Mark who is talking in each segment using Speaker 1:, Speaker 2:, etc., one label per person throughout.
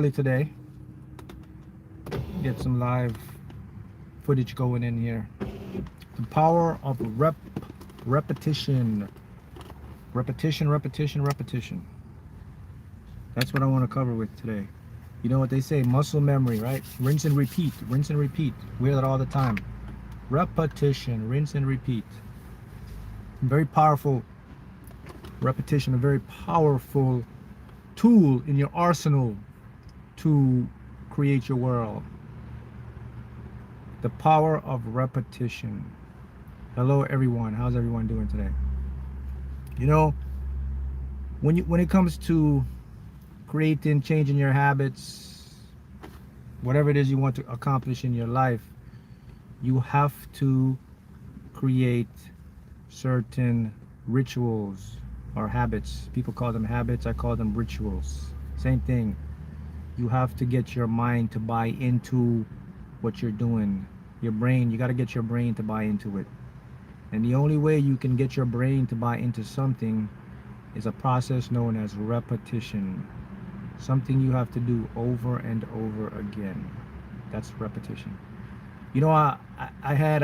Speaker 1: early today. Get some live footage going in here. The power of repetition. Repetition. That's what I want to cover with today. You know what they say, muscle memory, right? Rinse and repeat, rinse and repeat. We hear that all the time. Repetition, rinse and repeat. Very powerful repetition, a very powerful tool in your arsenal to create your world. The power of repetition. Hello everyone, how's everyone doing today? You know, when it comes to creating, changing your habits, whatever it is you want to accomplish in your life, you have to create certain rituals or habits. People call them habits, I call them rituals. Same thing. You have to get your mind to buy into what you're doing. Your brain, you got to get your brain to buy into it. And the only way you can get your brain to buy into something is a process known as repetition. Something you have to do over and over again. That's repetition. You know, I had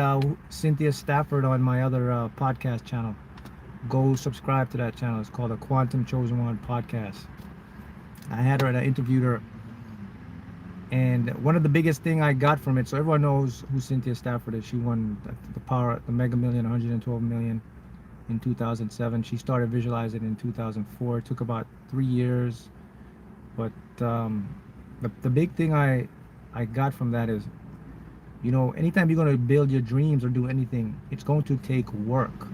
Speaker 1: Cynthia Stafford on my other podcast channel. Go subscribe to that channel. It's called the Quantum Chosen One Podcast. I had her and I interviewed her. And one of the biggest thing I got from it, so everyone knows who Cynthia Stafford is. She won the Mega Million, 112 million in 2007. She started visualizing in 2004. It took about 3 years. But the big thing I got from that is, you know, anytime you're going to build your dreams or do anything, it's going to take work.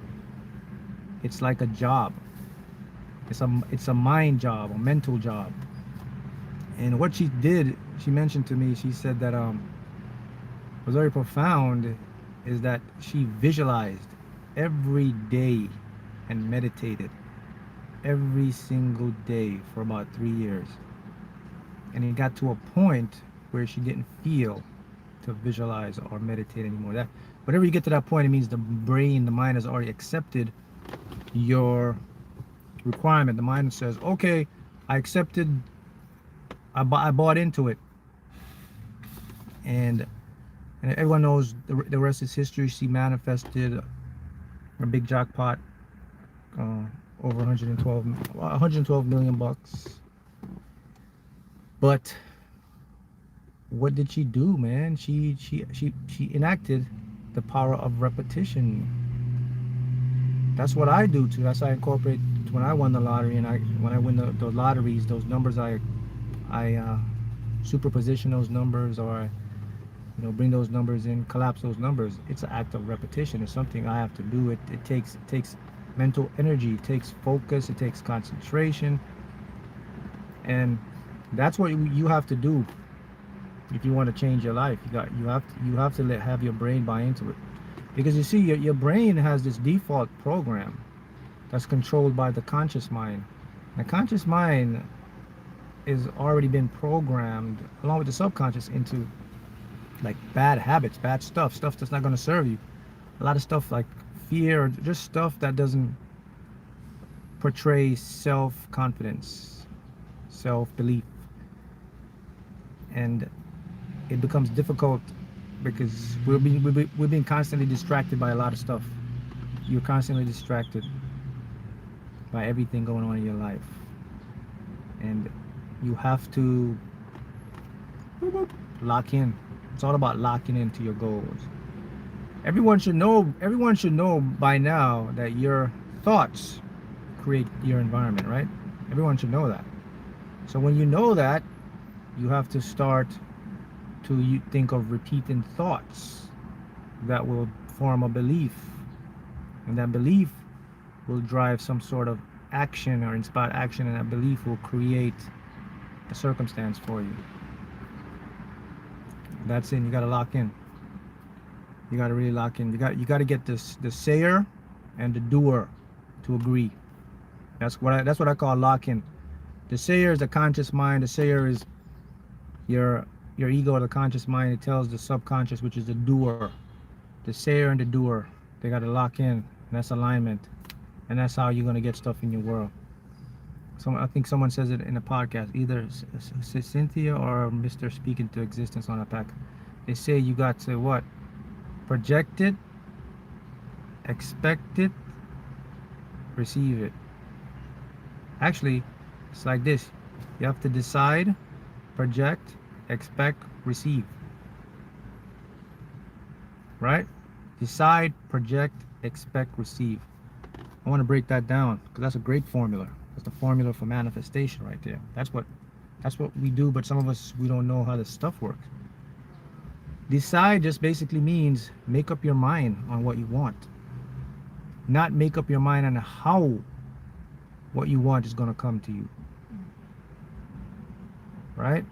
Speaker 1: It's like a job. It's a mind job, a mental job. And what she did, she mentioned to me, she said that was very profound, is that she visualized every day and meditated every single day for about 3 years. And it got to a point where she didn't feel to visualize or meditate anymore. That whenever you get to that point, it means the brain, the mind has already accepted your requirement. The mind says, okay, I accepted, I bought into it. And everyone knows the rest is history. She manifested a big jackpot, over 112 million bucks. But what did she do, man? She enacted the power of repetition. That's what I do too. That's how I incorporate when I won the lottery, and when I win the lotteries, those numbers I superposition those numbers, or bring those numbers in, collapse those numbers. It's an act of repetition. It's something I have to do. It takes mental energy, it takes focus, it takes concentration, and that's what you have to do if you want to change your life. You have to have your brain buy into it, because you see your brain has this default program that's controlled by the conscious mind. The conscious mind is already been programmed along with the subconscious into like bad habits, bad stuff that's not going to serve you. A lot of stuff like fear, or just stuff that doesn't portray self-confidence, self-belief. And it becomes difficult because we're being constantly distracted by a lot of stuff. You're constantly distracted by everything going on in your life, and you have to lock in. It's all about locking into your goals. Everyone should know by now that your thoughts create your environment, right? Everyone should know that. So when you know that, you have to start to think of repeating thoughts that will form a belief, and that belief will drive some sort of action or inspire action, and that belief will create a circumstance for you. That's it. You got to lock in. You got to really lock in. You got to get the sayer and the doer to agree. That's what I call lock in. The sayer is the conscious mind. The sayer is your ego, the conscious mind. It tells the subconscious, which is the doer. The sayer and the doer, they got to lock in, and that's alignment, and that's how you're going to get stuff in your world. I think someone says it in a podcast, either Cynthia or Mr. Speaking to Existence on a pack. They say you got to what? Project it, expect it, receive it. Actually, it's like this. You have to decide, project, expect, receive. Right? Decide, project, expect, receive. I want to break that down because that's a great formula. That's the formula for manifestation right there. That's what we do, but some of us, we don't know how this stuff works. Decide just basically means make up your mind on what you want. Not make up your mind on how what you want is going to come to you. Right?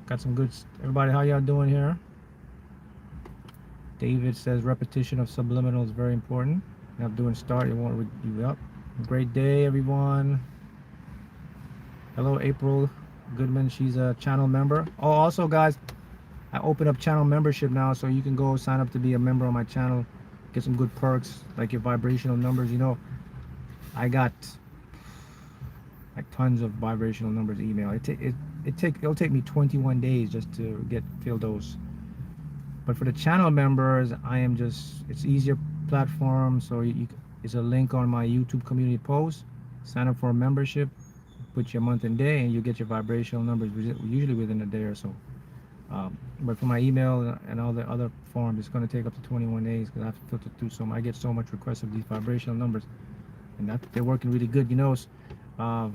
Speaker 1: Got some good, everybody, how y'all doing here? David says repetition of subliminal is very important. Now doing start, you won't you up. Great day, everyone. Hello, April Goodman. She's a channel member. Oh, also, guys, I open up channel membership now, so you can go sign up to be a member on my channel. Get some good perks, like your vibrational numbers. You know, I got like tons of vibrational numbers email. It'll take me 21 days just to fill those. But for the channel members, it's easier platform. So it's a link on my YouTube community post. Sign up for a membership, put your month and day, and you get your vibrational numbers usually within a day or so. But for my email and all the other forms, it's going to take up to 21 days because I have to filter through some. I get so much requests of these vibrational numbers, and they're working really good. You know, a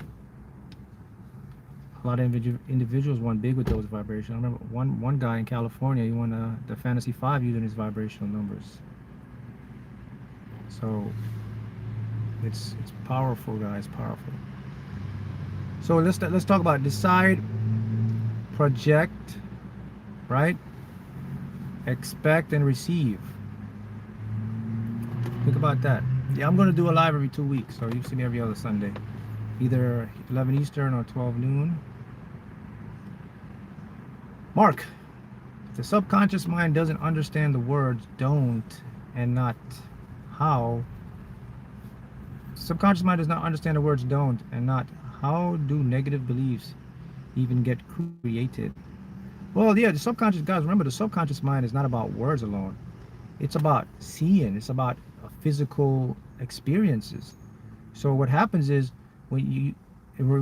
Speaker 1: lot of individuals won big with those vibrational. I remember one guy in California, he won the Fantasy 5 using his vibrational numbers. So it's powerful, guys, powerful. So let's talk about decide, project, right? Expect and receive. Think about that. Yeah, I'm going to do a live every 2 weeks, so you see me every other Sunday, either 11 Eastern or 12 noon. Mark, if the subconscious mind doesn't understand the words don't and not how, subconscious mind does not understand the words don't and not how do negative beliefs even get created? Well, yeah, the subconscious, guys, remember the subconscious mind is not about words alone. It's about seeing. It's about physical experiences. So what happens is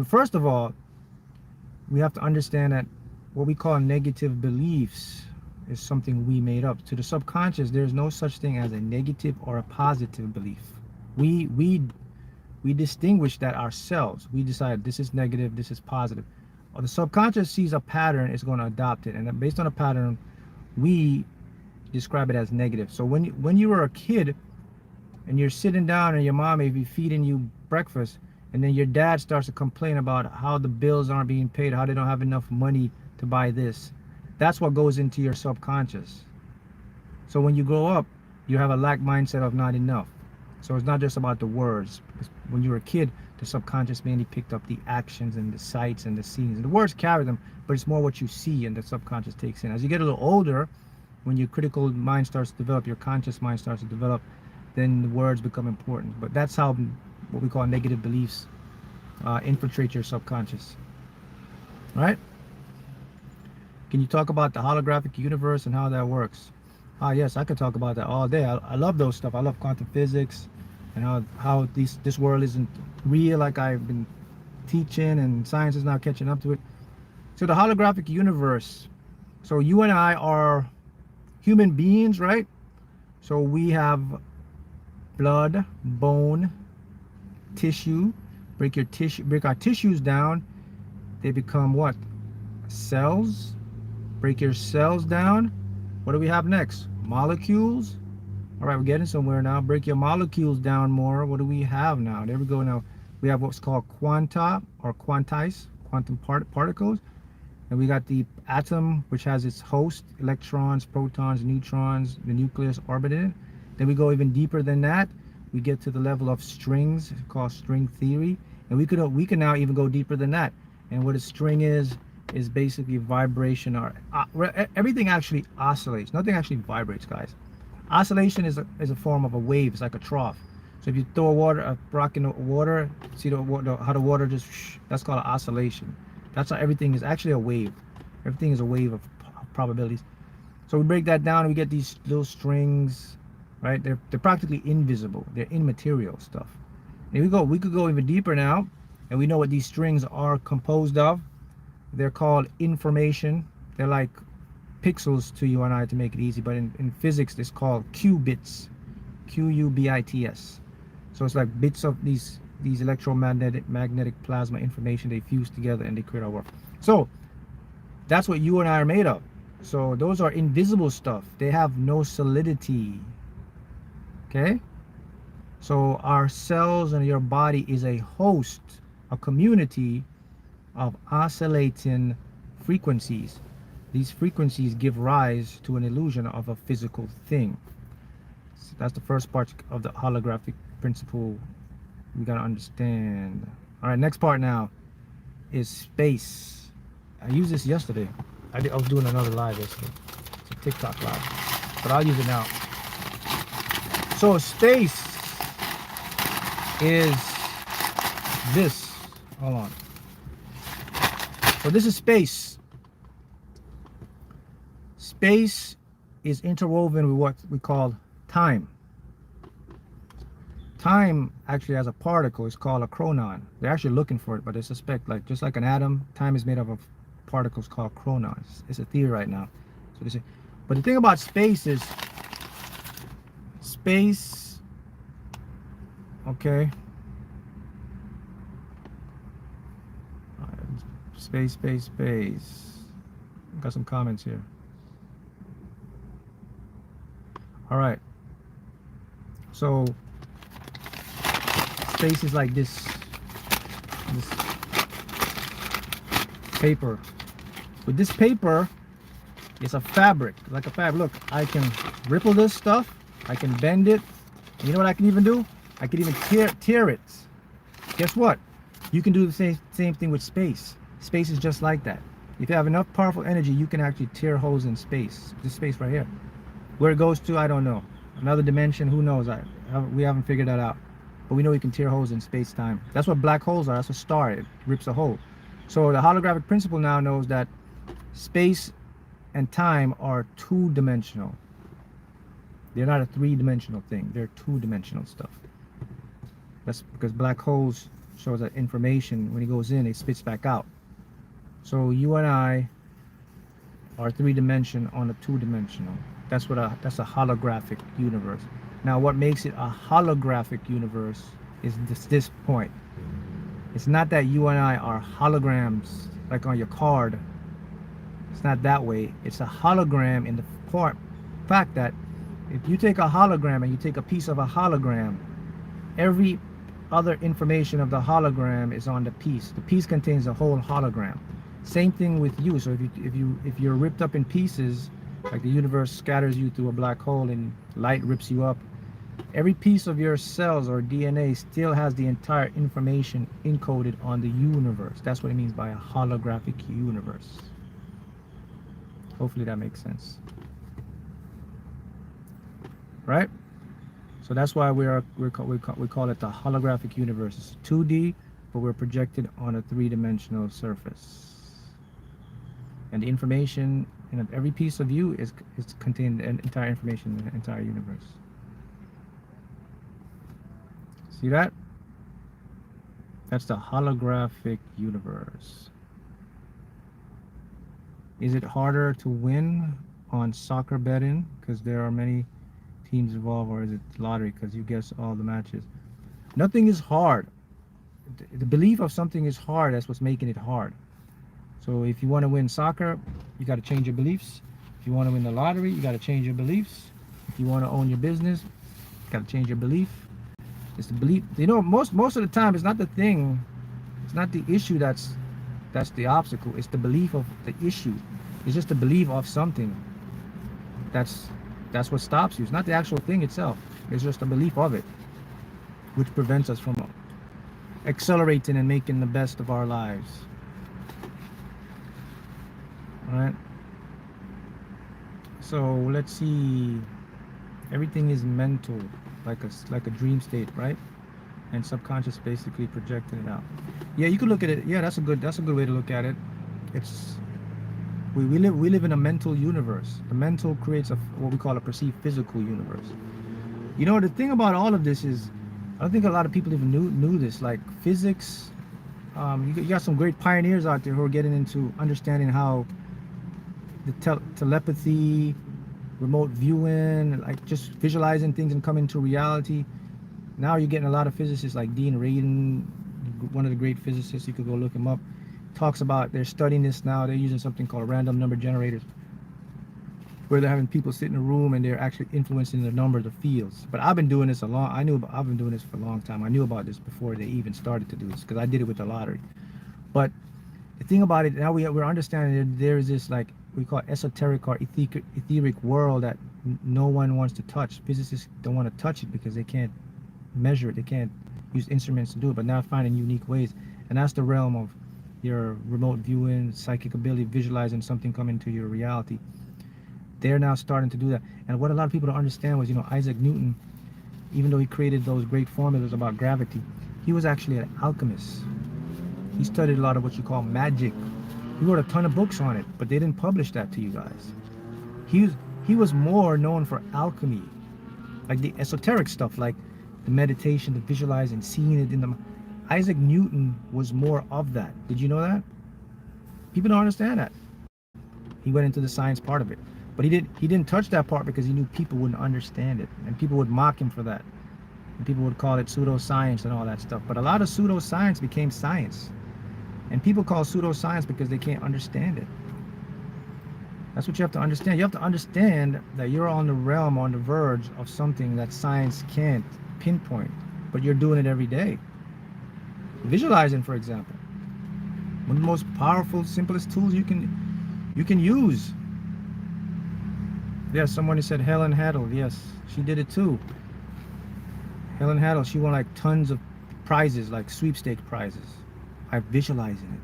Speaker 1: first of all, we have to understand that what we call negative beliefs is something we made up. To the subconscious, there's no such thing as a negative or a positive belief. We distinguish that ourselves. We decide this is negative, this is positive. Or the subconscious sees a pattern, it's going to adopt it, and then based on a pattern, we describe it as negative. So when you were a kid and you're sitting down and your mom may be feeding you breakfast, and then your dad starts to complain about how the bills aren't being paid, how they don't have enough money to buy this, that's what goes into your subconscious. So when you grow up, you have a lack mindset of not enough. So it's not just about the words. When you were a kid, the subconscious mainly picked up the actions and the sights and the scenes. And the words carry them, but it's more what you see and the subconscious takes in. As you get a little older, when your critical mind starts to develop, your conscious mind starts to develop, then the words become important. But that's how what we call negative beliefs infiltrate your subconscious. All right? Can you talk about the holographic universe and how that works? Yes, I could talk about that all day. I love those stuff. I love quantum physics and how this world isn't real like I've been teaching, and science is now catching up to it. So the holographic universe. So you and I are human beings, right? So we have blood, bone, tissue. Break our tissues down. They become what? Cells. Break your cells down. What do we have next? Molecules. All right, we're getting somewhere now. Break your molecules down more. What do we have now? There we go. Now we have what's called quanta or quantize, quantum particles. And we got the atom, which has its host, electrons, protons, neutrons, the nucleus orbiting it. Then we go even deeper than that. We get to the level of strings, called string theory. And we can now even go deeper than that. And what a string is basically vibration, or everything actually oscillates. Nothing actually vibrates, guys. Oscillation is a form of a wave. It's like a trough. So if you throw a rock in the water, see how the water just, that's called an oscillation. That's how everything is actually a wave. Everything is a wave of probabilities. So we break that down and we get these little strings, right? They're practically invisible. They're immaterial stuff. And we could go even deeper now, and we know what these strings are composed of. They're called information. They're like pixels to you and I to make it easy, but in physics it's called qubits. Qubits. So it's like bits of these magnetic plasma information. They fuse together and they create our world. So that's what you and I are made of. So those are invisible stuff. They have no solidity. Okay? So our cells and your body is a host, a community of oscillating frequencies. These frequencies give rise to an illusion of a physical thing. So that's the first part of the holographic principle we gotta understand. All right, next part now is space. I used this yesterday. I was doing another live yesterday. It's a TikTok live, but I'll use it now. So space is this. Hold on. So this is space. Space is interwoven with what we call time. Time actually has a particle. It's called a chronon. They're actually looking for it, but they suspect, like just like an atom, time is made up of particles called chronons. It's a theory right now. So they say, but the thing about space is space. Okay. Space. Got some comments here. All right. So space is like this paper. With this paper, it's a fabric, like a fabric. Look, I can ripple this stuff. I can bend it. And you know what I can even do? I can even tear it. Guess what? You can do the same thing with space. Space is just like that. If you have enough powerful energy, you can actually tear holes in space. This space right here. Where it goes to, I don't know. Another dimension, who knows? We haven't figured that out. But we know we can tear holes in space-time. That's what black holes are. That's a star. It rips a hole. So the holographic principle now knows that space and time are two-dimensional. They're not a three-dimensional thing. They're two-dimensional stuff. That's because black holes shows that information, when it goes in, it spits back out. So you and I are three-dimensional on a two-dimensional. That's a holographic universe. Now what makes it a holographic universe is this point. It's not that you and I are holograms like on your card. It's not that way. It's a hologram in the fact that if you take a hologram and you take a piece of a hologram, every other information of the hologram is on the piece. The piece contains a whole hologram. Same thing with you. So if you're ripped up in pieces, like the universe scatters you through a black hole and light rips you up, every piece of your cells or DNA still has the entire information encoded on the universe. That's what it means by a holographic universe. Hopefully that makes sense. Right? So that's why we call it the holographic universe. It's 2D, but we're projected on a three-dimensional surface. And the information in every piece of you is contained in entire information in the entire universe. See that? That's the holographic universe. Is it harder to win on soccer betting because there are many teams involved, or is it lottery because you guess all the matches? Nothing is hard. The belief of something is hard. That's what's making it hard. So if you want to win soccer, you got to change your beliefs. If you want to win the lottery, you got to change your beliefs. If you want to own your business, you got to change your belief. It's the belief. You know, most of the time, it's not the thing. It's not the issue that's the obstacle. It's the belief of the issue. It's just the belief of something. That's what stops you. It's not the actual thing itself. It's just the belief of it, which prevents us from accelerating and making the best of our lives. All right. So let's see. Everything is mental. like a dream state, right? And subconscious basically projecting it out. Yeah, you could look at it. Yeah, that's a good way to look at it. It's we live in a mental universe. The mental creates what we call a perceived physical universe. You know, the thing about all of this is, I don't think a lot of people even knew this. Like physics, you got some great pioneers out there who are getting into understanding how the telepathy, remote viewing, like just visualizing things and coming to reality. Now you're getting a lot of physicists like Dean Radin, one of the great physicists. You could go look him up. Talks about they're studying this now. They're using something called random number generators, where they're having people sit in a room and they're actually influencing the number of the fields. But I've been doing this I've been doing this for a long time. I knew about this before they even started to do this because I did it with the lottery. But the thing about it, now we're understanding that there is this, like we call it esoteric or etheric world that no one wants to touch. Physicists don't want to touch it because they can't measure it. They can't use instruments to do it, but now finding unique ways. And that's the realm of your remote viewing, psychic ability, visualizing something come into your reality. They're now starting to do that. And what a lot of people don't understand was, Isaac Newton, even though he created those great formulas about gravity, he was actually an alchemist. He studied a lot of what you call magic. He wrote a ton of books on it, but they didn't publish that to you guys. He was more known for alchemy, like the esoteric stuff, like the meditation, the visualizing, seeing it in the. Isaac Newton was more of that. Did you know that? People don't understand that. He went into the science part of it, but he didn't touch that part because he knew people wouldn't understand it, and people would mock him for that, and people would call it pseudoscience and all that stuff. But a lot of pseudoscience became science, and people call pseudoscience because they can't understand it. That's what you have to understand. You have to understand that you're on the realm, on the verge of something that science can't pinpoint, but you're doing it every day. Visualizing, for example, one of the most powerful, simplest tools you can use. Yes, someone said Helen Haddle. Yes, she did it too. Helen Haddle, she won like tons of prizes, like sweepstake prizes, by visualizing it.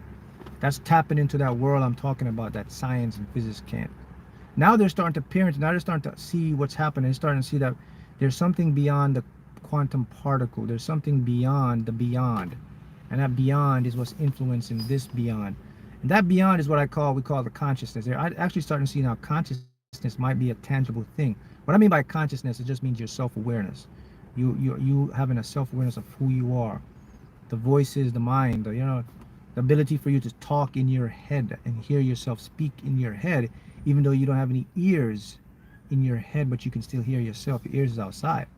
Speaker 1: That's tapping into that world I'm talking about, that science and physics can't. Now they're starting to parent. Now they're starting to see what's happening. They're starting to see that there's something beyond the quantum particle. There's something beyond the beyond. And that beyond is what's influencing this beyond. And that beyond is what we call the consciousness. They're actually starting to see now consciousness might be a tangible thing. What I mean by consciousness, it just means your self-awareness. You having a self-awareness of who you are. The voices, the mind, the ability for you to talk in your head and hear yourself speak in your head, even though you don't have any ears in your head, but you can still hear yourself. Your ears is outside.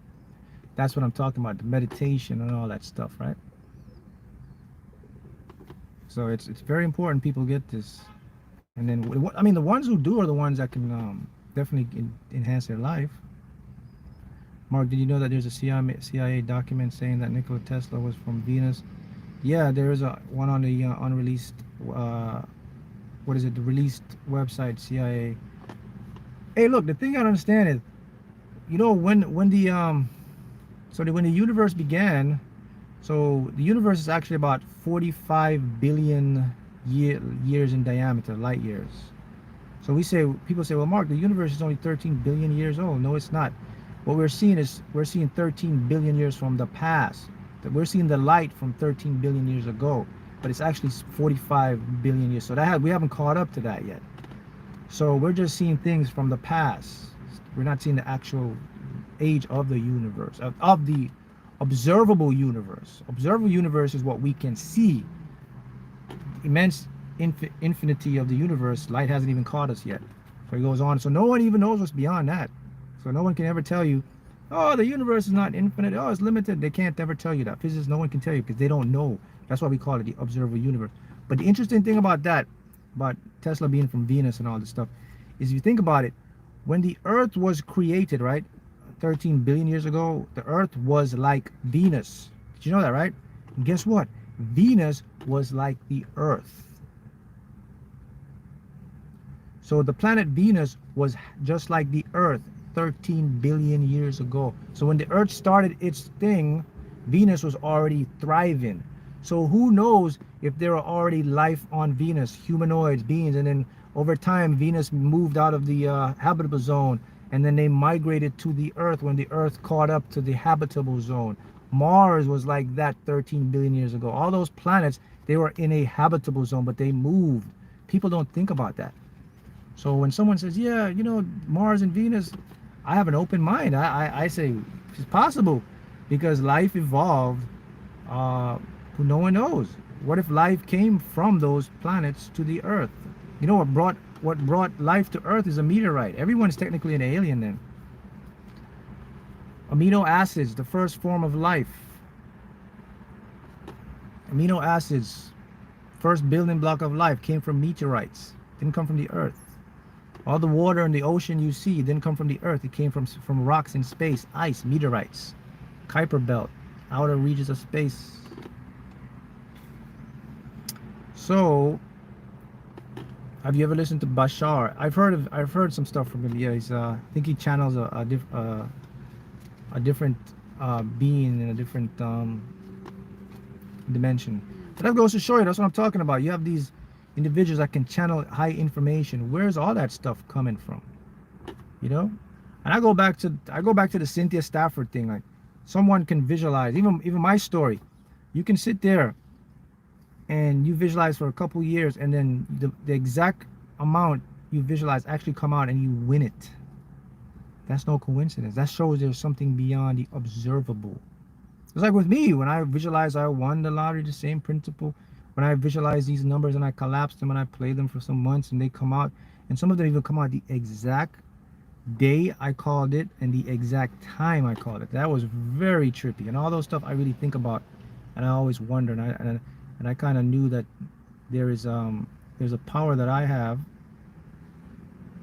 Speaker 1: That's what I'm talking about, the meditation and all that stuff, right? So it's very important people get this. And then, I mean, the ones who do are the ones that can definitely enhance their life. Mark, did you know that there's a CIA document saying that Nikola Tesla was from Venus? Yeah, there is one on the unreleased, the released website, CIA. Hey, look, the thing I don't understand is, when the universe began, so the universe is actually about 45 billion years in diameter, light years. So people say, well, Mark, the universe is only 13 billion years old. No, it's not. What we're seeing 13 billion years from the past. We're seeing the light from 13 billion years ago, but it's actually 45 billion years. So we haven't caught up to that yet. So we're just seeing things from the past. We're not seeing the actual age of the universe, of the observable universe. Observable universe is what we can see. Immense infinity of the universe, light hasn't even caught us yet. So he goes on. So no one even knows what's beyond that. So no one can ever tell you, oh, the universe is not infinite. Oh, it's limited. They can't ever tell you that. Physicists, no one can tell you because they don't know. That's why we call it the observable universe. But the interesting thing about that, about Tesla being from Venus and all this stuff, is if you think about it, when the Earth was created, right, 13 billion years ago, the Earth was like Venus. Did you know that, right? And guess what? Venus was like the Earth. So the planet Venus was just like the Earth 13 billion years ago. So when the Earth started its thing, Venus was already thriving. So who knows if there are already life on Venus, humanoids, beings, and then over time Venus moved out of the habitable zone and then they migrated to the Earth when the Earth caught up to the habitable zone. Mars was like that 13 billion years ago. All those planets, they were in a habitable zone, but they moved. People don't think about that. So when someone says, yeah, you know, Mars and Venus, I have an open mind. I say it's possible, because life evolved. Who no one knows. What if life came from those planets to the Earth? You know, what brought life to Earth is a meteorite. Everyone's technically an alien then. Amino acids, the first form of life. Amino acids, first building block of life, came from meteorites. Didn't come from the Earth. All the water in the ocean you see didn't come from the Earth. It came from rocks in space, ice, meteorites, Kuiper belt, outer regions of space. So, have you ever listened to Bashar? I've heard some stuff from him. Yeah, he's I think he channels a different being in a different dimension. But that goes to show you, that's what I'm talking about. You have these individuals that can channel high information. Where's all that stuff coming from? You know? And I go back to the Cynthia Stafford thing. Like, someone can visualize, even my story. You can sit there and you visualize for a couple years, and then the exact amount you visualize actually come out and you win it. That's no coincidence. That shows there's something beyond the observable. It's like with me, when I visualize I won the lottery, the same principle. When I visualize these numbers and I collapse them and I play them for some months and they come out, and some of them even come out the exact day I called it and the exact time I called it. That was very trippy. And all those stuff I really think about, and I always wonder, and I kind of knew that there's a power that I have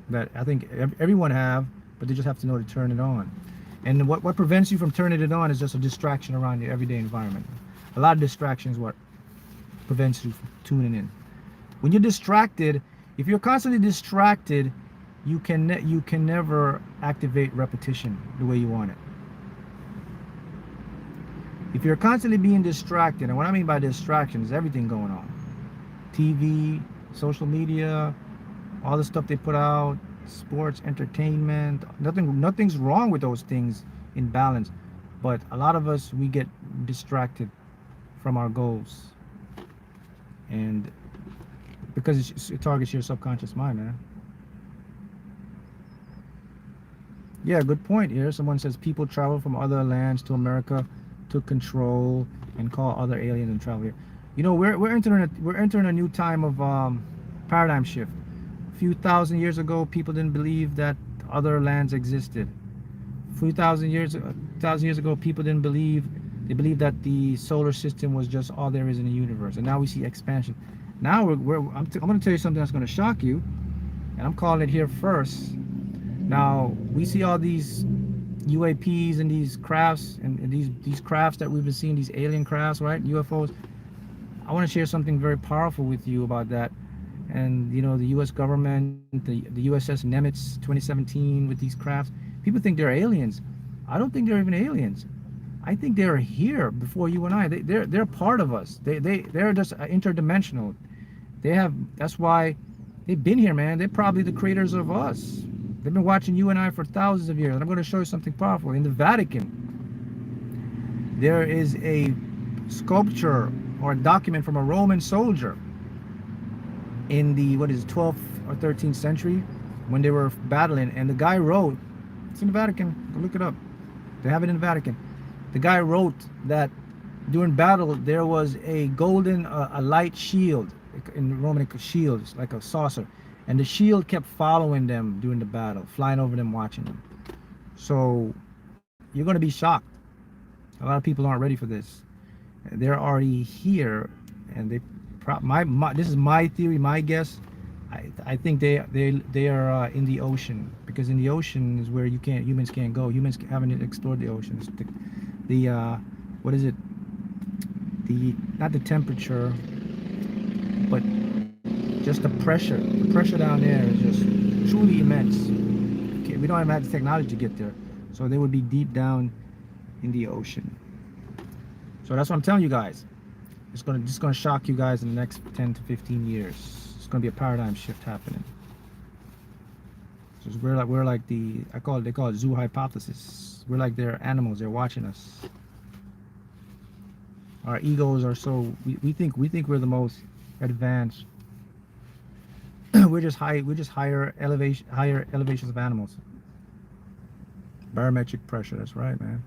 Speaker 1: that I think everyone have, but they just have to know to turn it on. And what prevents you from turning it on is just a distraction around your everyday environment. A lot of distractions what prevents you from tuning in. When you're distracted, if you're constantly distracted, you can never activate repetition the way you want it. If you're constantly being distracted, and what I mean by distraction is everything going on. TV, social media, all the stuff they put out, sports, entertainment, nothing's wrong with those things in balance. But a lot of us, we get distracted from our goals. And because it targets your subconscious mind, man. Yeah, good point here. Someone says people travel from other lands to America to control and call other aliens and travel here. You know, we're entering a new time of paradigm shift. A few thousand years ago, people didn't believe that other lands existed. A few thousand years ago, people didn't believe. They believed that the solar system was just all there is in the universe. And now we see expansion. Now I'm going to tell you something that's going to shock you, and I'm calling it here first. Now we see all these UAPs and these crafts and these crafts that we've been seeing, these alien crafts, right? UFOs. I want to share something very powerful with you about that. And you know, the U.S. government, the USS Nimitz 2017 with these crafts, people think they're aliens. I don't think they're even aliens. I think they're here before you and I. They're part of us. They're just interdimensional. That's why they've been here, man. They're probably the creators of us. They've been watching you and I for thousands of years. And I'm going to show you something powerful. In the Vatican, there is a sculpture or a document from a Roman soldier in the 12th or 13th century when they were battling, and the guy wrote, it's in the Vatican, go look it up, they have it in the Vatican. The guy wrote that during battle there was a golden a light shield in Roman shields, like a saucer, and the shield kept following them during the battle, flying over them, watching them. So you're going to be shocked. A lot of people aren't ready for this. They're already here, and this is my theory, my guess. I think they are in the ocean, because in the ocean is where humans can't go. Humans haven't explored the ocean. It's what is it? Not the temperature, but just the pressure. The pressure down there is just truly immense. Okay, we don't even have the technology to get there, so they would be deep down in the ocean. So that's what I'm telling you guys. It's gonna shock you guys in the next 10 to 15 years. It's gonna be a paradigm shift happening. So So we're like they call it zoo hypothesis. We're like they're animals. They're watching us. Our egos are so we think we're the most advanced. We're just higher elevations of animals. Barometric pressure. That's right, man.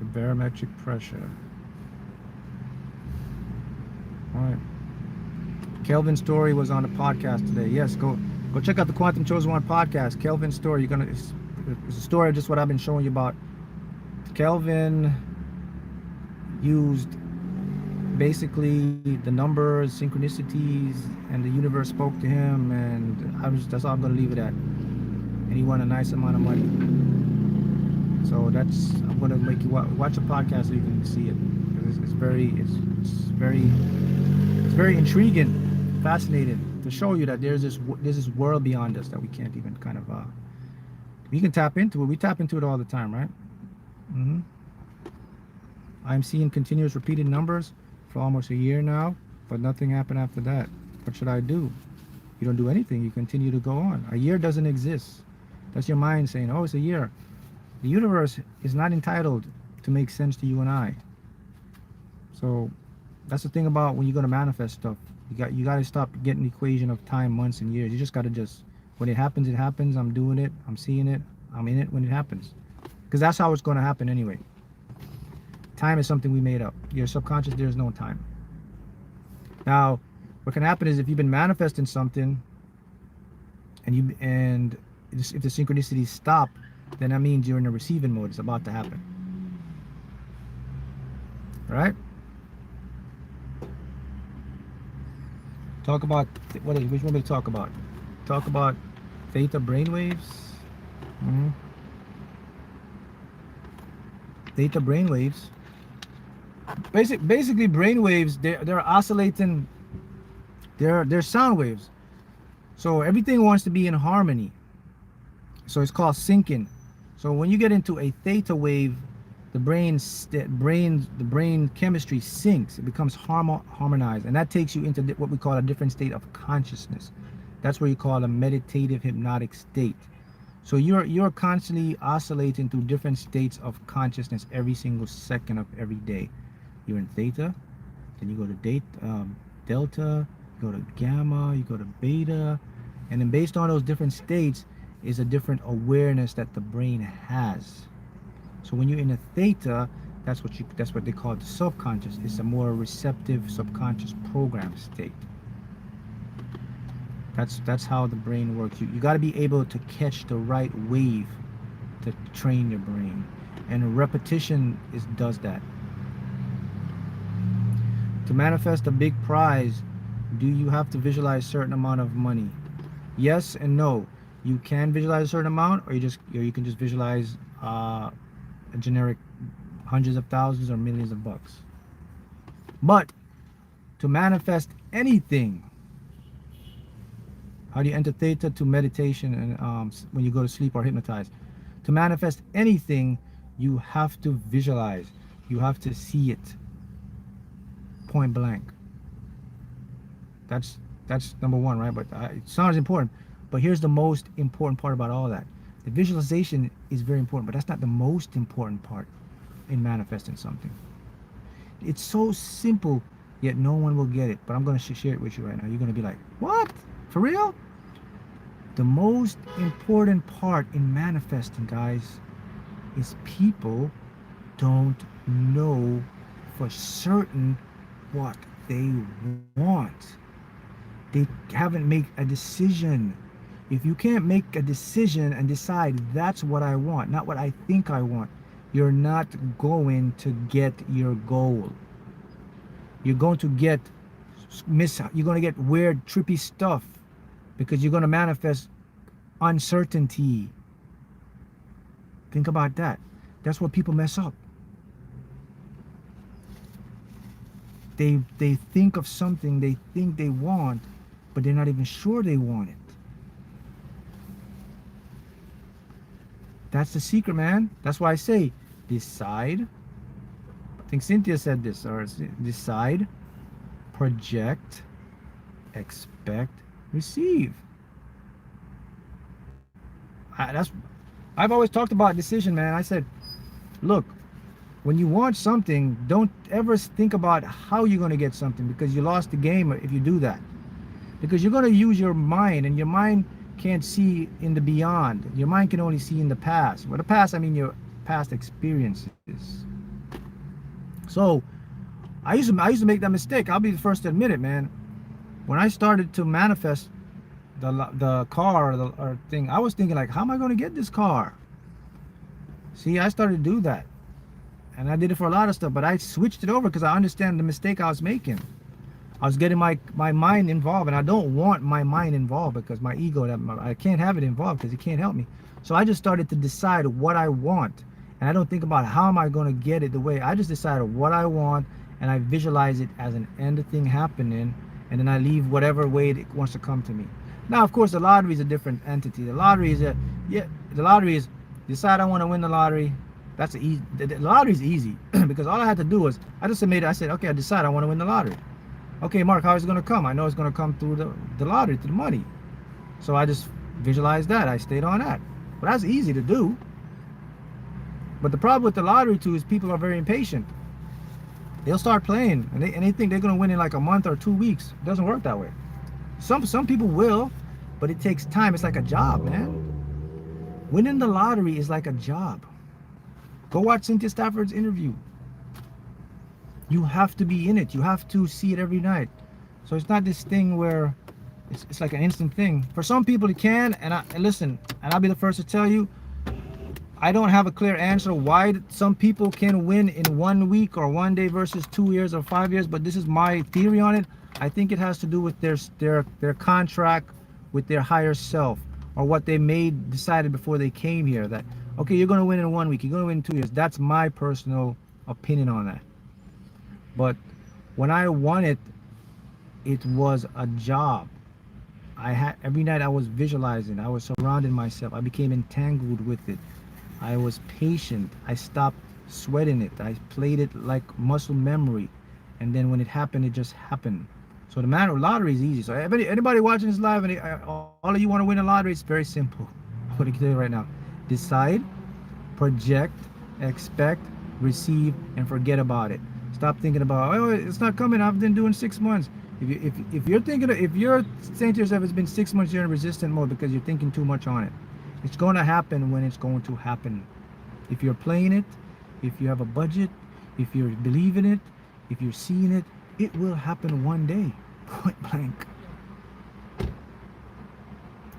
Speaker 1: The barometric pressure. All right. Kelvin's story was on the podcast today. Yes, go check out the Quantum Chosen One podcast. Kelvin's story. It's a story of just what I've been showing you about. Kelvin used basically the numbers, synchronicities, and the universe spoke to him, and that's all I'm gonna leave it at. And he won a nice amount of money. So I'm gonna make you watch the podcast so you can see it. It's very intriguing, fascinating to show you that there's this world beyond us that we can't even kind of we can tap into it. We tap into it all the time, right? I'm seeing continuous repeated numbers for almost a year now, but nothing happened after that. What should I do? You don't do anything. You continue to go on. A year doesn't exist. That's your mind saying, oh, it's a year. The universe is not entitled to make sense to you and I. So that's the thing about when you're going to manifest stuff. You got to stop getting the equation of time, months, and years. You just got to when it happens, it happens. I'm doing it. I'm seeing it. I'm in it when it happens. Because that's how it's going to happen anyway. Time is something we made up. Your subconscious, there's no time. Now, what can happen is if you've been manifesting something and if the synchronicities stop, then that means you're in a receiving mode. It's about to happen. All right? Talk about, which one we talk about? Talk about theta brainwaves. Theta brainwaves. Basically brainwaves, they're oscillating, they're sound waves. So everything wants to be in harmony. So it's called syncing. So when you get into a theta wave, the brain chemistry syncs. It becomes harmonized, and that takes you into what we call a different state of consciousness. That's what you call a meditative hypnotic state. So you're constantly oscillating through different states of consciousness every single second of every day. You're in theta, then you go to delta, you go to gamma, you go to beta, and then based on those different states is a different awareness that the brain has. So when you're in a theta, that's what they call the subconscious. It's a more receptive subconscious program state. That's how the brain works. You got to be able to catch the right wave to train your brain, and repetition does that. To manifest a big prize, do you have to visualize a certain amount of money? Yes and no. You can visualize a certain amount, or you can just visualize a generic hundreds of thousands or millions of bucks. But to manifest anything, how do you enter theta? To meditation and when you go to sleep or hypnotize. To manifest anything, you have to visualize. You have to see it. Point blank. That's number one, right? But it sounds important. But here's the most important part about all that. The visualization is very important, but that's not the most important part in manifesting something. It's so simple, yet no one will get it. But I'm going to share it with you right now. You're going to be like, what? For real? The most important part in manifesting, guys, is people don't know for certain what they want. They haven't made a decision. If you can't make a decision and decide that's what I want, not what I think I want, you're not going to get your goal. You're going to get weird, trippy stuff because you're going to manifest uncertainty. Think about that. That's where people mess up. They think of something they think they want, but they're not even sure they want it. That's the secret, man. That's why I say decide. I think Cynthia said this, or decide, project, expect, receive. I've always talked about decision, man. I said, look, when you want something, don't ever think about how you're going to get something, because you lost the game if you do that. Because you're going to use your mind, and your mind can't see in the beyond. Your mind can only see in the past. By the past, I mean your past experiences. So I used to make that mistake. I'll be the first to admit it, man. When I started to manifest the car or thing, I was thinking like, how am I going to get this car? See, I started to do that, and I did it for a lot of stuff, but I switched it over because I understand the mistake I was making. I was getting my mind involved, and I don't want my mind involved because my ego, I can't have it involved because it can't help me. So I just started to decide what I want, and I don't think about how am I going to get it the way. I just decided what I want, and I visualize it as an end thing happening, and then I leave whatever way it wants to come to me. Now, of course, the lottery is a different entity. The lottery is the lottery is decide I want to win the lottery. That's easy. The lottery is easy because all I had to do was I just submitted. I said, okay, I decide I want to win the lottery. Okay, Mark, how is it going to come? I know it's going to come through the lottery, through the money. So I just visualized that. I stayed on that. But that's easy to do. But the problem with the lottery too is people are very impatient. They'll start playing and they think they're going to win in like a month or 2 weeks. It doesn't work that way. Some people will, but it takes time. It's like a job, man. Winning the lottery is like a job. Go watch Cynthia Stafford's interview. You have to be in it. You have to see it every night. So it's not this thing where it's like an instant thing. For some people it can, and listen, and I'll be the first to tell you, I don't have a clear answer why some people can win in 1 week or 1 day versus 2 years or 5 years, but this is my theory on it. I think it has to do with their contract with their higher self, or what they decided before they came here, that okay, you're going to win in 1 week, you're going to win in 2 years. That's my personal opinion on that. But when I won it, it was a job. Every night I was visualizing, I was surrounding myself, I became entangled with it. I was patient. I stopped sweating it. I played it like muscle memory, and then when it happened, it just happened. So the matter of lottery is easy. So anybody watching this live, and all of you want to win a lottery, it's very simple. I'm going to tell you right now. Decide, project, expect, receive, and forget about it. Stop thinking about, oh, it's not coming. I've been doing 6 months. If you're saying to yourself, it's been 6 months, you're in resistant mode because you're thinking too much on it. It's going to happen when it's going to happen. If you're playing it, if you have a budget, if you believe in it, if you're seeing it, it will happen one day. Point blank.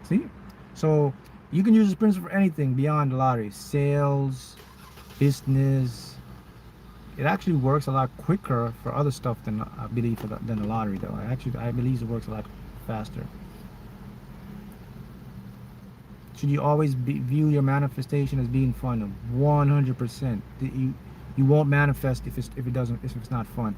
Speaker 1: See? So you can use this principle for anything beyond the lottery. Sales, business. It actually works a lot quicker for other stuff than I believe than the lottery, though. I believe it works a lot faster. Should you always view your manifestation as being fun? 100%. You won't manifest if it's not fun.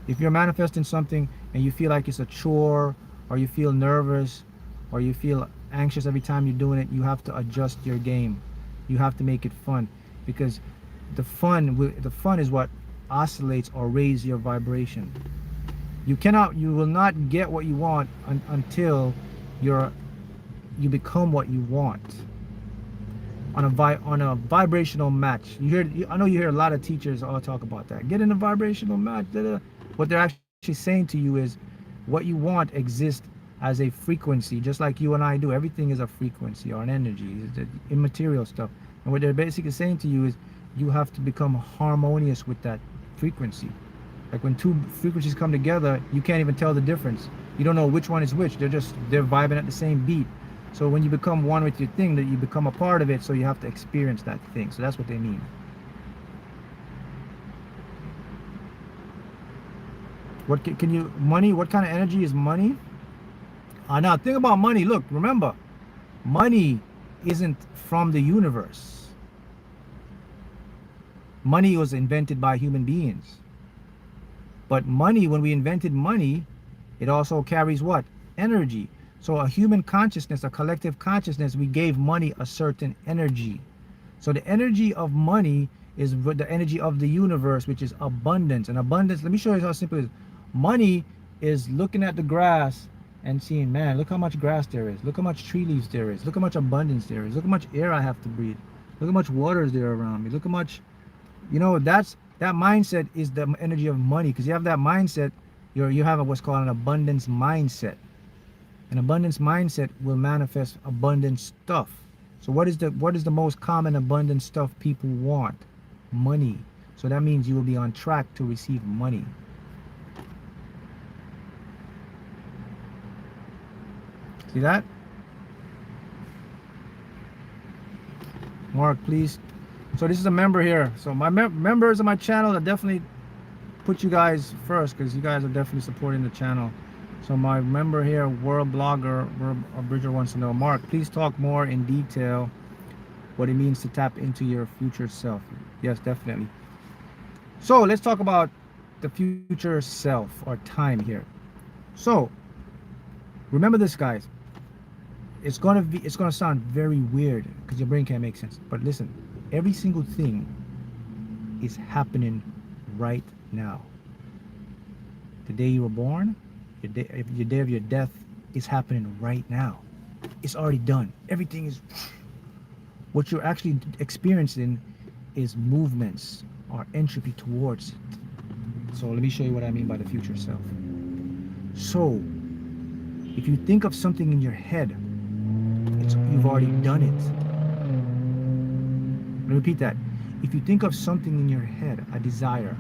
Speaker 1: If you're manifesting something and you feel like it's a chore, or you feel nervous, or you feel anxious every time you're doing it, you have to adjust your game. You have to make it fun, because the fun is what oscillates or raises your vibration. You will not get what you want until you become what you want on a vibrational match. I know you hear a lot of teachers all talk about that. Get in a vibrational match. What they're actually saying to you is what you want exists as a frequency, just like you and I do. Everything is a frequency or an energy. It's the immaterial stuff. And what they're basically saying to you is you have to become harmonious with that frequency. Like when two frequencies come together, you can't even tell the difference. You don't know which one is which. They're vibing at the same beat. So when you become one with your thing, that you become a part of it, so you have to experience that thing. So that's what they mean. What kind of energy is money? Now think about money. Look, remember, money isn't from the universe. Money was invented by human beings. But money, when we invented money, it also carries what? Energy. So a human consciousness, a collective consciousness, we gave money a certain energy. So the energy of money is the energy of the universe, which is abundance. And abundance, let me show you how simple it is. Money is looking at the grass and seeing, man, look how much grass there is. Look how much tree leaves there is. Look how much abundance there is. Look how much air I have to breathe. Look how much water is there around me. Look how much, that mindset is the energy of money. Because you have that mindset, you have what's called an abundance mindset. An abundance mindset will manifest abundant stuff. So what is the most common abundant stuff people want? Money. So that means you will be on track to receive money. See that? Mark, please. So this is a member here. So my members of my channel, I definitely put you guys first because you guys are definitely supporting the channel. So my member here, World Blogger, Bridger wants to know, Mark, please talk more in detail what it means to tap into your future self. Yes, definitely. So let's talk about the future self or time here. So remember this, guys. It's gonna sound very weird because your brain can't make sense. But listen, every single thing is happening right now. The day you were born, your day of your death is happening right now. It's already done. Everything is. What you're actually experiencing is movements or entropy towards it. So let me show you what I mean by the future self. So if you think of something in your head, you've already done it. Let me repeat that. If you think of something in your head, a desire,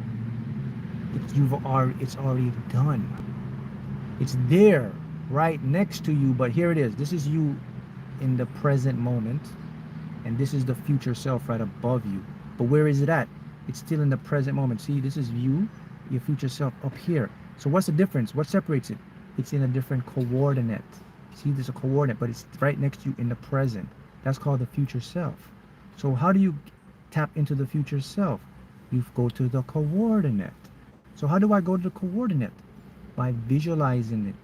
Speaker 1: it's already done. It's there, right next to you. But here it is. This is you in the present moment, and this is the future self right above you. But where is it at? It's still in the present moment. See, this is you, your future self up here. So what's the difference? What separates it? It's in a different coordinate. See, there's a coordinate, but it's right next to you in the present. That's called the future self. So how do you tap into the future self? You go to the coordinate. So how do I go to the coordinate? By visualizing it,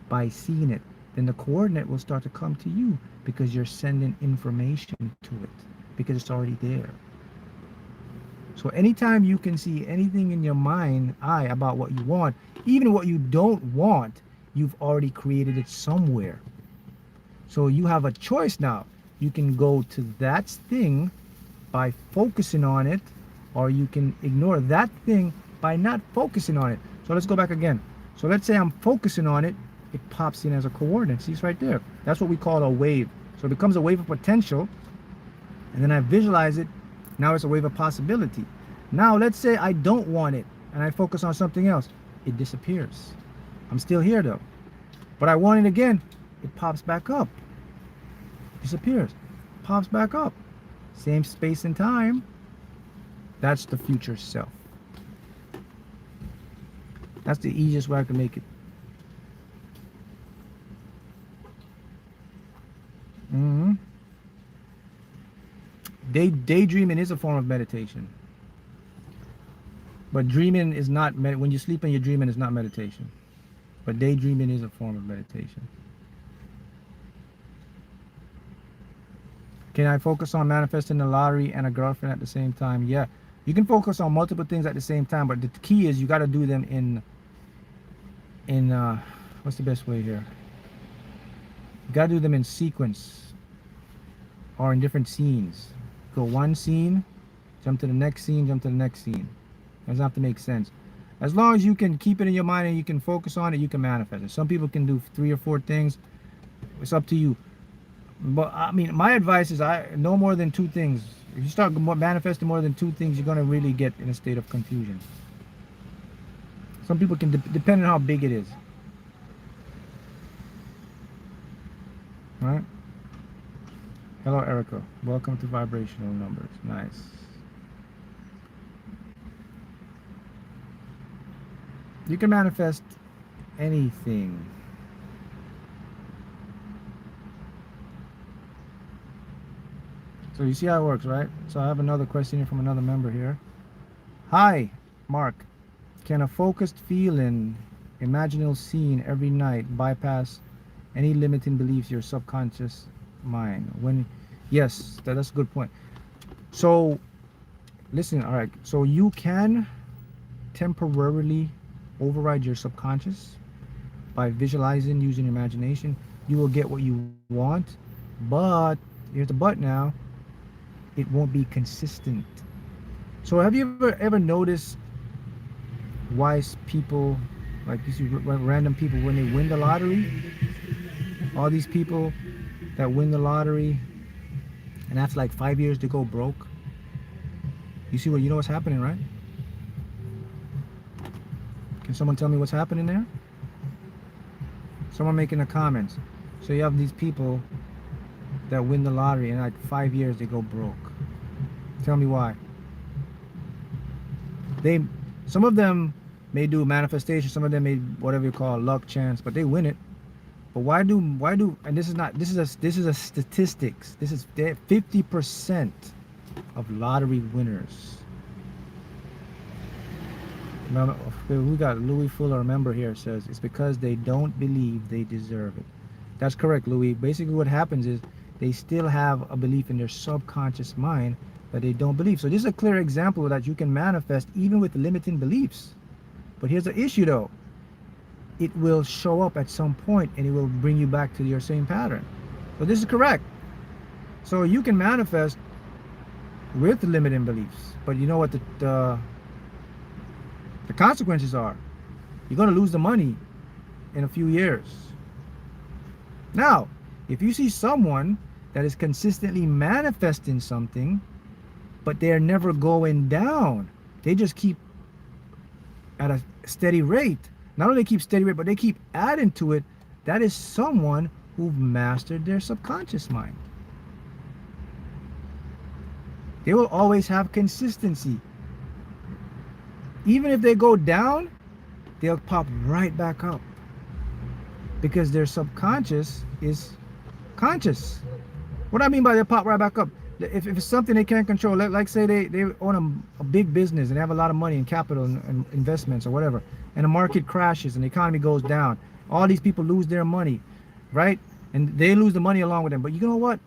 Speaker 1: by seeing it. Then the coordinate will start to come to you because you're sending information to it, because it's already there. So anytime you can see anything in your mind, about what you want, even what you don't want, you've already created it somewhere. So you have a choice now. You can go to that thing by focusing on it, or you can ignore that thing by not focusing on it. So let's go back again. So let's say I'm focusing on it, it pops in as a coordinate. See, it's right there. That's what we call a wave. So it becomes a wave of potential, and then I visualize it. Now it's a wave of possibility. Now let's say I don't want it, and I focus on something else. It disappears. I'm still here though. But I want it again. It pops back up. Disappears. Pops back up. Same space and time. That's the future self. That's the easiest way I can make it. Daydreaming is a form of meditation. But dreaming is not, when you sleep and you're dreaming, is not meditation. But daydreaming is a form of meditation. Can I focus on manifesting the lottery and a girlfriend at the same time? Yeah. You can focus on multiple things at the same time, but the key is you got to do them in what's the best way here? You got to do them in sequence or in different scenes. Go one scene, jump to the next scene, jump to the next scene. It doesn't have to make sense. As long as you can keep it in your mind and you can focus on it, you can manifest it. Some people can do 3 or 4 things. It's up to you. But I mean, my advice is no more than 2 things. If you start manifesting more than 2 things, you're going to really get in a state of confusion. Some people can, depending on how big it is. All right? Hello, Erica. Welcome to Vibrational Numbers. Nice. You can manifest anything. So you see how it works, right? So I have another question here from another member here. Hi, Mark. Can a focused feeling, imaginal scene every night bypass any limiting beliefs your subconscious mind? Yes, that's a good point. So listen, all right. So you can temporarily override your subconscious, by visualizing, using your imagination, you will get what you want. But here's the but now, it won't be consistent. So have you ever noticed why people, like you see random people, when they win the lottery, all these people that win the lottery and after like 5 years they go broke? You know what's happening, right? Can someone tell me what's happening there? Someone making a comment. So you have these people that win the lottery and like 5 years they go broke. Tell me why. Some of them may do manifestation, some of them may whatever you call luck, chance, but they win it. But why do and this is a statistics. This is 50% of lottery winners. We got Louis Fuller, a member here, says it's because they don't believe they deserve it. That's correct, Louis. Basically what happens is they still have a belief in their subconscious mind that they don't believe. So this is a clear example that you can manifest even with limiting beliefs. But here's the issue though. It will show up at some point and it will bring you back to your same pattern. So this is correct. So you can manifest with limiting beliefs, but you know what the consequences are. You're going to lose the money in a few years. Now, if you see someone that is consistently manifesting something, but they're never going down, they just keep at a steady rate. Not only keep steady rate, but they keep adding to it. That is someone who've mastered their subconscious mind. They will always have consistency. Even if they go down, they'll pop right back up because their subconscious is conscious. What I mean by they pop right back up, if it's something they can't control, like say they own a big business and have a lot of money and capital and investments or whatever, and the market crashes and the economy goes down, all these people lose their money, right? And they lose the money along with them. But you know what?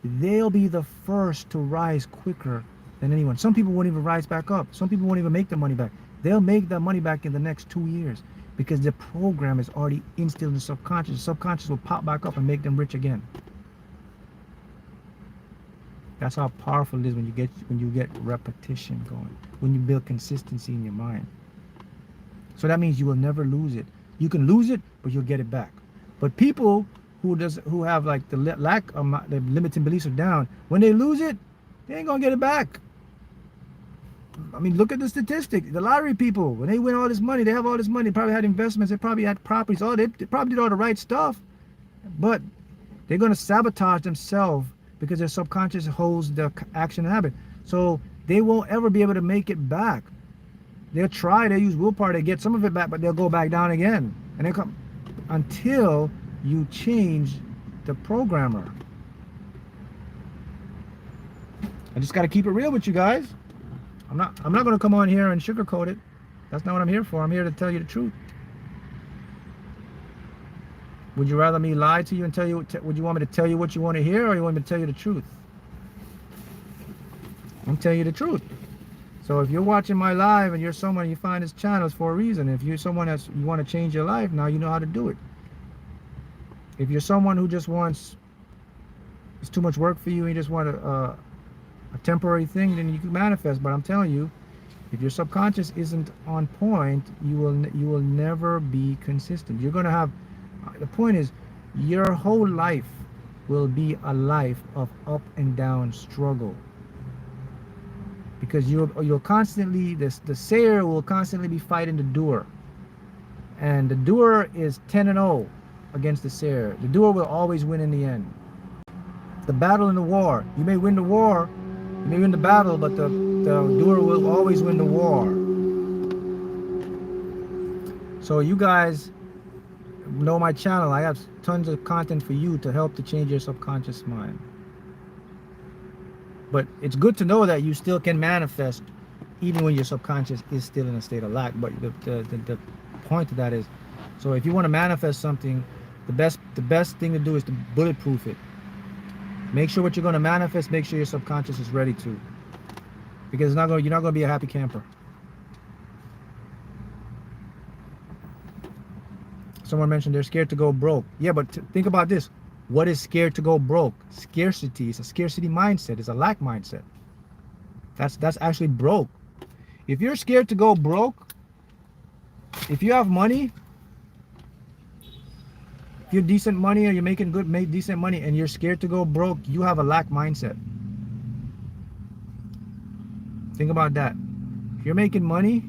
Speaker 1: They'll be the first to rise quicker than anyone. Some people won't even rise back up. Some people won't even make the money back. They'll make that money back in the next 2 years because the program is already instilled in the subconscious. The subconscious will pop back up and make them rich again. That's how powerful it is when you get repetition going, when you build consistency in your mind. So that means you will never lose it. You can lose it, but you'll get it back. But people who have like the lack of the limiting beliefs are down, when they lose it, they ain't gonna get it back. I mean, look at the statistic. The lottery people, when they win all this money, they have all this money, they probably had investments, they probably had properties, they probably did all the right stuff, but they're going to sabotage themselves because their subconscious holds the action and habit. So they won't ever be able to make it back. They'll try, they use willpower to get some of it back, but they'll go back down again. And they come until you change the programmer. I just got to keep it real with you guys. I'm not going to come on here and sugarcoat it. That's not what I'm here for. I'm here to tell you the truth. Would you rather me lie to you and tell you, would you want me to tell you what you want to hear, or you want me to tell you the truth? I'm telling you the truth. So if you're watching my live and you're someone, you find this channel, it's for a reason. If you're someone you want to change your life, now you know how to do it. If you're someone who just wants, it's too much work for you and you just want a temporary thing, then you can manifest. But I'm telling you, if your subconscious isn't on point, you will never be consistent. You're going to have, the point is, your whole life will be a life of up and down struggle, because you'll constantly, the sayer will constantly be fighting the doer, and the doer is 10-0 against the sayer. The doer will always win in the end. The battle in the war, you may win the war, you may win the battle, but the doer will always win the war. So you guys know my channel. I have tons of content for you to help to change your subconscious mind. But it's good to know that you still can manifest even when your subconscious is still in a state of lack. But the point of that is, so if you want to manifest something, the best thing to do is to bulletproof it. Make sure what you're going to manifest, make sure your subconscious is ready to. Because you're not going to be a happy camper. someone mentioned they're scared to go broke. Yeah, but think about this. What is scared to go broke? Scarcity. It's a scarcity mindset. It's a lack mindset. That's actually broke. If you're scared to go broke, if you have money, if you're decent money or you're making good, make decent money, and you're scared to go broke, you have a lack mindset. Think about that. If you're making money,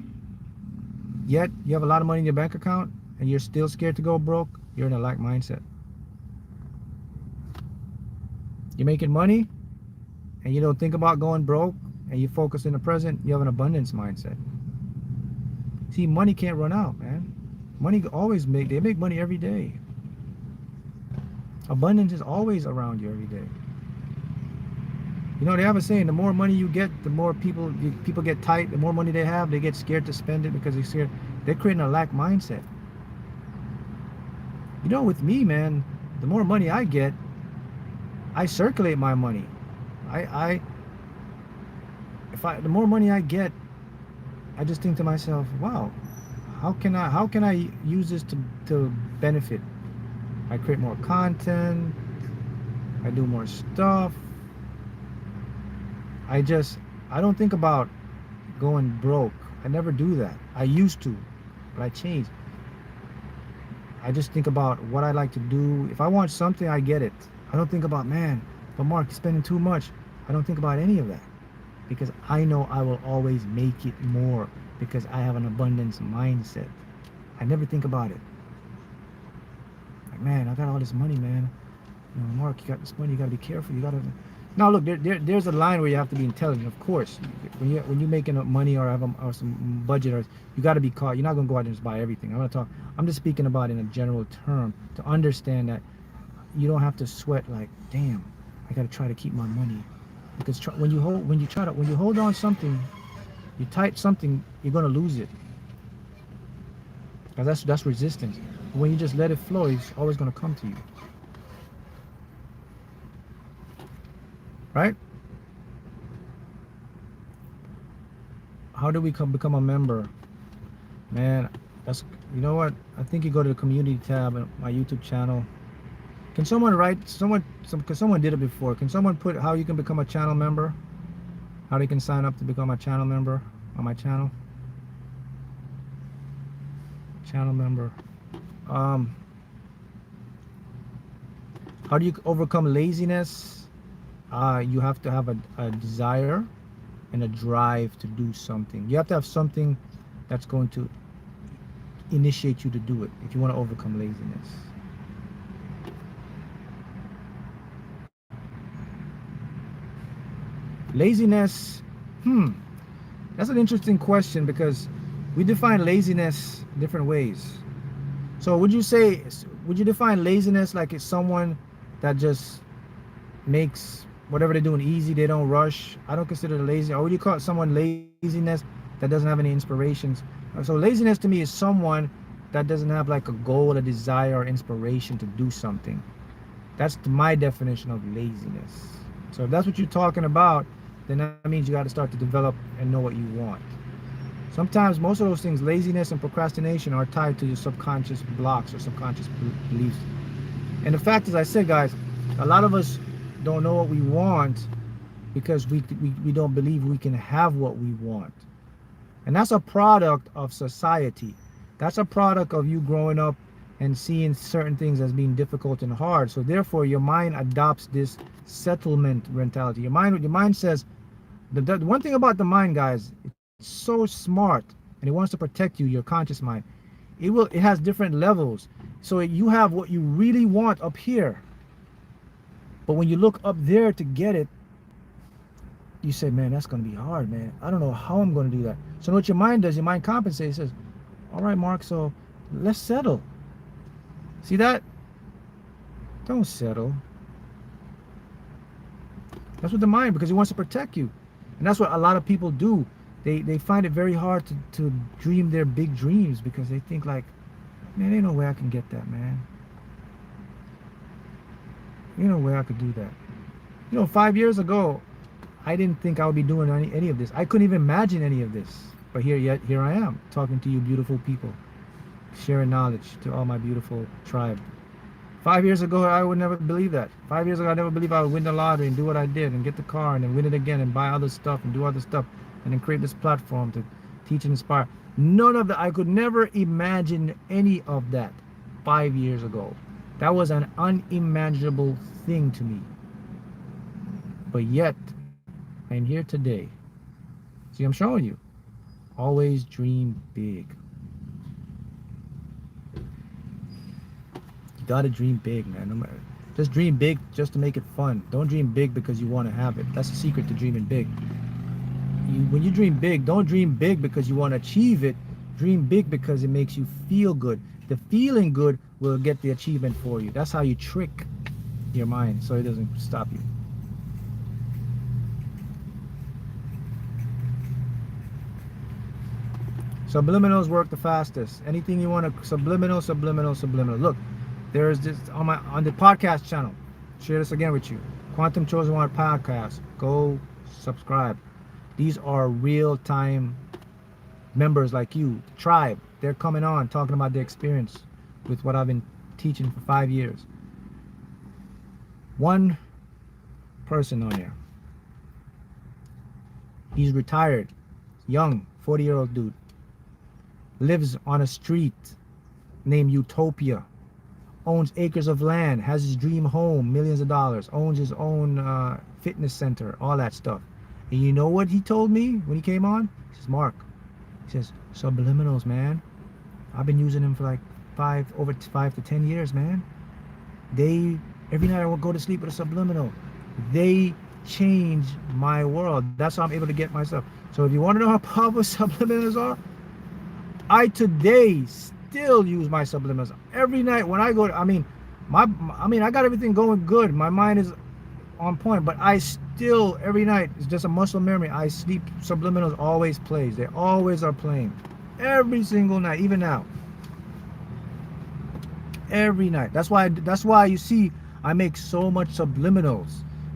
Speaker 1: yet you have a lot of money in your bank account, and you're still scared to go broke, you're in a lack mindset. You're making money, and you don't think about going broke, and you focus in the present, you have an abundance mindset. See, money can't run out, man. Money always they make money every day. Abundance is always around you every day. You know, they have a saying, the more money you get, the more people get tight. The more money they have, they get scared to spend it because they're scared. They're creating a lack mindset. You know, with me, man, the more money I get, I circulate my money. The more money I get, I just think to myself, wow, how can I use this to benefit? I create more content, I do more stuff. I don't think about going broke. I never do that. I used to, but I changed. I just think about what I like to do. If I want something, I get it. I don't think about, man, but Mark, you're spending too much. I don't think about any of that because I know I will always make it more because I have an abundance mindset. I never think about it. Like, man, I got all this money, man. You know, Mark, you got this money. You got to be careful. You got to. Now, look, there's a line where you have to be intelligent. Of course, when you're making money or have or some budget, or you got to be caught. You're not gonna go out and just buy everything. I'm just speaking about in a general term to understand that you don't have to sweat like, damn, I got to try to keep my money, because when you hold on something, you tight something, you're gonna lose it. Because that's resistance. But when you just let it flow, it's always gonna come to you. Right? How do we become a member? Man, you know what? I think you go to the community tab on my YouTube channel. Can someone because someone did it before. Can someone put how you can become a channel member? How they can sign up to become a channel member on my channel? Channel member. How do you overcome laziness? You have to have a desire and a drive to do something. You have to have something that's going to initiate you to do it if you want to overcome laziness. Laziness, that's an interesting question because we define laziness different ways. So would you define laziness like it's someone that just makes whatever they're doing easy, they don't rush? I don't consider it lazy. Or would you call someone laziness that doesn't have any inspirations? So laziness to me is someone that doesn't have like a goal, a desire, or inspiration to do something. That's my definition of laziness. So if that's what you're talking about, then that means you got to start to develop and know what you want. Sometimes most of those things, laziness and procrastination, are tied to your subconscious blocks or subconscious beliefs. And the fact is, I said, guys, a lot of us don't know what we want because we don't believe we can have what we want. And that's a product of society. That's a product of you growing up and seeing certain things as being difficult and hard. So therefore your mind adopts this settlement mentality. Your mind says, the one thing about the mind, guys, it's so smart and it wants to protect you, your conscious mind. It has different levels. So you have what you really want up here. But when you look up there to get it, you say, man, that's going to be hard, man. I don't know how I'm going to do that. So what your mind does, your mind compensates. It says, all right, Mark, so let's settle. See that? Don't settle. That's what the mind, because it wants to protect you. And that's what a lot of people do. They find it very hard to dream their big dreams because they think like, man, ain't no way I can get that, man. Ain't no way I could do that. You know, 5 years ago, I didn't think I would be doing any of this. I couldn't even imagine any of this. But here I am, talking to you beautiful people. sharing knowledge to all my beautiful tribe. 5 years ago, I would never believe that. 5 years ago, I never believed I would win the lottery and do what I did and get the car and then win it again and buy other stuff and do other stuff and then create this platform to teach and inspire. None of that. I could never imagine any of that 5 years ago. That was an unimaginable thing to me. But yet, I am here today. See, I'm showing you. Always dream big. You gotta dream big, man. No matter, just dream big just to make it fun. Don't dream big because you want to have it. That's the secret to dreaming big. When you dream big, don't dream big because you want to achieve it. Dream big because it makes you feel good. The feeling good will get the achievement for you. That's how you trick your mind so it doesn't stop you. Subliminals work the fastest. Anything you want to subliminal. Look, there's this on the podcast channel. Share this again with you. Quantum Chosen One podcast. Go subscribe. These are real-time members like you, the tribe. They're coming on talking about their experience with what I've been teaching for 5 years. One person on here. He's retired, young, 40-year-old dude. Lives on a street named Utopia. Owns acres of land, has his dream home, millions of dollars, owns his own fitness center, all that stuff. And you know what he told me when he came on? He says, Mark, he says, subliminals, man. I've been using them for like over 5 to 10 years, man. Every night I will go to sleep with a subliminal. They change my world. That's how I'm able to get myself. So if you want to know how powerful subliminals are, I today still use my subliminals every night when I go. I got everything going good. My mind is on point, but I still every night, it's just a muscle memory. I sleep, subliminals always plays. They always are playing every single night, even now. Every night. That's why you see I make so much subliminals.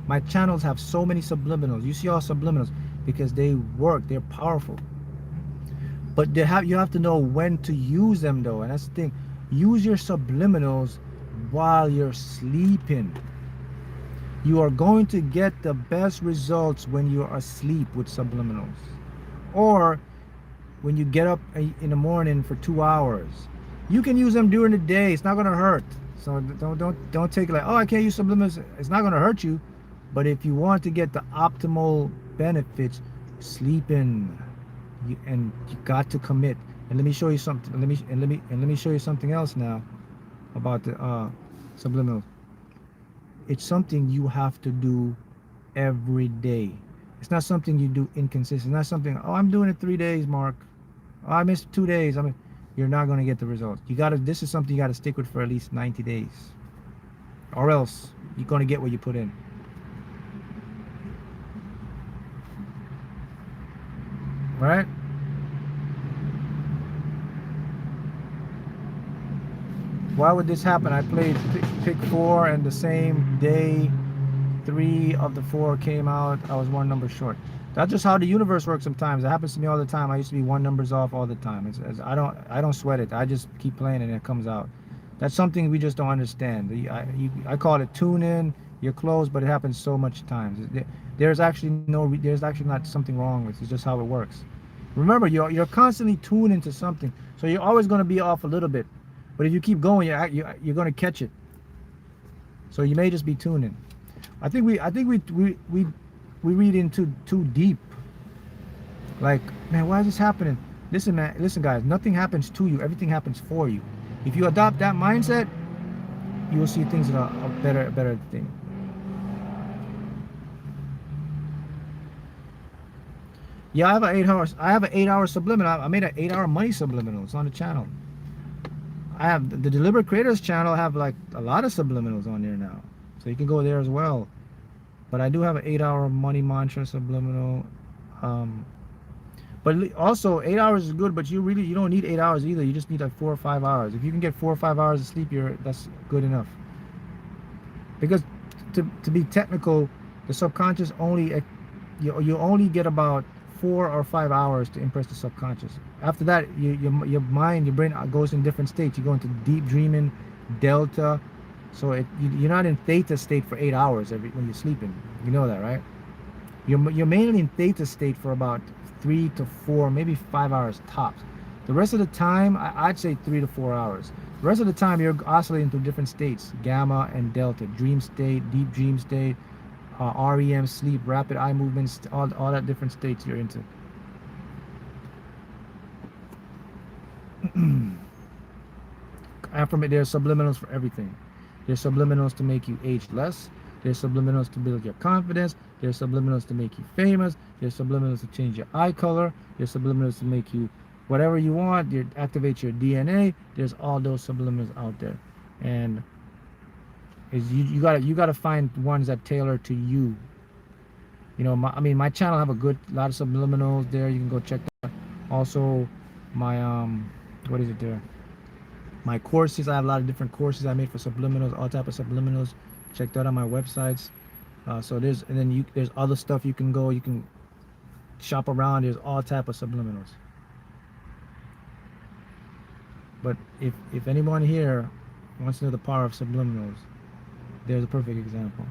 Speaker 1: My channels have so many subliminals. You see all subliminals because they work. They're powerful. But you have to know when to use them, though, and that's the thing. Use your subliminals while you're sleeping. You are going to get the best results when you're asleep with subliminals, or when you get up in the morning for 2 hours. You can use them during the day. It's not going to hurt. So don't take it like, oh, I can't use subliminals. It's not going to hurt you. But if you want to get the optimal benefits, sleeping. And you got to commit. And let me show you something. Let me show you something else now about the subliminal. It's something you have to do every day. It's not something you do inconsistent. It's not something, oh, I'm doing it 3 days, Mark. Oh, I missed 2 days. You're not going to get the results. This is something you got to stick with for at least 90 days. Or else you're going to get what you put in. Right? Why would this happen? I played pick 4 and the same day 3 of the 4 came out. I was 1 number short. That's just how the universe works sometimes. It happens to me all the time. I used to be 1 numbers off all the time. I don't sweat it. I just keep playing and it comes out. That's something we just don't understand. I call it tune in. You're close, but it happens so much times. There's actually not something wrong with it. It's just how it works. Remember, you're constantly tuned into something, so you're always going to be off a little bit. But if you keep going, you're going to catch it. So you may just be tuning. I think we read into too deep. Like, man, why is this happening? Listen, man. Listen, guys. Nothing happens to you. Everything happens for you. If you adopt that mindset, you will see things that are a better thing. Yeah, I have an 8-hour subliminal. I made an 8-hour money subliminal. It's on the channel. I have the Deliberate Creators channel. I have like a lot of subliminals on there now, so you can go there as well. But I do have an 8-hour money mantra subliminal. But also 8 hours is good, but you don't need 8 hours either. You just need like 4 or 5 hours. If you can get 4 or 5 hours of sleep, that's good enough. Because to be technical, the subconscious you only get about 4 or 5 hours to impress the subconscious. After that, your mind, your brain goes in different states. You go into deep dreaming, delta. So you're not in theta state for 8 hours when you're sleeping. You know that, right? You're mainly in theta state for about 3 to 4, maybe 5 hours tops. The rest of the time, I'd say 3 to 4 hours. The rest of the time, you're oscillating through different states, gamma and delta, dream state, deep dream state, REM, sleep, rapid eye movements, all that different states you're into. Affirmate, there's subliminals for everything. There's subliminals to make you age less. There's subliminals to build your confidence. There's subliminals to make you famous. There's subliminals to change your eye color. There's subliminals to make you whatever you want. You activate your DNA. There's all those subliminals out there, and you gotta find ones that tailor to you. You know, my channel have a lot of subliminals there. You can go check that. Also, my what is it there? My courses, I have a lot of different courses I made for subliminals, all type of subliminals. Check that out on my websites. So there's other stuff you can shop around. There's all type of subliminals. But if anyone here wants to know the power of subliminals, there's a perfect example.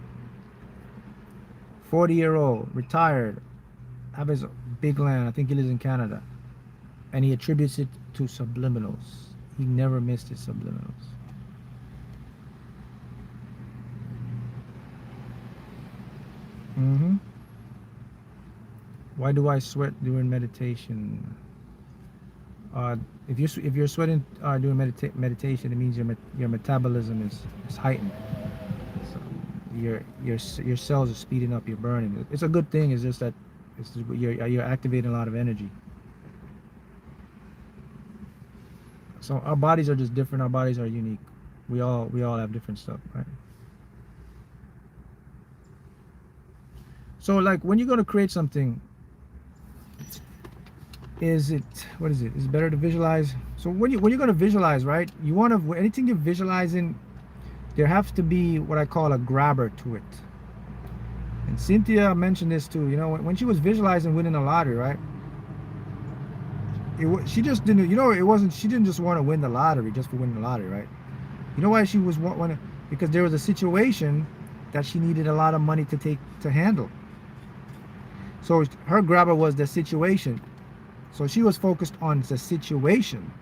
Speaker 1: 40-year-old, retired, have his big land. I think he lives in Canada, and he attributes it to subliminals. He never missed his subliminals. Why do I sweat during meditation? If you're sweating during meditation, it means your metabolism is heightened. So your cells are speeding up. You're burning. It's a good thing. It's just that you're activating a lot of energy. So our bodies are just different. Our bodies are unique. We all have different stuff, right? So like when you're going to create something, is it better to visualize? So when you're going to visualize, right, you want to, anything you're visualizing, there has to be what I call a grabber to it. And Cynthia mentioned this too. You know, when she was visualizing winning the lottery, right, she just didn't, you know, she didn't just want to win the lottery just for winning the lottery, right? You know why she was wanting? Because there was a situation that she needed a lot of money to handle. So her grabber was the situation. So she was focused on the situation,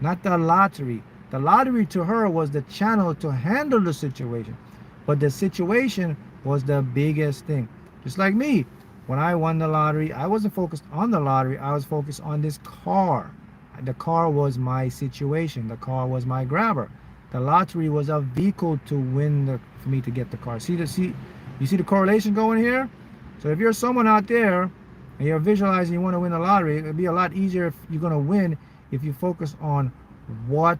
Speaker 1: not the lottery. The lottery to her was the channel to handle the situation, but the situation was the biggest thing. Just like me, when I won the lottery, I wasn't focused on the lottery. I was focused on this car. The car was my situation. The car was my grabber. The lottery was a vehicle to win for me to get the car. You see the correlation going here? So if you're someone out there and you're visualizing you want to win the lottery, it'd be a lot easier if you're going to win if you focus on what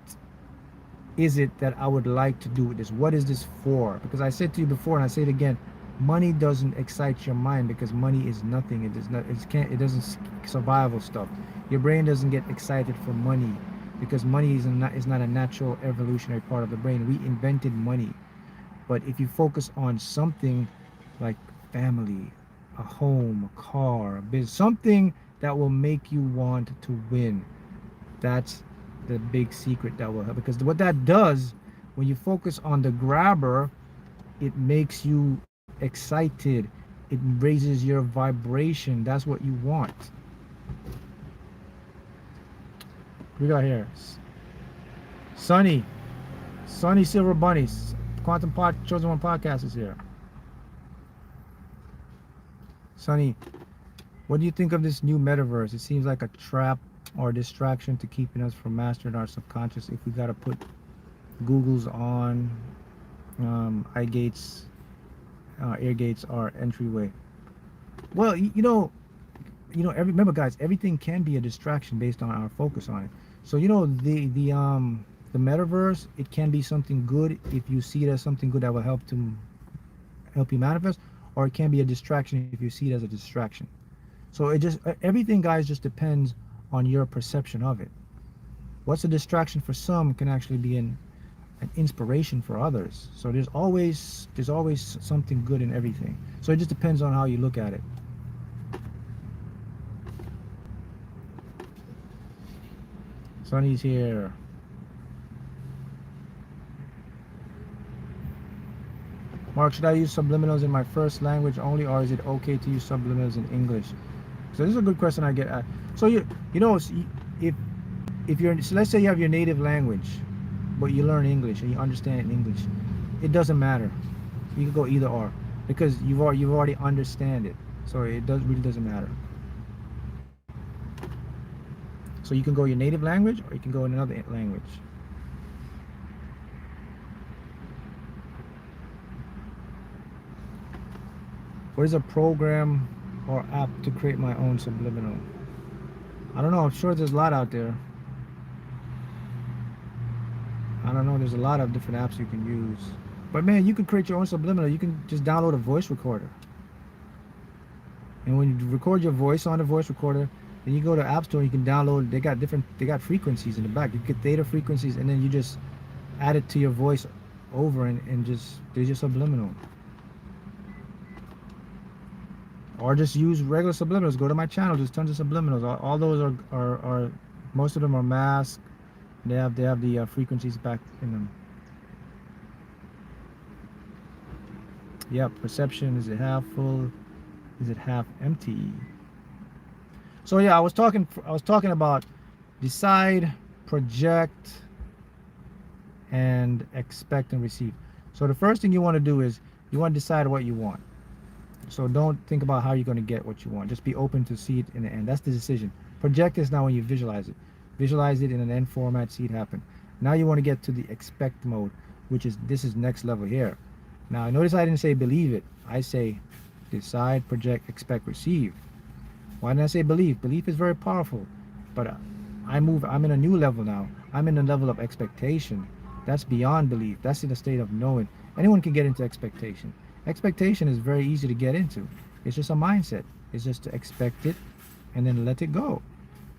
Speaker 1: is it that I would like to do with this? What is this for? Because I said to you before, and I say it again, money doesn't excite your mind because money is nothing. It doesn't survival stuff. Your brain doesn't get excited for money because money is not a natural evolutionary part of the brain. We invented money. But if you focus on something like family, a home, a car, a business, something that will make you want to win, that's the big secret that will help. Because what that does, when you focus on the grabber, it makes you excited. It raises your vibration. That's what you want. We got here Sunny Silver Bunnies. Quantum Chosen One Podcast is here. Sunny, what do you think of this new metaverse? It seems like a trap or distraction to keeping us from mastering our subconscious. If we got to put Google's on, eye gates, ear gates are entryway. Well, remember guys, everything can be a distraction based on our focus on it. So the metaverse, it can be something good if you see it as something good that will help you manifest, or it can be a distraction if you see it as a distraction. So everything guys just depends on your perception of it. What's a distraction for some can actually be an inspiration for others. So there's always something good in everything. So it just depends on how you look at it. Sunny's here. Mark, should I use subliminals in my first language only, or is it okay to use subliminals in English? So this is a good question I get asked. So you know, if you're, so let's say you have your native language, but you learn English and you understand it in English, it doesn't matter. You can go either or, because you've already understand it. So it really doesn't matter. So you can go your native language, or you can go in another language. What is a program or app to create my own subliminal? I don't know. I'm sure there's a lot out there. I don't know. There's a lot of different apps you can use. But man, you can create your own subliminal. You can just download a voice recorder. And when you record your voice on the voice recorder, then you go to App Store, you can download, they got frequencies in the back. You get theta frequencies, and then you just add it to your voice over, and just, there's your subliminal. Or just use regular subliminals. Go to my channel, there's tons of subliminals. All those are most of them are masked. They have the frequencies back in them. Yep, perception, is it half full? Is it half empty? So yeah, I was talking about decide, project, and expect and receive. So the first thing you want to do is you want to decide what you want. So don't think about how you're going to get what you want. Just be open to see it in the end. That's the decision. Project is now when you visualize it. Visualize it in an end format, see it happen. Now you want to get to the expect mode, which is, this is next level here. Now notice I didn't say believe it. I say decide, project, expect, receive. Why didn't I say believe? Belief is very powerful, but I'm in a new level now. I'm in a level of expectation. That's beyond belief. That's in a state of knowing. Anyone can get into expectation. Expectation is very easy to get into. It's just a mindset. It's just to expect it and then let it go.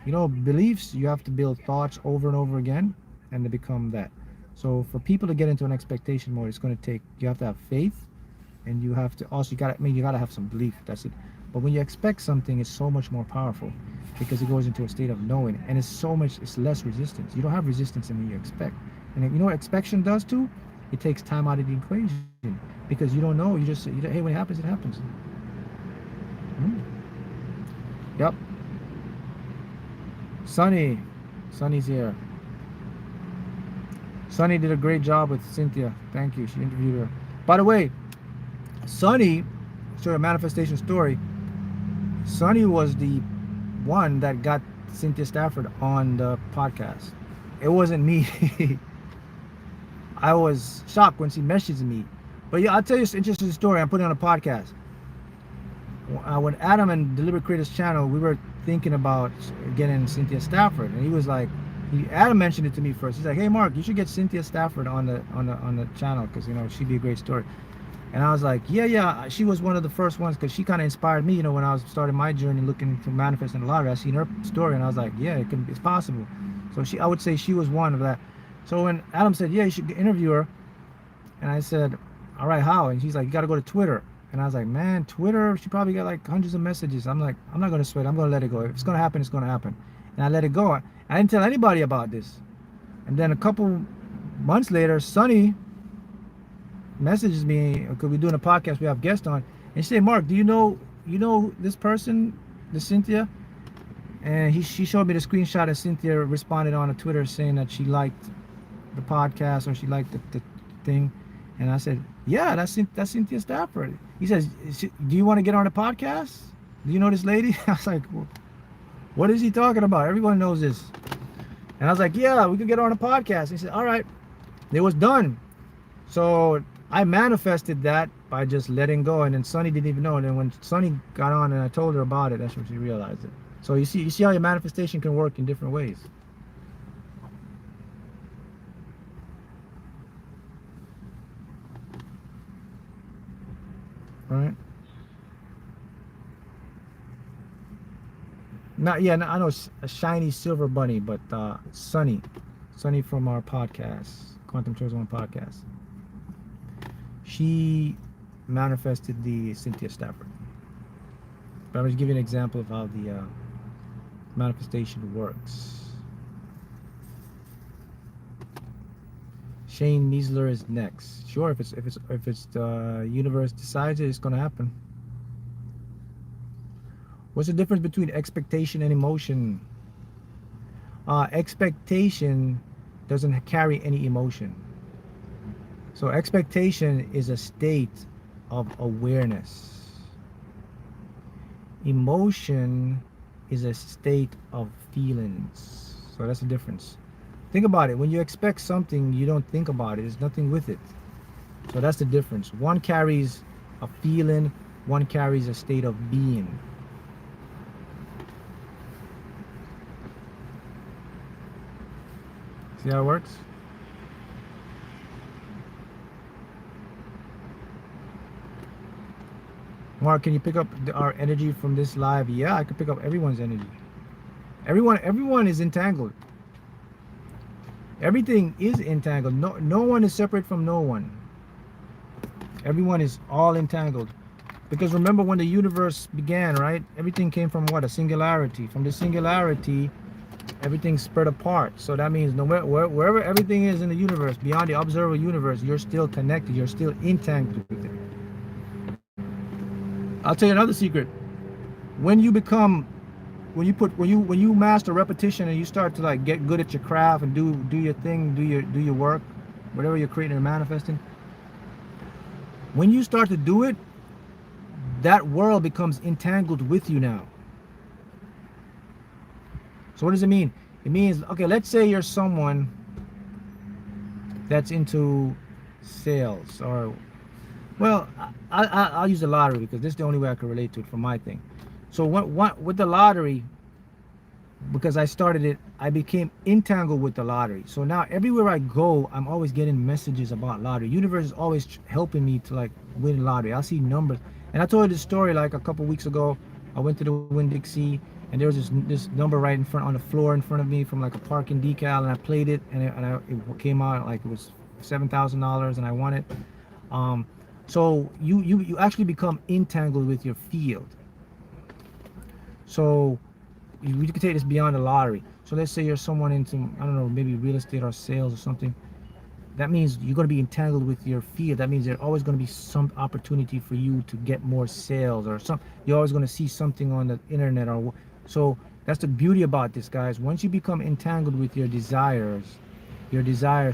Speaker 1: You know, beliefs, you have to build thoughts over and over again, and they become that. So for people to get into an expectation mode, it's going to take, you have to have faith, and you have to also, you gotta have some belief. That's it. But when you expect something, it's so much more powerful, because it goes into a state of knowing, and it's less resistance. You don't have resistance in when you expect. And you know what expectation does too? It takes time out of the equation, because you don't know. You just, hey, when it happens, it happens. Yep. Sunny's here. Sunny did a great job with Cynthia. Thank you. She interviewed her. By the way, Sunny, a manifestation story. Sunny was the one that got Cynthia Stafford on the podcast. It wasn't me. I was shocked when she messaged me. But yeah, I'll tell you an interesting story. I'm putting on a podcast. When Adam and Deliberate Creators channel, we were thinking about getting Cynthia Stafford, and he was like, Adam mentioned it to me first. He's like, hey Mark, you should get Cynthia Stafford on the channel, because you know she'd be a great story. And I was like, yeah, she was one of the first ones, because she kind of inspired me, you know, when I was starting my journey looking to manifest in the lottery. I seen her story, and I was like, yeah, it's possible. So I would say she was one of that. So when Adam said, yeah, you should interview her, and I said, all right, how? And she's like, you got to go to Twitter. And I was like, man, Twitter, she probably got like hundreds of messages. I'm like, I'm not going to sweat. I'm going to let it go. If it's going to happen, it's going to happen. And I let it go. I didn't tell anybody about this. And then a couple months later, Sunny messages me, because we're doing a podcast, we have guests on, and she said, Mark, do you know this person, this Cynthia? And she showed me the screenshot, and Cynthia responded on Twitter saying that she liked the podcast, or she liked the thing. And I said, yeah, that's Cynthia Stafford. He says, do you want to get on the podcast? Do you know this lady? I was like, what is he talking about? Everyone knows this. And I was like, yeah, we could get on a podcast. He said, all right. It was done. So I manifested that by just letting go. And then Sunny didn't even know. And then when Sunny got on and I told her about it, that's when she realized it. So you see how your manifestation can work in different ways. Right? I know a shiny silver bunny, but Sunny from our podcast, Quantum Choice One podcast. She manifested the Cynthia Stafford. But I'm just giving an example of how the manifestation works. Shane Niesler is next. Sure, if it's the universe decides it, it's gonna happen. What's the difference between expectation and emotion? Expectation doesn't carry any emotion. So expectation is a state of awareness. Emotion is a state of feelings. So that's the difference. Think about it. When you expect something, you don't think about it. There's nothing with it. So that's the difference. One carries a feeling, one carries a state of being. See how it works? Mark, can you pick up our energy from this live? Yeah, I can pick up everyone's energy. Everyone is entangled. Everything is entangled. No one is separate from no one. Everyone is all entangled. Because remember when the universe began, right? Everything came from what? A singularity. From the singularity, everything spread apart. So that means no matter wherever everything is in the universe, beyond the observable universe, you're still connected. You're still entangled with it. I'll tell you another secret. When you master repetition and you start to like get good at your craft and do your thing, do your work, whatever you're creating or manifesting, when you start to do it, that world becomes entangled with you now. So what does it mean? It means, okay, let's say you're someone that's into sales, or well, I'll use the lottery because this is the only way I can relate to it for my thing. So what with the lottery, because I started it, I became entangled with the lottery. So now everywhere I go, I'm always getting messages about lottery. Universe is always helping me to like win lottery. I'll see numbers. And I told you this story like a couple weeks ago. I went to the Winn-Dixie and there was this number right in front on the floor in front of me from like a parking decal, and I played it, and it came out like it was $7,000 and I won it. So you actually become entangled with your field. So we could take this beyond the lottery. So let's say you're someone into, I don't know, maybe real estate or sales or something. That means you're going to be entangled with your field. That means there's always going to be some opportunity for you to get more sales, or some. You're always going to see something on the internet, or so. That's the beauty about this, guys. Once you become entangled with your desires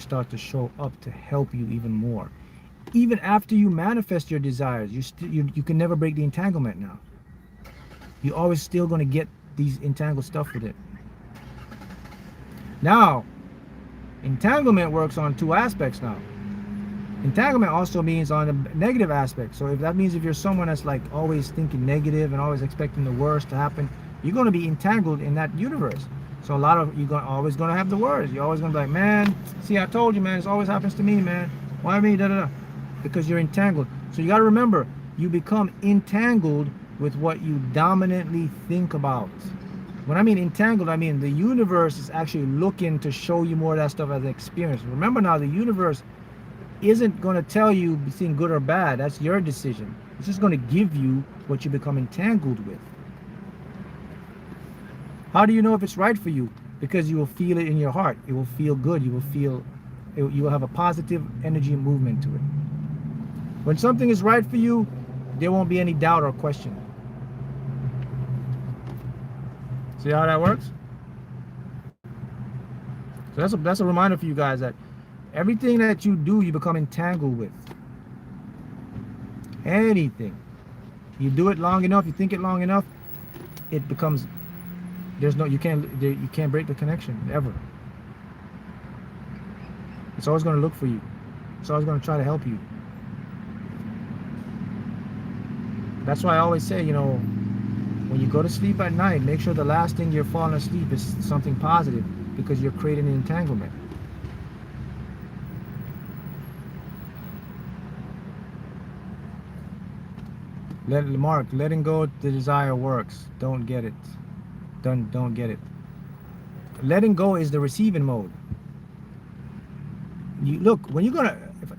Speaker 1: start to show up to help you even more. Even after you manifest your desires, you can never break the entanglement now. You're always still going to get these entangled stuff with it. Now, entanglement works on two aspects now. Entanglement also means on a negative aspect. So if that means if you're someone that's like always thinking negative and always expecting the worst to happen, you're going to be entangled in that universe. So a lot of you're always going to have the worst. You're always going to be like, man, see, I told you, man, this always happens to me, man. Why me? Da da da. Because you're entangled. So you got to remember, you become entangled with what you dominantly think about. When I mean entangled, I mean the universe is actually looking to show you more of that stuff as an experience. Remember now, the universe isn't going to tell you between good or bad. That's your decision. It's just going to give you what you become entangled with. How do you know if it's right for you? Because you will feel it in your heart. It will feel good. You will have a positive energy and movement to it. When something is right for you, there won't be any doubt or question. See how that works? So that's a reminder for you guys that everything that you do, you become entangled with. Anything. You do it long enough, you think it long enough, it becomes, you can't break the connection ever. It's always going to look for you. It's always going to try to help you. That's why I always say, when you go to sleep at night, make sure the last thing you're falling asleep is something positive, because you're creating an entanglement. Mark, letting go the desire works. Don't get it. Don't get it. Letting go is the receiving mode. You look, when you're gonna, if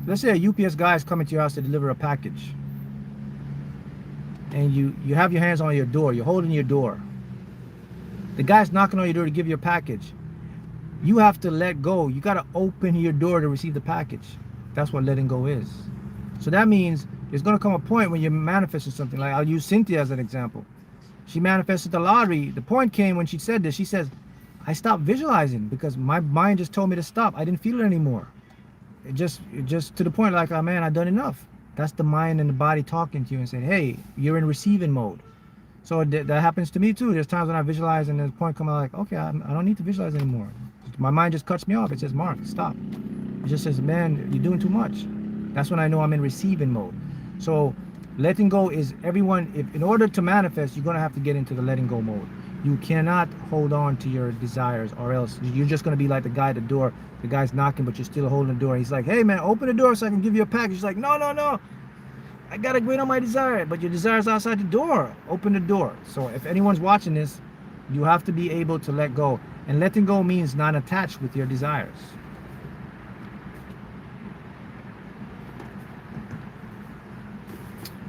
Speaker 1: let's say a UPS guy is coming to your house to deliver a package, and you have your hands on your door, you're holding your door. The guy's knocking on your door to give you a package. You have to let go. You got to open your door to receive the package. That's what letting go is. So that means there's going to come a point when you're manifesting something. Like I'll use Cynthia as an example. She manifested the lottery. The point came when she said this. She says, I stopped visualizing because my mind just told me to stop. I didn't feel it anymore. It just to the point like, oh man, I've done enough. That's the mind and the body talking to you and saying, hey, you're in receiving mode. So that happens to me too. There's times when I visualize and there's a point coming like, okay, I don't need to visualize anymore. My mind just cuts me off. It says, Mark, stop. It just says, man, you're doing too much. That's when I know I'm in receiving mode. So letting go is everyone, if in order to manifest, you're going to have to get into the letting go mode. You cannot hold on to your desires, or else you're just going to be like the guy at the door. The guy's knocking, but you're still holding the door. He's like, hey man, open the door so I can give you a package. He's like, no. I gotta wait on my desire, but your desire is outside the door. Open the door. So if anyone's watching this, you have to be able to let go. And letting go means not attached with your desires.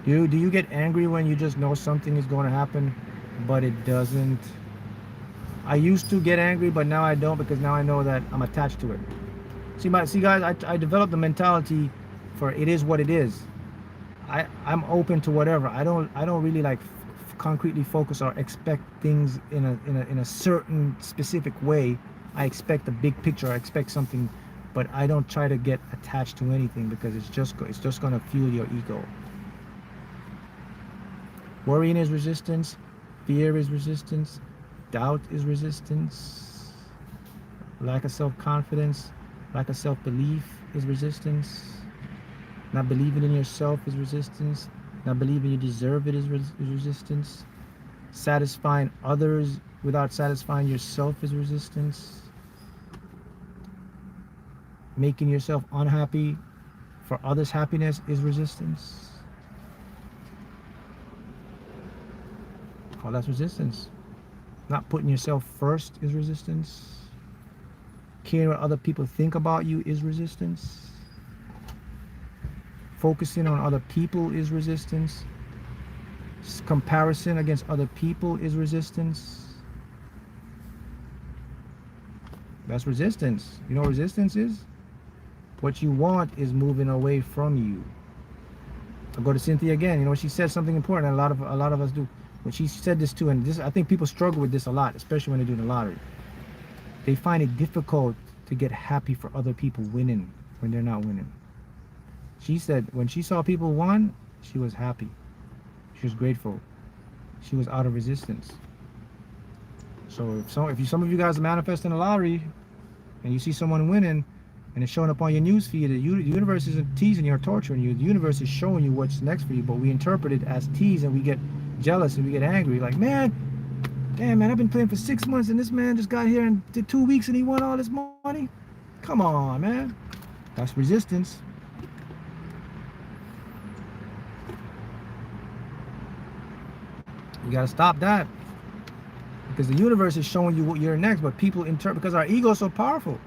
Speaker 1: Do you get angry when you just know something is going to happen, but it doesn't? I used to get angry, but now I don't, because now I know that I'm attached to it. See guys, I developed the mentality for it is what it is. I'm open to whatever. I don't really like concretely focus or expect things in a certain specific way. I expect a big picture. I expect something, but I don't try to get attached to anything, because it's just going to fuel your ego. Worrying is resistance. Fear is resistance. Doubt is resistance. Lack of self-confidence, lack of self-belief is resistance. Not believing in yourself is resistance. Not believing you deserve it is resistance. Satisfying others without satisfying yourself is resistance. Making yourself unhappy for others' happiness is resistance. Oh, that's resistance. Not putting yourself first is resistance. Caring what other people think about you is resistance. Focusing on other people is resistance. Comparison against other people is resistance. That's resistance. You know what resistance is? What you want is moving away from you. I'll go to Cynthia again. You know, she said something important, and a lot of us do. When she said this too, and this, I think people struggle with this a lot, especially when they're doing the lottery. They find it difficult to get happy for other people winning when they're not winning. She said when she saw people won, she was happy. She was grateful. She was out of resistance. So if some of you guys are manifesting a lottery and you see someone winning and it's showing up on your news feed, the universe isn't teasing you or torturing you. The universe is showing you what's next for you, but we interpret it as tease and we get jealous and we get angry. Like, man, damn man, I've been playing for 6 months and this man just got here and did 2 weeks and he won all this money. Come on, man. That's resistance. You gotta stop that, because the universe is showing you what you're next, but people interpret, because our ego is so powerful.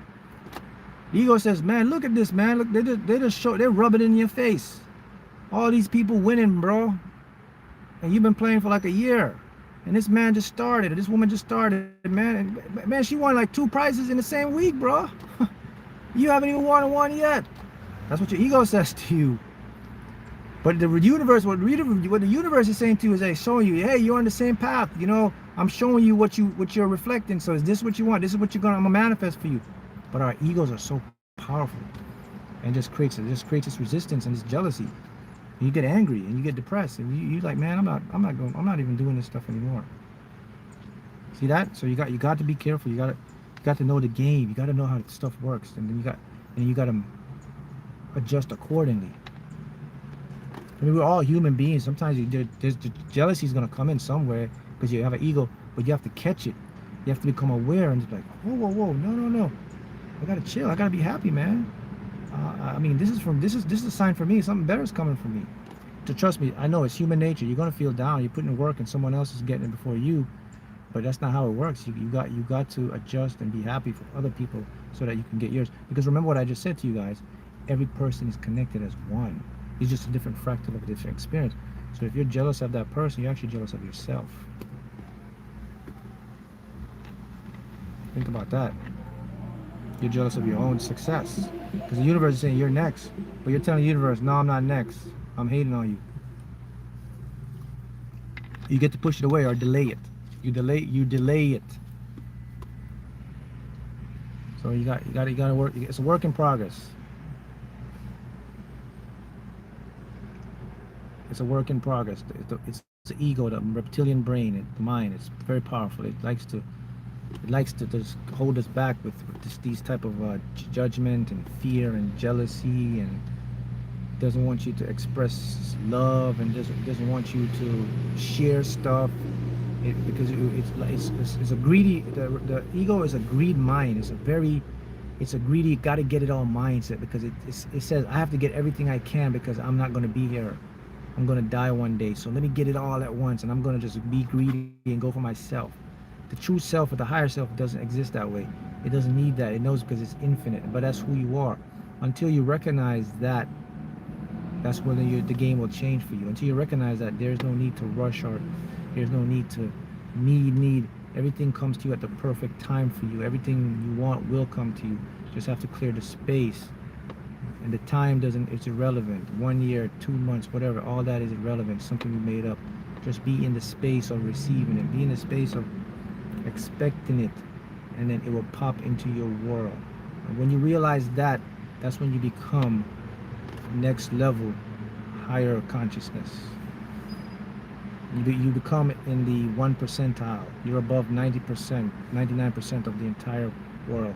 Speaker 1: The ego says, man, look at this, man. Look, they're rubbing it in your face. All these people winning, bro, and you've been playing for like a year, and this man just started, or this woman just started, man. And, man, she won like 2 prizes in the same week, bro. You haven't even won one yet. That's what your ego says to you. But the universe, what the universe is saying to you is, hey, showing you, hey, you're on the same path. You know, I'm showing you what you're reflecting. So is this what you want? This is what I'm gonna manifest for you. But our egos are so powerful, and just creates this resistance and this jealousy. And you get angry and you get depressed, and you're like, man, I'm not even doing this stuff anymore. See that? So you got to be careful. You got to know the game. You got to know how stuff works, and then you got to adjust accordingly. I mean, we're all human beings. Sometimes there's jealousy is going to come in somewhere because you have an ego, but you have to catch it. You have to become aware and just like, whoa, no. I got to chill. I got to be happy, man. I mean, this is a sign for me. Something better is coming for me. To trust me, I know it's human nature. You're going to feel down. You're putting in work and someone else is getting it before you, but that's not how it works. You got to adjust and be happy for other people so that you can get yours. Because remember what I just said to you guys, every person is connected as one. It's just a different fractal of a different experience. So if you're jealous of that person, you're actually jealous of yourself. Think about that. You're jealous of your own success. Because the universe is saying you're next. But you're telling the universe, no, I'm not next. I'm hating on you. You get to push it away or delay it. You delay it. So you gotta work. It's a work in progress. It's a work in progress. It's the ego, the reptilian brain, the mind. It's very powerful. It likes to just hold us back with these type of judgment and fear and jealousy, and doesn't want you to express love, and doesn't want you to share stuff. Because it's a greedy. The ego is a greed mind. It's a greedy, got to get it all mindset, because it says I have to get everything I can because I'm not going to be here. I'm going to die one day. So let me get it all at once, and I'm going to just be greedy and go for myself. The true self or the higher self doesn't exist that way. It doesn't need that. It knows because it's infinite. But that's who you are. Until you recognize that, that's when the game will change for you. Until you recognize that there's no need to rush, or there's no need to need. Everything comes to you at the perfect time for you. Everything you want will come to you. Just have to clear the space. And the time it's irrelevant. 1 year, 2 months, whatever, all that is irrelevant. Something you made up. Just be in the space of receiving it. Be in the space of expecting it, and then it will pop into your world. And when you realize that, that's when you become next level, higher consciousness. You become in the 1 percentile. You're above 90%, 99% of the entire world,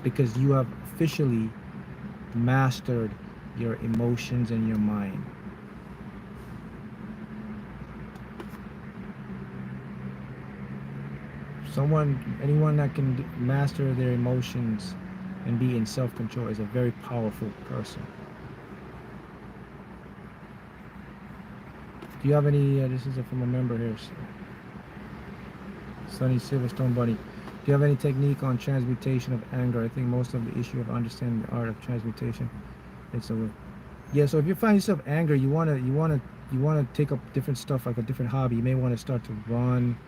Speaker 1: because you have officially mastered your emotions and your mind. Anyone that can master their emotions and be in self-control is a very powerful person. Do you have any, this is from a member here, Sunny Silverstone Bunny. Do you have any technique on transmutation of anger? I think most of the issue of understanding the art of transmutation. Yeah, so if you find yourself anger, you wanna take up different stuff, like a different hobby. You may want to start to run,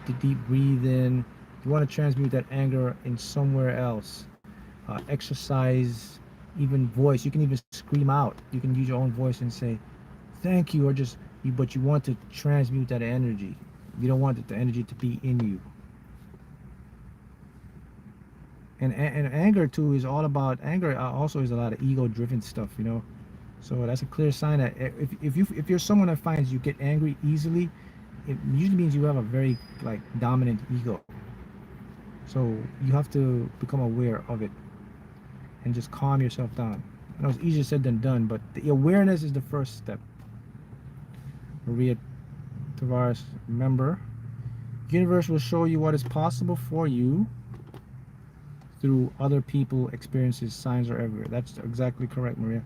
Speaker 1: to deep breathe in. You want to transmute that anger in somewhere else. Exercise, even voice. You can even scream out. You can use your own voice and say thank you, or just but you want to transmute that energy. You don't want the energy to be in you. And anger too is all about anger. Also is a lot of ego driven stuff, so that's a clear sign that if you're someone that finds you get angry easily, it usually means you have a very dominant ego. So you have to become aware of it and just calm yourself down. I know it's easier said than done, but the awareness is the first step. Maria Tavares, remember, universe will show you what is possible for you through other people, experiences, signs are everywhere. That's exactly correct, Maria.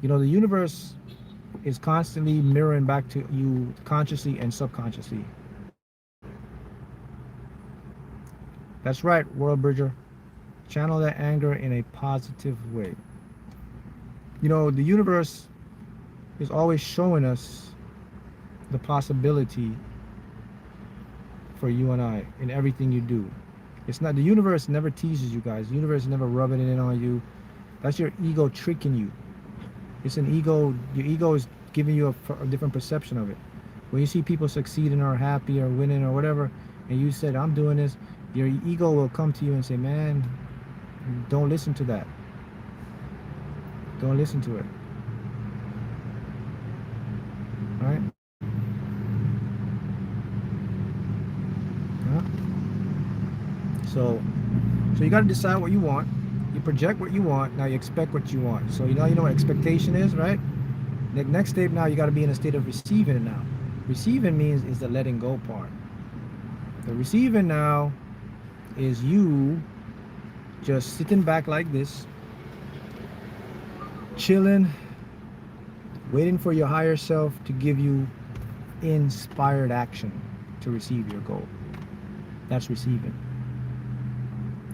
Speaker 1: The universe is constantly mirroring back to you consciously and subconsciously. That's right, World Bridger. Channel that anger in a positive way. The universe is always showing us the possibility for you and I in everything you do. It's not, the universe never teases you guys. The universe never rubbing it in on you. That's your ego tricking you. It's an ego. Your ego is giving you a different perception of it. When you see people succeeding or happy or winning or whatever, and you said, I'm doing this, your ego will come to you and say, man, don't listen to that. Don't listen to it. All right? So you got to decide what you want. You project what you want. Now you expect what you want. So you know what expectation is, right? The next step, now you got to be in a state of receiving it now. Receiving means is the letting go part. The receiving now is you just sitting back like this, chilling, waiting for your higher self to give you inspired action to receive your goal. That's receiving.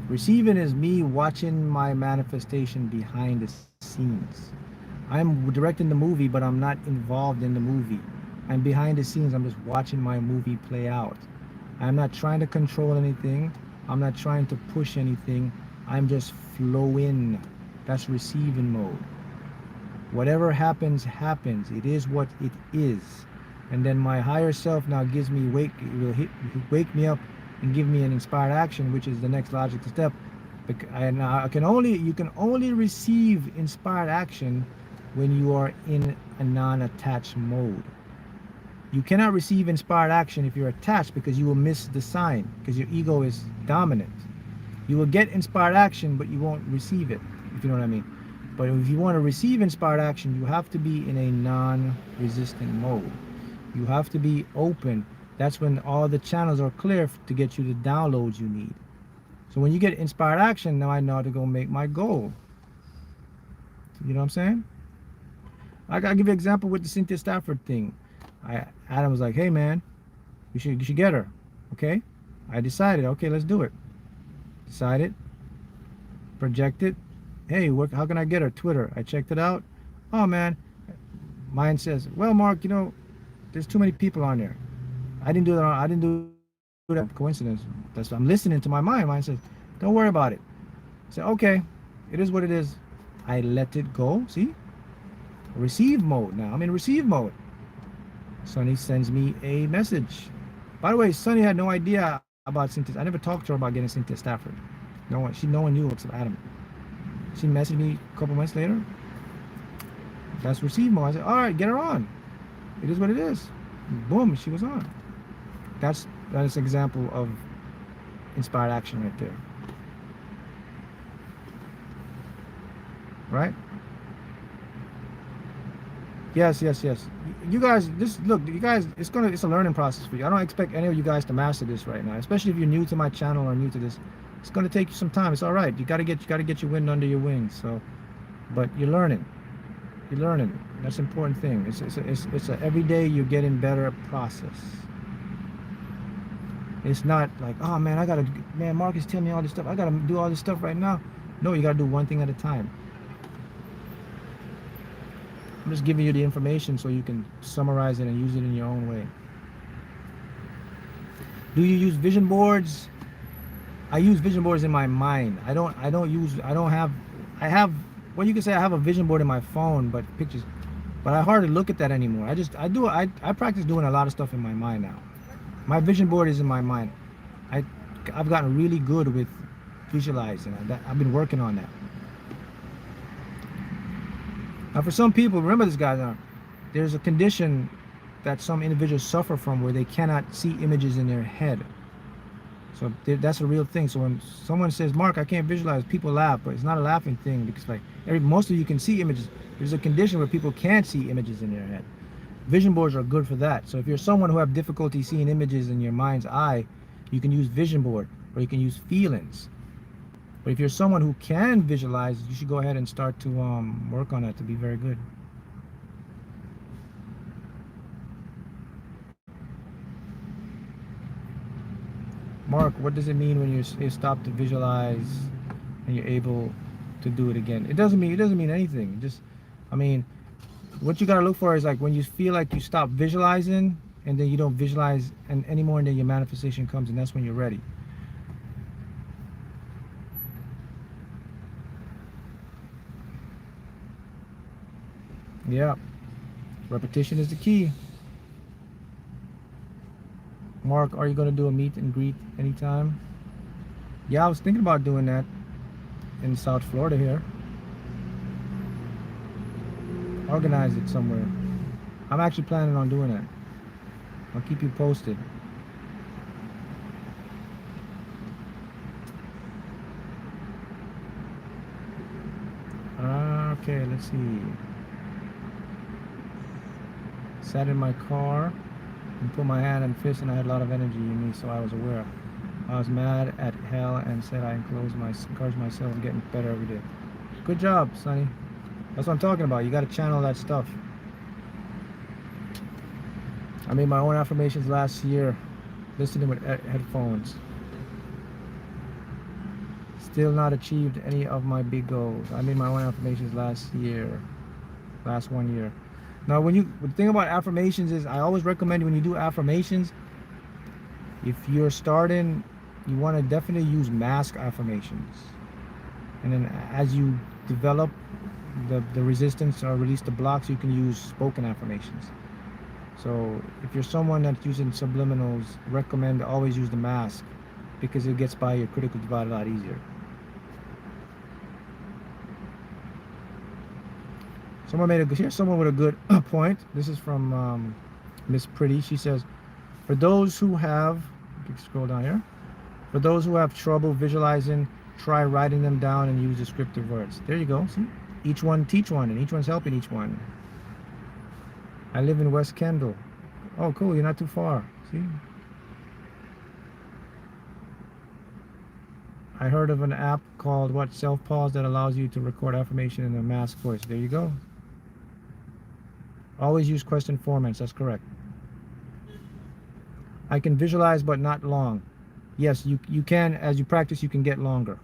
Speaker 1: Receiving is me watching my manifestation behind the scenes. I'm directing the movie, but I'm not involved in the movie. I'm behind the scenes. I'm just watching my movie play out. I'm not trying to control anything. I'm not trying to push anything. I'm just flowing. That's receiving mode. Whatever happens, happens. It is what it is. And then my higher self now gives me wake me up and give me an inspired action, which is the next logical step. And you can only receive inspired action when you are in a non-attached mode. You cannot receive inspired action if you're attached, because you will miss the sign, because your ego is dominant. You will get inspired action, but you won't receive it, if you know what I mean. But if you want to receive inspired action, you have to be in a non-resistant mode. You have to be open. That's when all the channels are clear to get you the downloads you need. So when you get inspired action, now I know how to go make my goal. You know what I'm saying? I gotta give you an example with the Cynthia Stafford thing. Adam was like, hey man, you should get her. Okay? I decided, okay, let's do it. Decided, projected. Hey, how can I get her? Twitter. I checked it out. Oh man, mine says, well Mark, you know, there's too many people on there. I didn't do that coincidence. I'm listening to my mind. Mine says, don't worry about it. I said, okay, it is what it is. I let it go. See? Receive mode now. I'm in receive mode. Sonny sends me a message. By the way, Sonny had no idea about Cynthia. I never talked to her about getting Cynthia Stafford. No one knew except Adam. She messaged me a couple months later. That's receive mode. I said, all right, get her on. It is what it is. Boom, she was on. That is an example of inspired action right there. Right? Yes. You guys, it's a learning process for you. I don't expect any of you guys to master this right now, especially if you're new to my channel or new to this. It's gonna take you some time. It's all right. You gotta get your wind under your wings. So, but you're learning. That's an important thing. It's a everyday you're getting better process. It's not like, oh man, Mark is telling me all this stuff. I gotta do all this stuff right now. No, you gotta do one thing at a time. I'm just giving you the information so you can summarize it and use it in your own way. Do you use vision boards? I use vision boards in my mind. I have, well, you can say I have a vision board in my phone, but pictures, but I hardly look at that anymore. I practice doing a lot of stuff in my mind now. My vision board is in my mind. I've gotten really good with visualizing. I've been working on that. Now for some people, remember this guys, there's a condition that some individuals suffer from where they cannot see images in their head. So that's a real thing. So when someone says, Mark, I can't visualize, people laugh, but it's not a laughing thing, because like most of you can see images. There's a condition where people can't see images in their head. Vision boards are good for that. So if you're someone who have difficulty seeing images in your mind's eye, you can use vision board, or you can use feelings. But if you're someone who can visualize, you should go ahead and start to work on that to be very good. Mark, what does it mean when you stop to visualize and you're able to do it again? It doesn't mean anything. What you gotta look for is like when you feel like you stop visualizing and then you don't visualize anymore, and then your manifestation comes, and that's when you're ready. Yeah, repetition is the key. Mark, are you going to do a meet and greet anytime? Yeah, I was thinking about doing that in South Florida here. Organize it somewhere. I'm actually planning on doing that. I'll keep you posted. Okay, let's see. Sat in my car and put my hand and fist, and I had a lot of energy in me, so I was aware. I was mad at hell and said I encouraged myself in getting better every day. Good job, Sonny. That's what I'm talking about. You got to channel that stuff. I made my own affirmations last year, listening with headphones. Still not achieved any of my big goals. I made my own affirmations last 1 year. Now, the thing about affirmations is, I always recommend when you do affirmations, if you're starting, you want to definitely use mask affirmations. And then as you develop the resistance or release the blocks, you can use spoken affirmations. So if you're someone that's using subliminals, recommend always use the mask, because it gets by your critical divide a lot easier. Here's someone with a good point. This is from Miss Pretty. She says, for those who have, scroll down here, for those who have trouble visualizing, try writing them down and use descriptive words. There you go. See? Each one teach one, and each one's helping each one. I live in West Kendall. Oh, cool. You're not too far. See? I heard of an app called Self-Pause that allows you to record affirmation in a mask voice. There you go. Always use question formats. That's correct. I can visualize, but not long. Yes, you can. As you practice, you can get longer.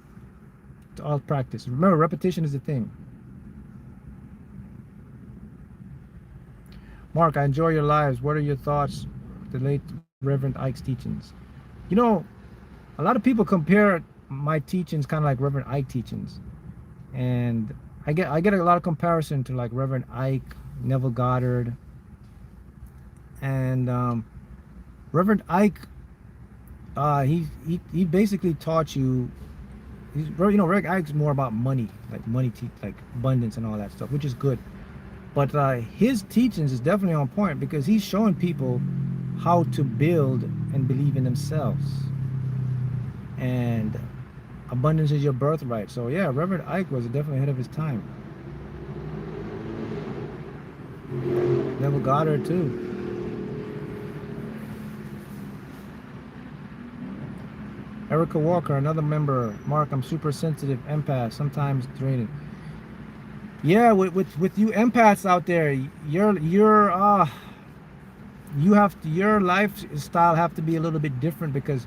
Speaker 1: It's all practice. Remember, repetition is the thing. Mark, I enjoy your lives. What are your thoughts? The late Reverend Ike's teachings. You know, a lot of people compare my teachings kind of like Reverend Ike teachings, and I get a lot of comparison to like Reverend Ike, Neville Goddard, and Reverend Ike. He basically taught you. Reverend Ike's more about money, like like abundance and all that stuff, which is good. But his teachings is definitely on point, because he's showing people how to build and believe in themselves. And abundance is your birthright. So yeah, Reverend Ike was definitely ahead of his time. Neville Goddard too. Erica Walker, another member. Mark, I'm super sensitive, empath, sometimes draining. Yeah, with you empaths out there, your lifestyle have to be a little bit different, because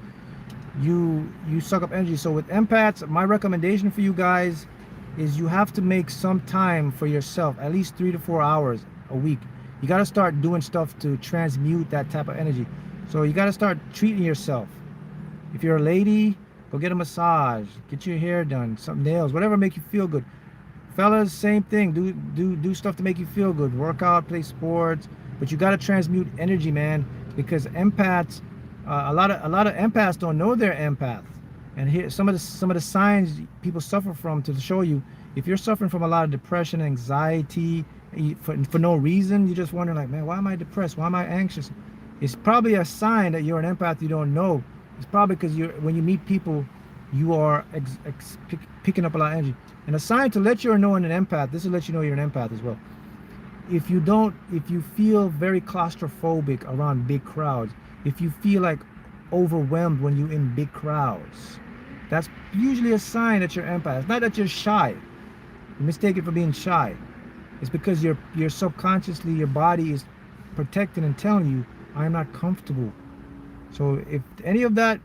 Speaker 1: you suck up energy. So with empaths, my recommendation for you guys is you have to make some time for yourself, at least 3 to 4 hours a week. You got to start doing stuff to transmute that type of energy. So you got to start treating yourself. If you're a lady, go get a massage, get your hair done, some nails, whatever make you feel good. Fellas, same thing. Do stuff to make you feel good. Work out, play sports, but you got to transmute energy, man, because empaths, a lot of empaths don't know they're empaths. And here some of the signs people suffer from, to show you if you're suffering from a lot of depression, anxiety, for no reason, you're just wondering like, man, why am I depressed? Why am I anxious? It's probably a sign that you're an empath you don't know. It's probably because when you meet people, you are picking up a lot of energy. And a sign to let you know you're an empath, this will let you know you're an empath as well. If you feel very claustrophobic around big crowds, if you feel like overwhelmed when you're in big crowds, that's usually a sign that you're empath. It's not that you're shy. You mistake it for being shy. It's because you're subconsciously, your body is protecting and telling you, I'm not comfortable. So if any of that,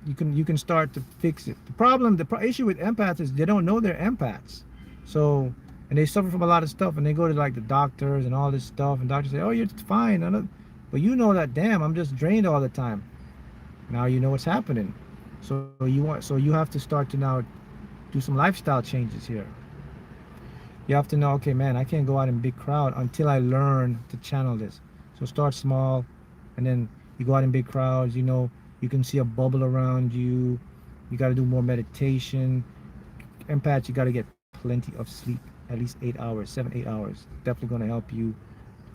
Speaker 1: you can start to fix it. The issue with empaths is they don't know they're empaths. So, and they suffer from a lot of stuff, and they go to like the doctors and all this stuff, and doctors say, oh, you're fine. But you know that, damn, I'm just drained all the time. Now you know what's happening. So you have to start to now do some lifestyle changes here. You have to know, okay, man, I can't go out in big crowd until I learn to channel this. So start small, and then you go out in big crowds, you can see a bubble around you. You got to do more meditation. Empaths, you got to get plenty of sleep, at least 8 hours, 7-8 hours. Definitely going to help you.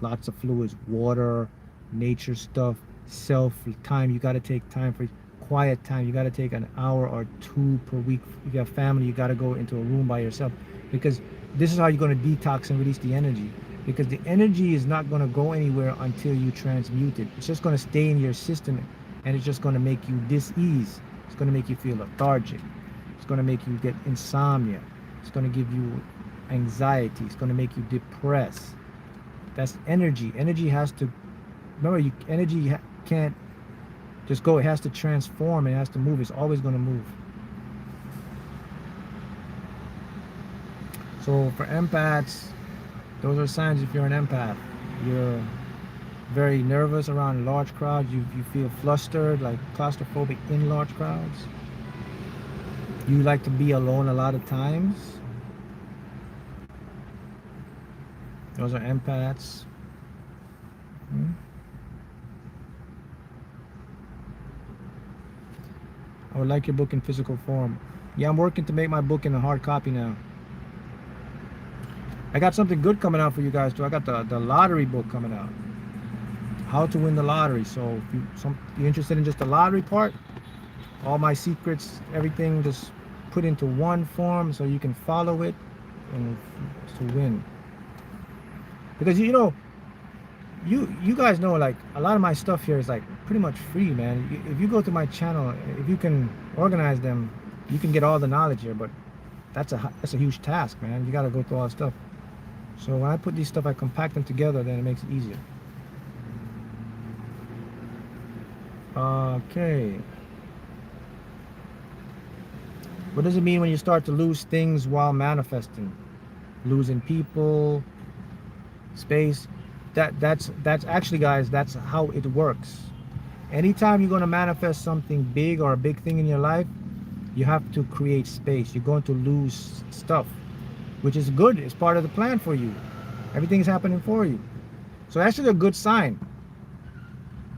Speaker 1: Lots of fluids, water, nature stuff, self time. You got to take time for quiet time. You got to take an hour or 2 per week. If you have family, you got to go into a room by yourself, because this is how you're going to detox and release the energy. Because the energy is not going to go anywhere until you transmute it. It's just going to stay in your system, and it's just going to make you dis-ease. It's going to make you feel lethargic. It's going to make you get insomnia. It's going to give you anxiety. It's going to make you depressed. That's energy. Energy has to, remember, energy can't just go. It has to transform. It has to move. It's always going to move. So for empaths, those are signs. If you're an empath, you're very nervous around large crowds. You feel flustered, like claustrophobic in large crowds. You like to be alone a lot of times. Those are empaths. Hmm? I would like your book in physical form. Yeah, I'm working to make my book in a hard copy now. I got something good coming out for you guys too. I got the lottery book coming out. How to win the lottery. So if you're interested in just the lottery part, all my secrets, everything just put into one form so you can follow it and to win. Because you guys know, like, a lot of my stuff here is like pretty much free, man. If you go to my channel, if you can organize them, you can get all the knowledge here. But that's a huge task, man. You got to go through all the stuff. So when I put these stuff, I compact them together, then it makes it easier. Okay. What does it mean when you start to lose things while manifesting? Losing people, space. That's actually, guys, that's how it works. Anytime you're going to manifest something big or a big thing in your life, you have to create space. You're going to lose stuff, which is good. It's part of the plan for you. Everything's happening for you. So that's actually a good sign.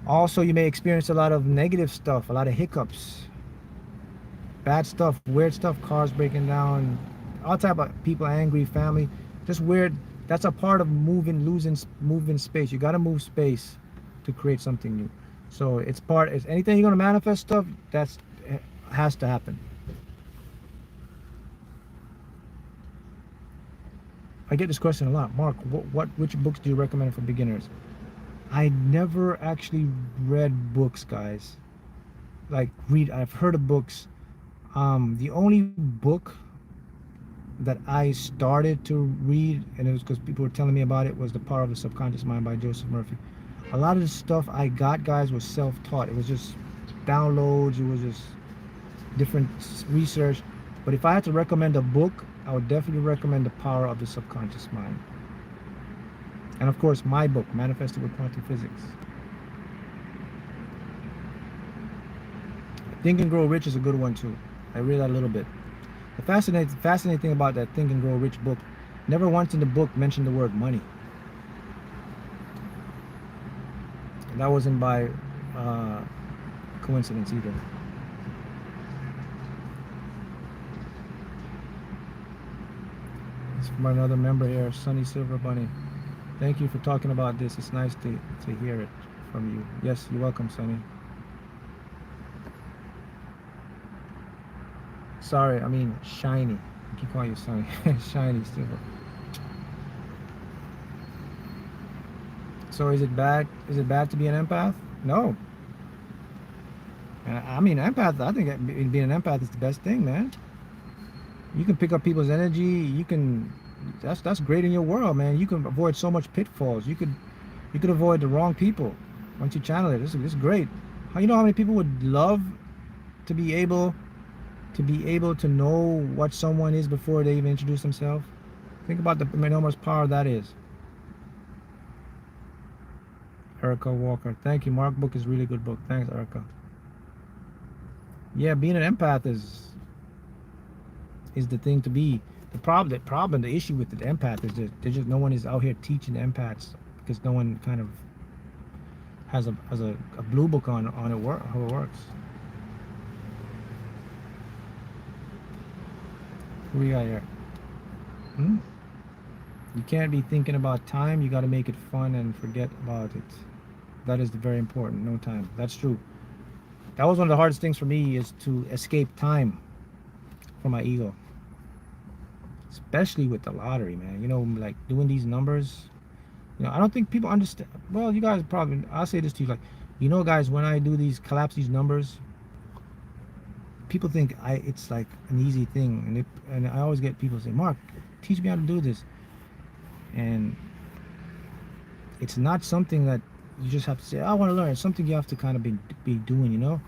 Speaker 1: Also, you may experience a lot of negative stuff, a lot of hiccups, bad stuff, weird stuff, cars breaking down, all type of people angry, family, just weird. That's a part of moving space. You got to move space to create something new. So it's anything you're going to manifest stuff, that's has to happen. I get this question a lot. Mark, which books do you recommend for beginners? I never actually read books, guys. Like, I've heard of books. The only book that I started to read, and it was because people were telling me about it, was The Power of the Subconscious Mind by Joseph Murphy. A lot of the stuff I got, guys, was self-taught. It was just downloads. It was just different research. But if I had to recommend a book, I would definitely recommend The Power of the Subconscious Mind. And of course, my book, Manifested with Quantum Physics. Think and Grow Rich is a good one too. I read that a little bit. The fascinating thing about that Think and Grow Rich book, never once in the book mentioned the word money. That wasn't by coincidence either. It's from another member here, Sunny Silver Bunny. Thank you for talking about this. It's nice to hear it from you. Yes, you're welcome, Sunny. Sorry, I mean Shiny. I keep calling you Sunny. Shiny Silver. So is it bad? Is it bad to be an empath? No. I mean, empath. I think being an empath is the best thing, man. You can pick up people's energy. You can. That's great in your world, man. You can avoid so much pitfalls. You could avoid the wrong people once you channel it. This is great. You know how many people would love to be able to know what someone is before they even introduce themselves? Think about how much power that is. Erica Walker. Thank you. Mark book is a really good book. Thanks, Erica. Yeah, being an empath is the thing to be. The issue with the empath is that there's just no one is out here teaching the empaths, because no one kind of has a blue book on it, how it works. Who we got here? You can't be thinking about time. You got to make it fun and forget about it. That is very important. No time. That's true. That was one of the hardest things for me, is to escape time from my ego. Especially with the lottery, man. You know, like doing these numbers. You know, I don't think people understand. Well, you guys probably, I'll say this to you, like, you know, guys, when I do collapse these numbers, people think it's like an easy thing, and I always get people say, Mark, teach me how to do this. And it's not something that you just have to say, I want to learn. It's something you have to kind of be doing, you know.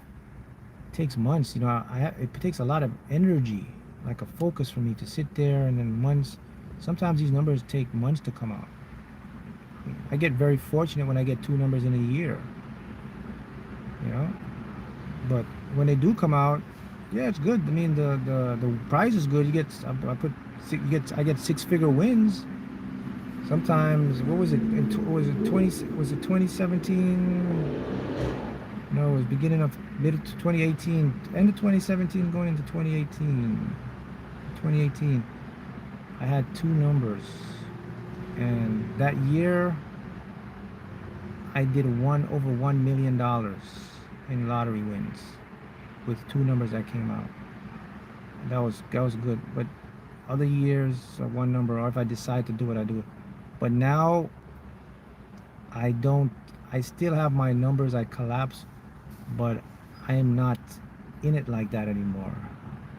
Speaker 1: It takes months, you know. It takes a lot of energy, like a focus for me to sit there, and then months. Sometimes these numbers take months to come out. I get very fortunate when I get 2 numbers in a year, you know. But when they do come out, Yeah, it's good. I mean, the prize is good. You get I get 6-figure wins. Sometimes what was it? Was it 20? Was it 2017? No, it was beginning of mid of 2018, end of 2017, going into 2018. 2018, I had 2 numbers, and that year I did over $1 million in lottery wins with 2 numbers that came out. That was good. But other years, one number, or if I decide to do it, I do it. But now I don't. I still have my numbers. I collapse, but I am not in it like that anymore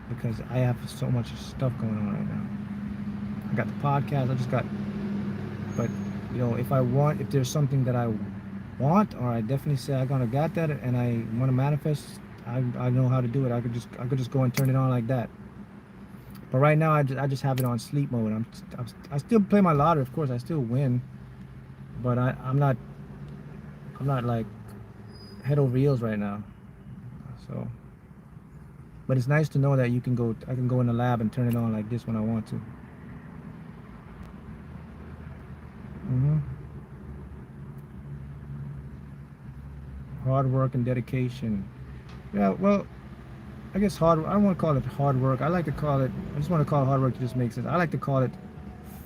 Speaker 1: because I have so much stuff going on right now. I got the podcast. I just got. But if there's something that I want, or I definitely say I'm gonna get that, and I want to manifest, I know how to do it. I could just go and turn it on like that. But right now, I just have it on sleep mode. I still play my lottery, of course. I still win, but I'm not like head over heels right now. So, but it's nice to know that I can go in the lab and turn it on like this when I want to. hmm Hard work and dedication. Yeah, well, I guess hard. I don't want to call it hard work. I like to call it. I just want to call it hard work to just make sense. I like to call it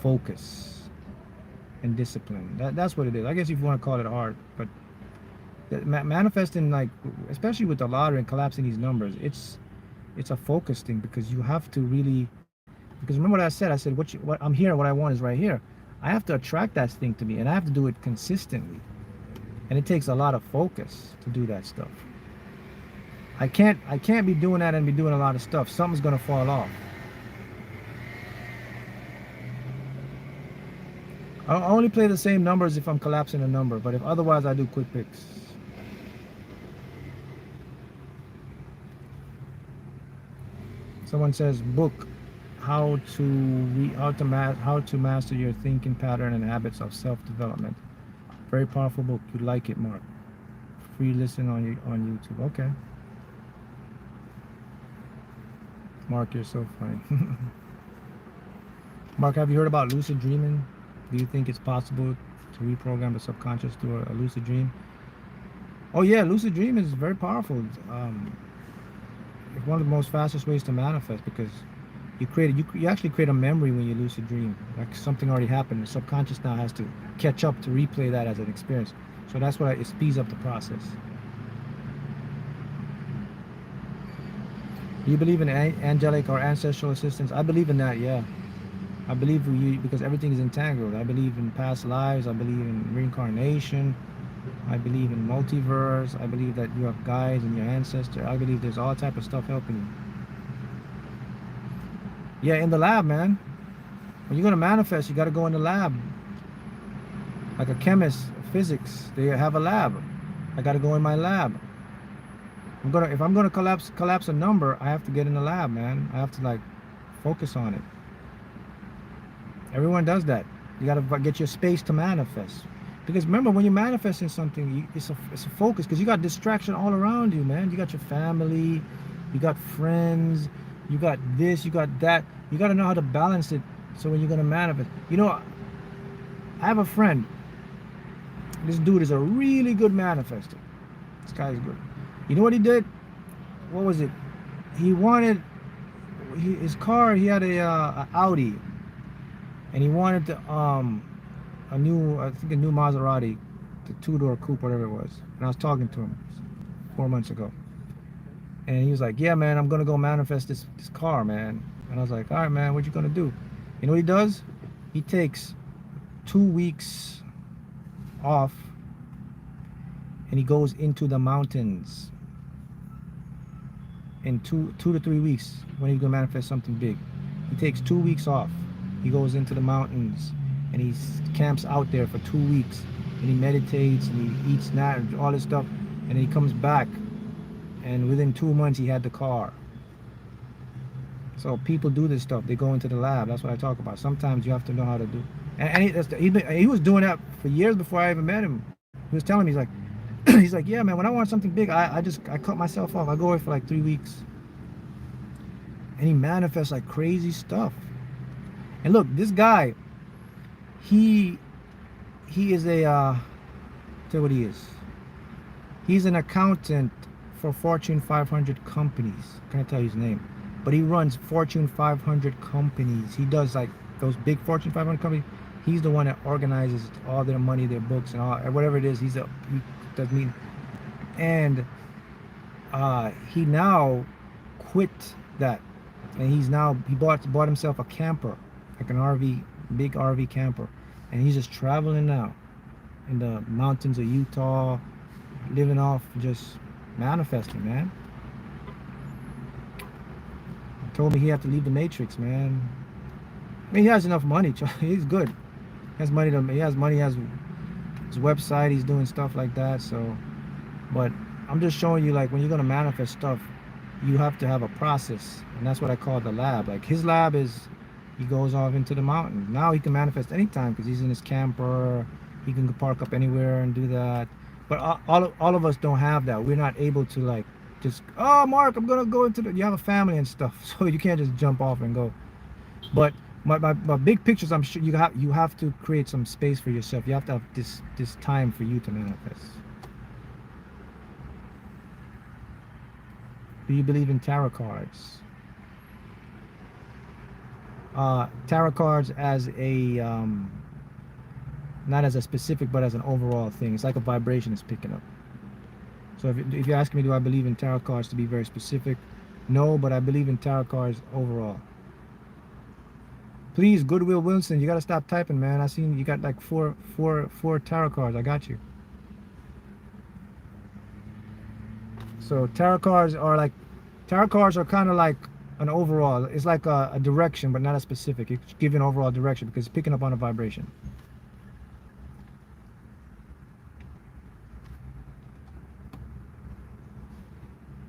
Speaker 1: focus and discipline. That's what it is. I guess if you want to call it hard, but manifesting, like, especially with the lottery and collapsing these numbers, it's a focus thing because you have to really. Because remember what I said? I said what I'm here. What I want is right here. I have to attract that thing to me, and I have to do it consistently. And it takes a lot of focus to do that stuff. I can't be doing that and be doing a lot of stuff. Something's gonna fall off. I only play the same numbers if I'm collapsing a number, but if otherwise I do quick picks. Someone says book how to master your thinking pattern and habits of self-development. Very powerful book. You'd like it, Mark. Free listen on YouTube. Okay. Mark, you're so funny. Mark, have you heard about lucid dreaming? Do you think it's possible to reprogram the subconscious through a lucid dream? Oh yeah, lucid dream is very powerful. It's one of the most fastest ways to manifest because you actually create a memory when you lucid dream. Like something already happened. The subconscious now has to catch up to replay that as an experience. So that's why it speeds up the process. Do you believe in angelic or ancestral assistance? I believe in that, yeah. I believe because everything is entangled. I believe in past lives. I believe in reincarnation. I believe in multiverse. I believe that you have guides and your ancestor. I believe there's all type of stuff helping you. Yeah, in the lab, man. When you're gonna manifest, you gotta go in the lab. Like a chemist, physics, they have a lab. I gotta go in my lab. If I'm gonna collapse a number, I have to get in the lab, man. I have to like focus on it. Everyone does that. You gotta get your space to manifest. Because remember, when you're manifesting something, it's a focus. Because you got distraction all around you, man. You got your family, you got friends, you got this, you got that. You got to know how to balance it. So when you're gonna manifest, I have a friend. This dude is a really good manifester. This guy is good. You know what he did? What was it? He wanted his car. He had a Audi, and he wanted a new Maserati, the 2-door coupe, whatever it was. And I was talking to him 4 months ago, and he was like, "Yeah, man, I'm gonna go manifest this car, man." And I was like, "All right, man, what you gonna do?" You know what he does? He takes 2 weeks off, and he goes into the mountains. In 2 to 3 weeks, when he's gonna manifest something big, he takes 2 weeks off. He goes into the mountains and he camps out there for 2 weeks, and he meditates and he eats all this stuff, and then he comes back, and within 2 months he had the car. So people do this stuff. They go into the lab. That's what I talk about. Sometimes you have to know how to do. And he was doing that for years before I even met him. He was telling me, he's like, he's like, "Yeah, man, when I want something big, I cut myself off. I go away for like 3 weeks." And he manifests like crazy stuff. And look, this guy, he is a tell you what he is. He's an accountant for Fortune 500 companies. Can't tell you his name, but he runs Fortune 500 companies. He does like those big Fortune 500 companies. He's the one that organizes all their money, their books, and all whatever it is. He does mean, and he now quit that, and he bought himself a camper, like an RV, big RV camper, and he's just traveling now in the mountains of Utah, living off just manifesting, man. He told me he had to leave the matrix, man. I mean, he has enough money. He's good. He has money. He has money. He has his website. He's doing stuff like that. So, but I'm just showing you, like, when you're gonna manifest stuff, you have to have a process, and that's what I call the lab. Like his lab is, he goes off into the mountains. Now he can manifest anytime because he's in his camper. He can park up anywhere and do that. But all of us don't have that. We're not able to, like, just, oh, Mark, I'm gonna go into the, you have a family and stuff, so you can't just jump off and go. But my big pictures, I'm sure you have to create some space for yourself. You have to have this time for you to manifest. Do you believe in tarot cards? Tarot cards as a not as a specific, but as an overall thing. It's like a vibration it's picking up. So if you're asking me, do I believe in tarot cards to be very specific? No, but I believe in tarot cards overall. Please, Goodwill Wilson, you gotta stop typing, man. I seen you got like four tarot cards. I got you. So tarot cards are kind of like an overall. It's like a direction, but not a specific. It's giving overall direction because it's picking up on a vibration.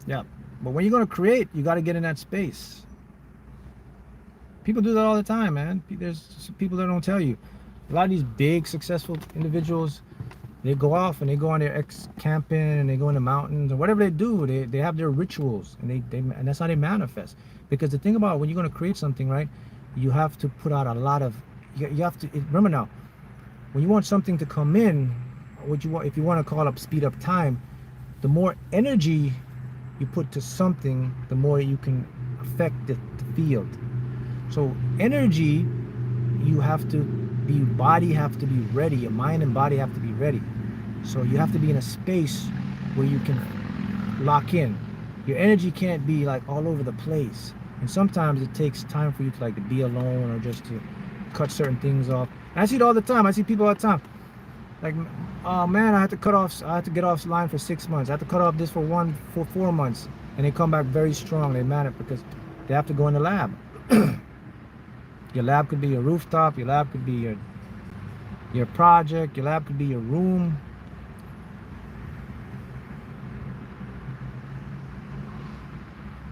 Speaker 1: Yeah, but when you're gonna create, you got to get in that space. People do that all the time, man. There's people that don't tell you. A lot of these big, successful individuals, they go off and they go on their camping and they go in the mountains or whatever they do. They have their rituals and and that's how they manifest. Because the thing about when you're gonna create something, right? You have to put out a lot of. You have to remember now. When you want something to come in, if you want to call up speed up time, the more energy you put to something, the more you can affect the field. So energy, body have to be ready, your mind and body have to be ready. So you have to be in a space where you can lock in. Your energy can't be like all over the place. And sometimes it takes time for you to like to be alone or just to cut certain things off. And I see it all the time. I see people all the time. Like, oh man, I had to get off line for 6 months. I had to cut off this for 4 months. And they come back very strong. They manage because they have to go in the lab. Your lab could be your rooftop. Your lab could be your project. Your lab could be your room.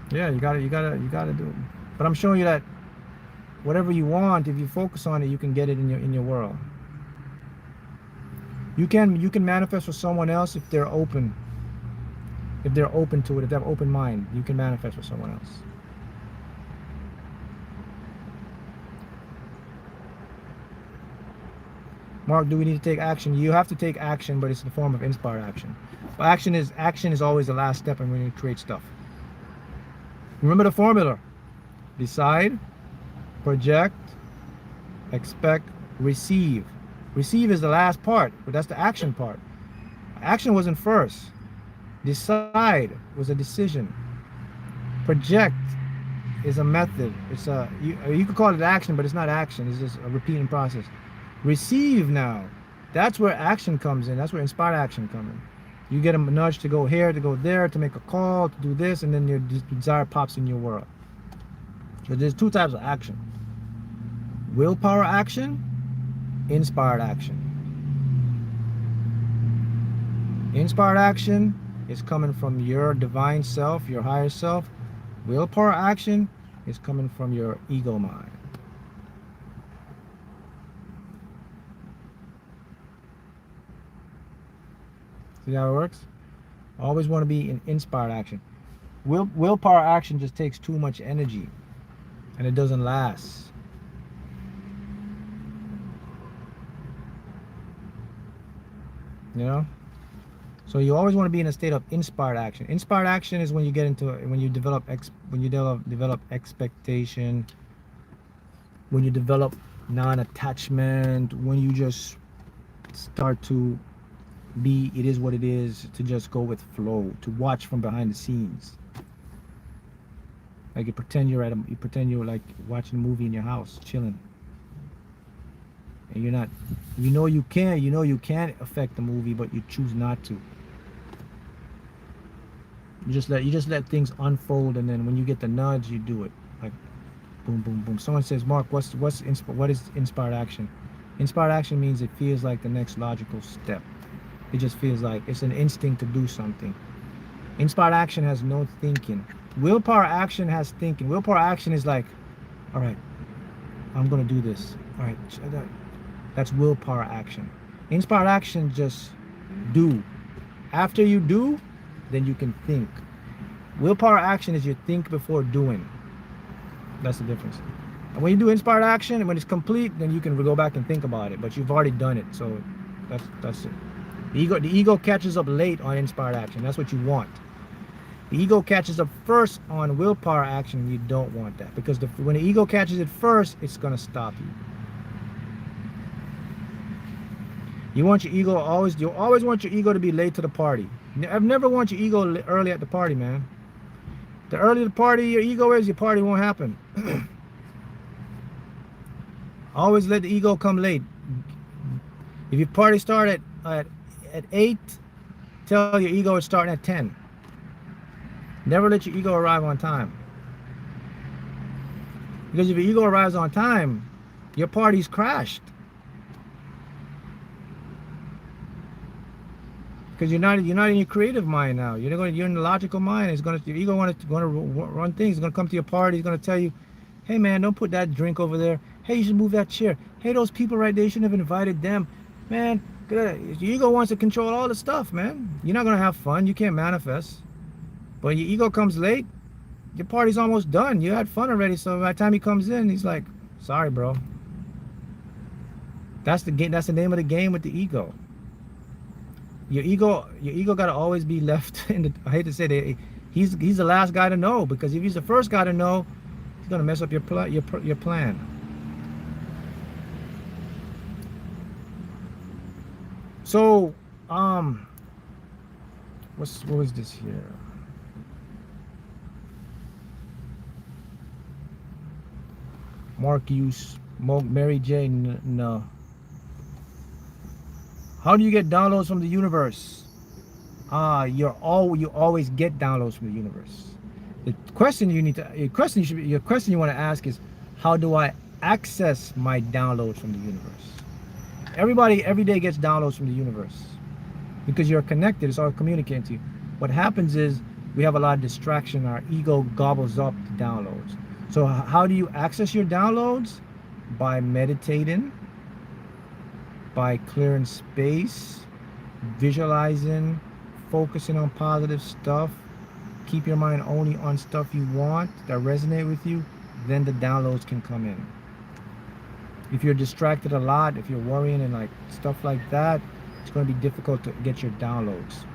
Speaker 1: Yeah, you gotta do it. But I'm showing you that whatever you want, if you focus on it, you can get it in your world. You can manifest for someone else if they're open. If they're open to it, if they have open mind, you can manifest for someone else. Mark, do we need to take action? You have to take action, but it's in the form of inspired action. But action is always the last step when you create stuff. Remember the formula. Decide, project, expect, receive. Receive is the last part, but that's the action part. Action wasn't first. Decide was a decision. Project is a method. It's you could call it action, but it's not action. It's just a repeating process. Receive now. That's where action comes in. That's where inspired action comes in. You get a nudge to go here, to go there, to make a call, to do this, and then your desire pops in your world. So there's two types of action. Willpower action, inspired action. Inspired action is coming from your divine self, your higher self. Willpower action is coming from your ego mind. See how it works? Always want to be in inspired action. Willpower action just takes too much energy. and it doesn't last. You know? So you always want to be in a state of inspired action. Inspired action is when you get into when you develop develop expectation, when you develop non-attachment, when you just start to be it is what it is, to just go with flow, to watch from behind the scenes. Like you pretend you're like watching a movie in your house, chilling. And you're not, you know you can affect the movie, but you choose not to. You just let things unfold, and then when you get the nudge, you do it. Like boom, boom, boom. Someone says, Mark, what is inspired action? Inspired action means it feels like the next logical step. It just feels like it's an instinct to do something. Inspired action has no thinking. Willpower action has thinking. Willpower action is like, all right, I'm gonna do this. All right, that's willpower action. Inspired action, just do. After you do, then you can think. Willpower action is you think before doing. That's the difference. And when you do inspired action, when it's complete, then you can go back and think about it. But you've already done it, so that's it. The ego catches up late on inspired action. That's what you want. The ego catches up first on willpower action. You don't want that, because when the ego catches it first, it's gonna stop you. You want your ego you always want your ego to be late to the party. I've never want your ego early at the party, man. The earlier the party your ego is, your party won't happen. Always let the ego come late. If your party start at 8, tell your ego it's starting at 10. Never let your ego arrive on time. Because if your ego arrives on time, your party's crashed. Because you're not in your creative mind now. You're in the logical mind. Your ego want to run things. It's gonna come to your party. It's gonna tell you, hey man, don't put that drink over there. Hey, you should move that chair. Hey, those people right there, you shouldn't have invited them. Man, your ego wants to control all the stuff, man. You're not gonna have fun. You can't manifest. But your ego comes late, your party's almost done. You had fun already, so by the time he comes in, he's like, sorry, bro. That's the game. That's the name of the game with the ego. Your ego gotta always be left in the. I hate to say that he's the last guy to know, because if he's the first guy to know, he's gonna mess up your plan. So, what was this here? Mark Hughes, Mary J. No. How do you get downloads from the universe? You always get downloads from the universe. The question you want to ask is, how do I access my downloads from the universe? Everybody every day gets downloads from the universe, because you're connected. It's all communicating to you. What happens is we have a lot of distraction. Our ego gobbles up the downloads. So how do you access your downloads? By meditating, by clearing space, visualizing, focusing on positive stuff. Keep your mind only on stuff you want, that resonate with you, then the downloads can come in. If you're distracted a lot, if you're worrying and like stuff like that, it's going to be difficult to get your downloads.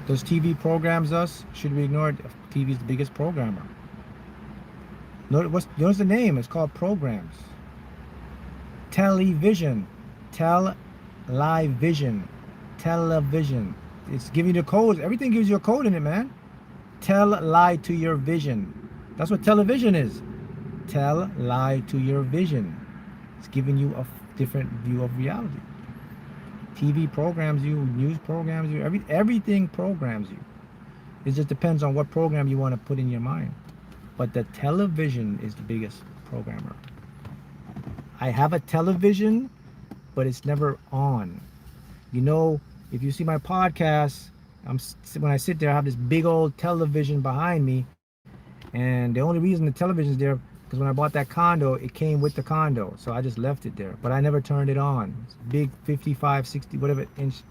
Speaker 1: Does TV programs us? Should we ignore it? TV is the biggest programmer. Notice the name? It's called programs. Television. Television. Television. It's giving you the codes. Everything gives you a code in it, man. Tell lie to your vision. That's what television is. Tell lie to your vision. It's giving you a different view of reality. TV programs you, news programs you, everything programs you. It just depends on what program you want to put in your mind. But the television is the biggest programmer. I have a television, but it's never on. You know, if you see my podcast, when I sit there, I have this big old television behind me, and the only reason the television is there because when I bought that condo, it came with the condo, so I just left it there. But I never turned it on. It's big 55, 60, whatever inch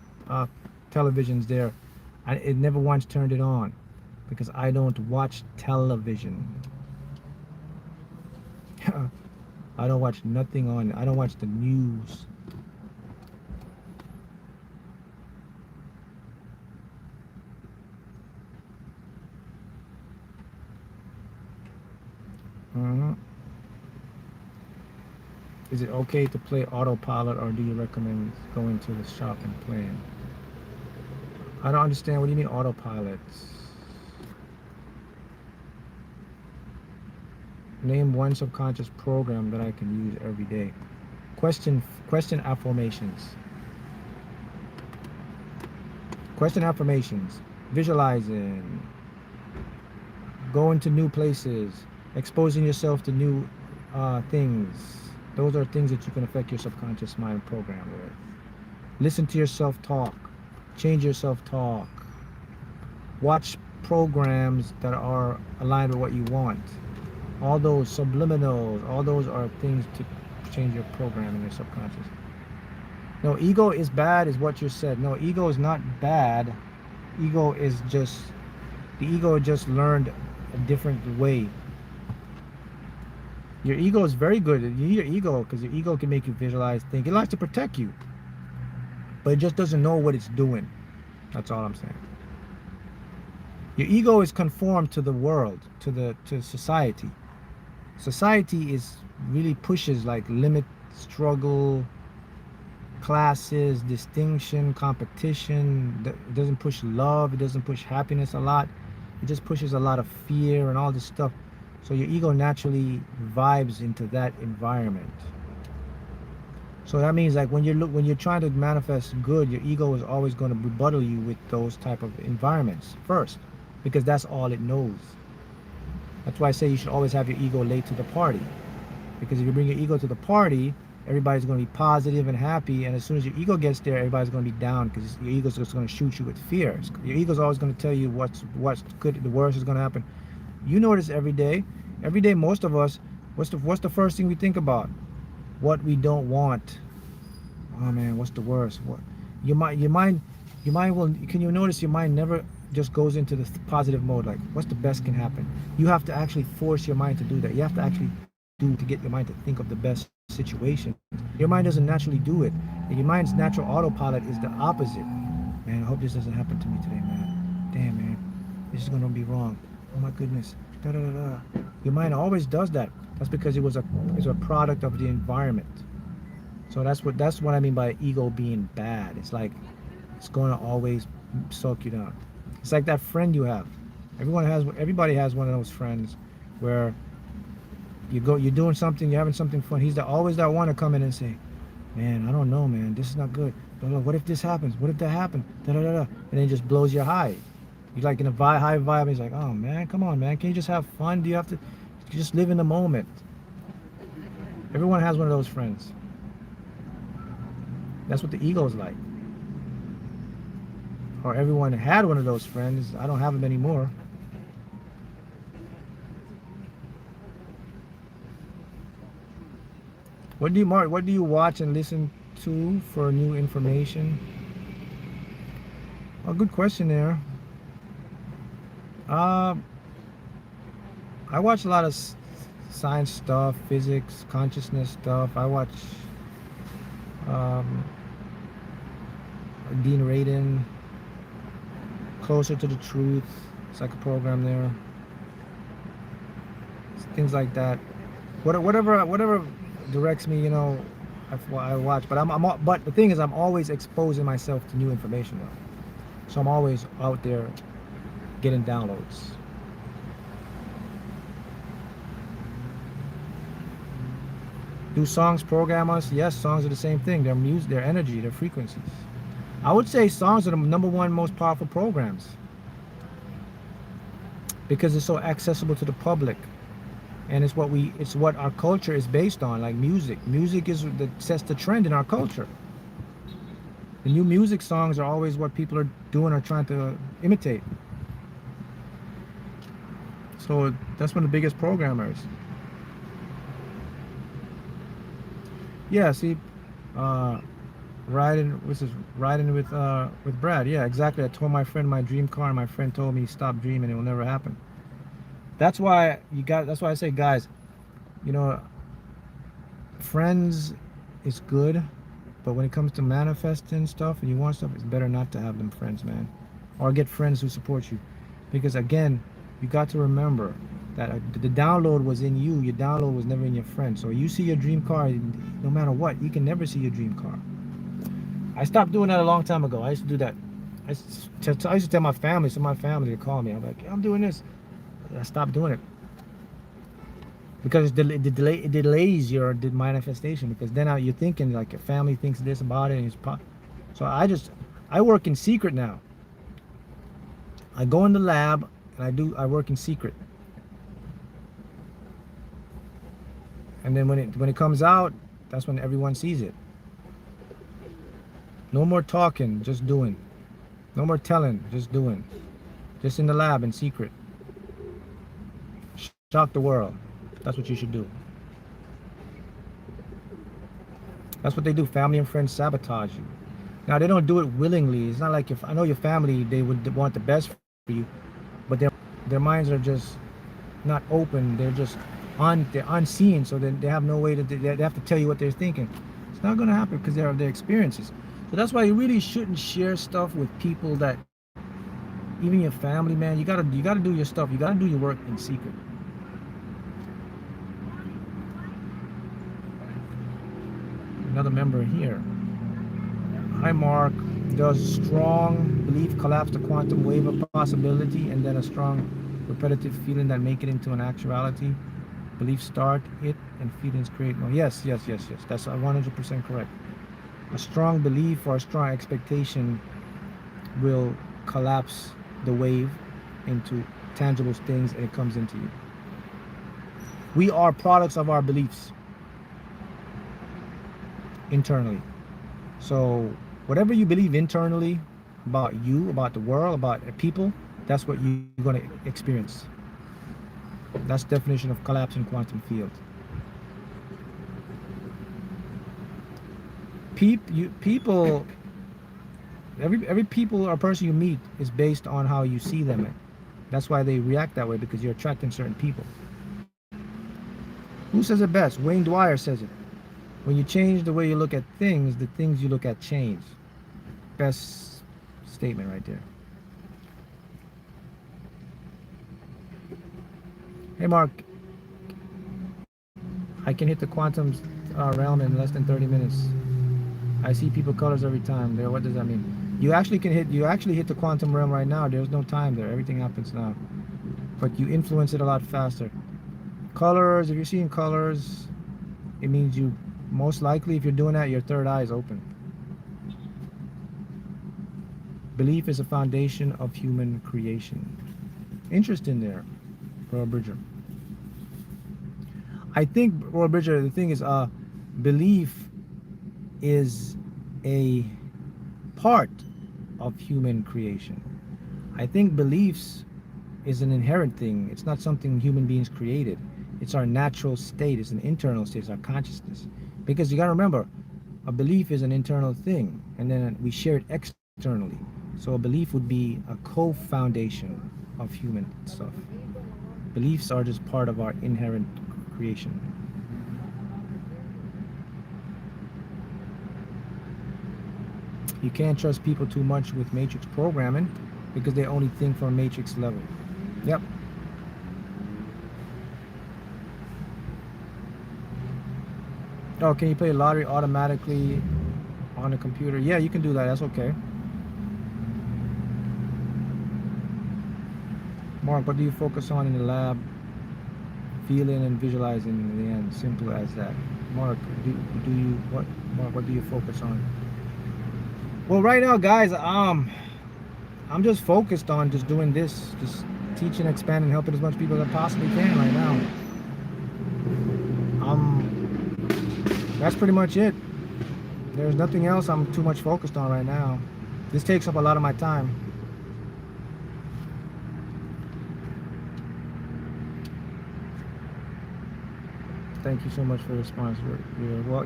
Speaker 1: television's there. It never once turned it on because I don't watch television. I don't watch nothing on. I don't watch the news. Is it okay to play autopilot, or do you recommend going to the shop and playing? I don't understand. What do you mean autopilot? Name one subconscious program that I can use every day. Question affirmations. Question affirmations. Visualizing. Going to new places. Exposing yourself to new things. Those are things that you can affect your subconscious mind program with. Listen to your self-talk. Change your self-talk. Watch programs that are aligned with what you want. All those subliminals, all those are things to change your program in your subconscious. No, ego is bad is what you said. No, ego is not bad. Ego is just, the ego just learned a different way. Your ego is very good. You need your ego because your ego can make you visualize, think. It likes to protect you, but it just doesn't know what it's doing. That's all I'm saying. Your ego is conformed to the world, to society. Society is really pushes like limit, struggle, classes, distinction, competition. It doesn't push love. It doesn't push happiness a lot. It just pushes a lot of fear and all this stuff. So your ego naturally vibes into that environment. So that means like when you're trying to manifest good, your ego is always going to rebuttal you with those type of environments first, because that's all it knows. That's why I say you should always have your ego late to the party, because if you bring your ego to the party, everybody's going to be positive and happy, and as soon as your ego gets there, everybody's going to be down because your ego's just going to shoot you with fear. Your ego's always going to tell you what's good, the worst is going to happen. You notice every day, most of us, what's the first thing we think about? What we don't want. Oh man, what's the worst? What your mind will, can you notice your mind never just goes into the positive mode, like what's the best can happen? You have to actually force your mind to do that. You have to actually do to get your mind to think of the best situation. Your mind doesn't naturally do it. Your mind's natural autopilot is the opposite. Man, I hope this doesn't happen to me today, man. Damn, man, this is gonna be wrong. Oh my goodness. Da, da, da, da. Your mind always does that. That's because it was a product of the environment. So that's what I mean by ego being bad. It's like it's going to always suck you down. It's like that friend you have. Everybody has one of those friends where you're doing something, you're having something fun. He's always that one to come in and say, man, I don't know, man, this is not good. What if this happens? What if that happened? Da, da, da, da. And then it just blows your high. You're like in a high vibe. And he's like, oh man, come on, man, can you just have fun? Do you have to just live in the moment? Everyone has one of those friends. That's what the ego's like. Or everyone had one of those friends. I don't have them anymore. What do you watch and listen to for new information? A good question there. I watch a lot of science stuff, physics, consciousness stuff. I watch Dean Radin, Closer to the Truth. It's like a program there. Things like that. Whatever directs me, I watch. But but the thing is, I'm always exposing myself to new information though. So I'm always out there getting downloads. Do songs program us? Yes, songs are the same thing. They're music, their energy, their frequencies. I would say songs are the #1 most powerful programs because it's so accessible to the public, and it's what our culture is based on. Like music is that sets the trend in our culture. The new music songs are always what people are doing or trying to imitate. So that's one of the biggest programmers. Yeah, see, riding with Brad. Yeah, exactly. I told my friend my dream car, and my friend told me stop dreaming, it will never happen. That's why I say, guys, you know, friends is good, but when it comes to manifesting stuff and you want stuff, it's better not to have them friends, man. Or get friends who support you. Because again, you got to remember that the download was in you. Your download was never in your friend. So you see your dream car, no matter what, you can never see your dream car. I stopped doing that a long time ago. I used to do that. I used to tell my family, some of my family to call me. I'm like, I'm doing this. I stopped doing it. Because it delays your manifestation. Because then you're thinking like your family thinks this about it, and so I work in secret now. I go in the lab and I work in secret. And then when it comes out, that's when everyone sees it. No more talking, just doing. No more telling, just doing. Just in the lab in secret. Shock the world. That's what you should do. That's what they do. Family and friends sabotage you. Now they don't do it willingly. It's not like if I know your family, they would want the best for you, but their minds are just not open. They're unseen, so they have no way they have to tell you what they're thinking. It's not gonna happen because they're their experiences. So that's why you really shouldn't share stuff with people that, even your family, man. You gotta do your stuff. You gotta do your work in secret. Another member here. Hi, Mark. Does strong belief collapse the quantum wave of possibility, and then a strong repetitive feeling that make it into an actuality? Beliefs start it, and feelings create more. Yes. That's 100% correct. A strong belief or a strong expectation will collapse the wave into tangible things, and it comes into you. We are products of our beliefs internally. So whatever you believe internally about you, about the world, about people, that's what you're going to experience. That's the definition of collapsing quantum field. People, every people or person you meet is based on how you see them. That's why they react that way, because you're attracting certain people. Who says it best? Wayne Dwyer says it. When you change the way you look at things, the things you look at change. Best statement right there. Hey, Mark. I can hit the quantum realm in less than 30 minutes. I see people colors every time. There, what does that mean? You actually hit the quantum realm right now. There's no time there. Everything happens now. But you influence it a lot faster. Colors, if you're seeing colors, it means you, most likely, if you're doing that, your third eye is open. Belief is a foundation of human creation. Interesting there, Royal Bridger. I think, Royal Bridger, the thing is, belief is a part of human creation. I think beliefs is an inherent thing. It's not something human beings created. It's our natural state. It's an internal state. It's our consciousness. Because you got to remember, a belief is an internal thing, and then we share it externally. So a belief would be a co-foundation of human stuff. Beliefs are just part of our inherent creation. You can't trust people too much with matrix programming because they only think from a matrix level. Yep. Oh, can you play lottery automatically on the computer? Yeah, you can do that. That's okay. Mark, what do you focus on in the lab? Feeling and visualizing in the end. Simple as that. Mark, what do you focus on? Well, right now, guys, I'm just focused on just doing this, just teaching, expanding, helping as much people as I possibly can right now. That's pretty much it. There's nothing else I'm too much focused on right now. This takes up a lot of my time. Thank you so much for your response.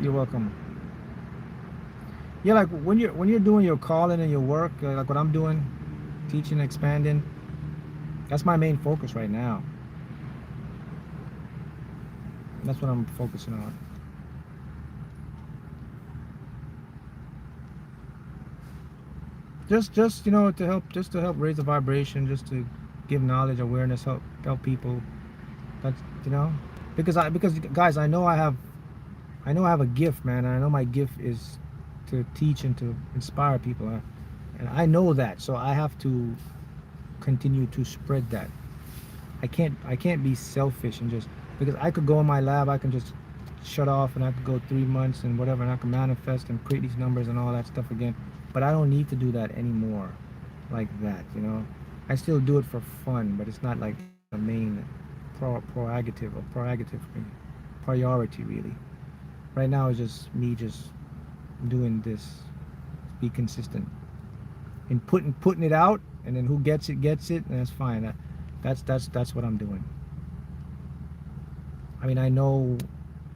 Speaker 1: You're welcome. Yeah, like when you're doing your calling and your work, like what I'm doing, teaching, expanding, that's my main focus right now. That's what I'm focusing on. Just to help raise the vibration, just to give knowledge, awareness, help people. That's because guys, I know I have a gift, man. And I know my gift is to teach and to inspire people, and I know that. So I have to continue to spread that. I can't be selfish and just because I could go in my lab, I can just shut off and I could go 3 months and whatever, and I can manifest and create these numbers and all that stuff again. But I don't need to do that anymore, like that. I still do it for fun, but it's not like the main prerogative priority really. Right now it's just me just doing this, be consistent in putting it out, and then who gets it, and that's fine. That's what I'm doing. I mean, I know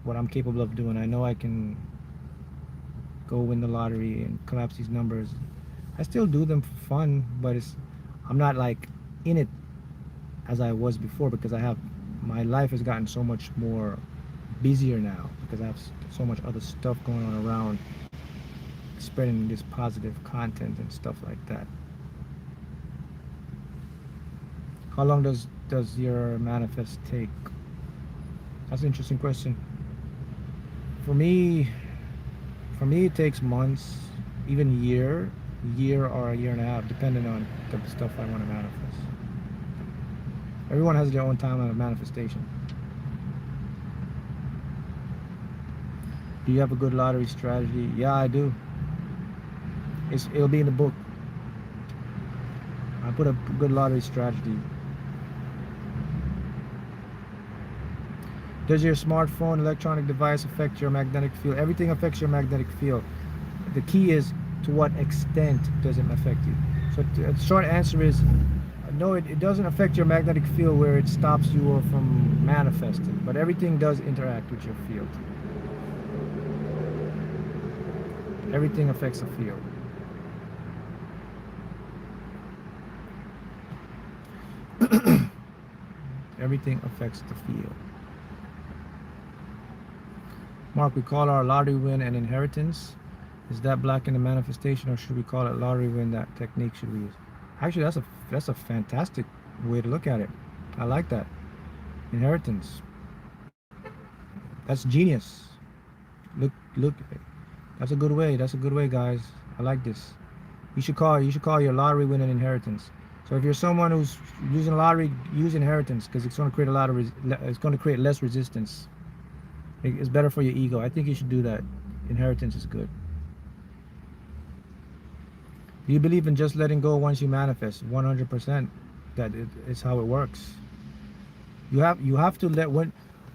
Speaker 1: what I'm capable of doing. I know I can go win the lottery and collapse these numbers. I still do them for fun, but I'm not like in it as I was before, because my life has gotten so much more busier now because I have so much other stuff going on around spreading this positive content and stuff like that. How long does your manifest take? That's an interesting question. For me, it takes months, even year or a year and a half, depending on the stuff I want to manifest. Everyone has their own timeline of manifestation. Do you have a good lottery strategy? Yeah, I do. It'll be in the book. I put a good lottery strategy. Does your smartphone, electronic device affect your magnetic field? Everything affects your magnetic field. The key is to what extent does it affect you? So the short answer is no, it doesn't affect your magnetic field where it stops you from manifesting, but everything does interact with your field. Everything affects the field. Everything affects the field. Mark, we call our lottery win an inheritance. Is that blocking the manifestation, or should we call it lottery win? That technique should we use? Actually, that's a fantastic way to look at it. I like that. Inheritance. That's genius. Look. That's a good way. That's a good way, guys. I like this. You should call your lottery win an inheritance. So if you're someone who's using lottery, use inheritance, because it's going to create it's going to create less resistance. It's better for your ego. I think you should do that. Inheritance is good. Do you believe in just letting go once you manifest? 100%. That it's how it works. You have to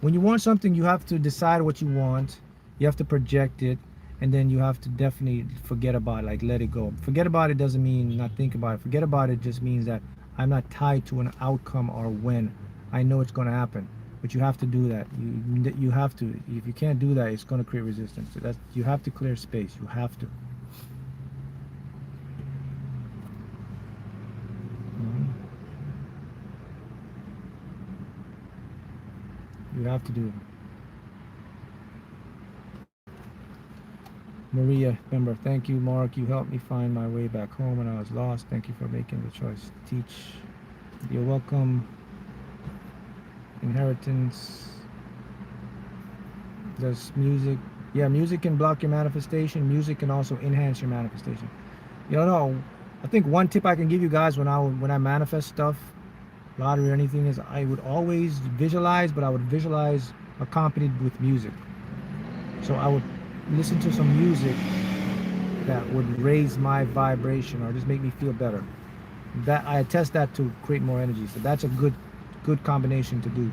Speaker 1: when you want something, you have to decide what you want. You have to project it, and then you have to definitely forget about it, like let it go. Forget about it doesn't mean not think about it. Forget about it just means that I'm not tied to an outcome or when. I know it's going to happen, but you have to do that. You have to. If you can't do that, it's going to create resistance. So you have to clear space. You have to. You have to do it. Maria, member, thank you, Mark. You helped me find my way back home when I was lost. Thank you for making the choice to teach. You're welcome. Inheritance. Does music? Yeah, music can block your manifestation. Music can also enhance your manifestation. I think one tip I can give you guys when I manifest stuff, lottery or anything, is I would always visualize, but I would visualize accompanied with music. So I would listen to some music that would raise my vibration or just make me feel better. That I test that to create more energy. So that's a good combination to do.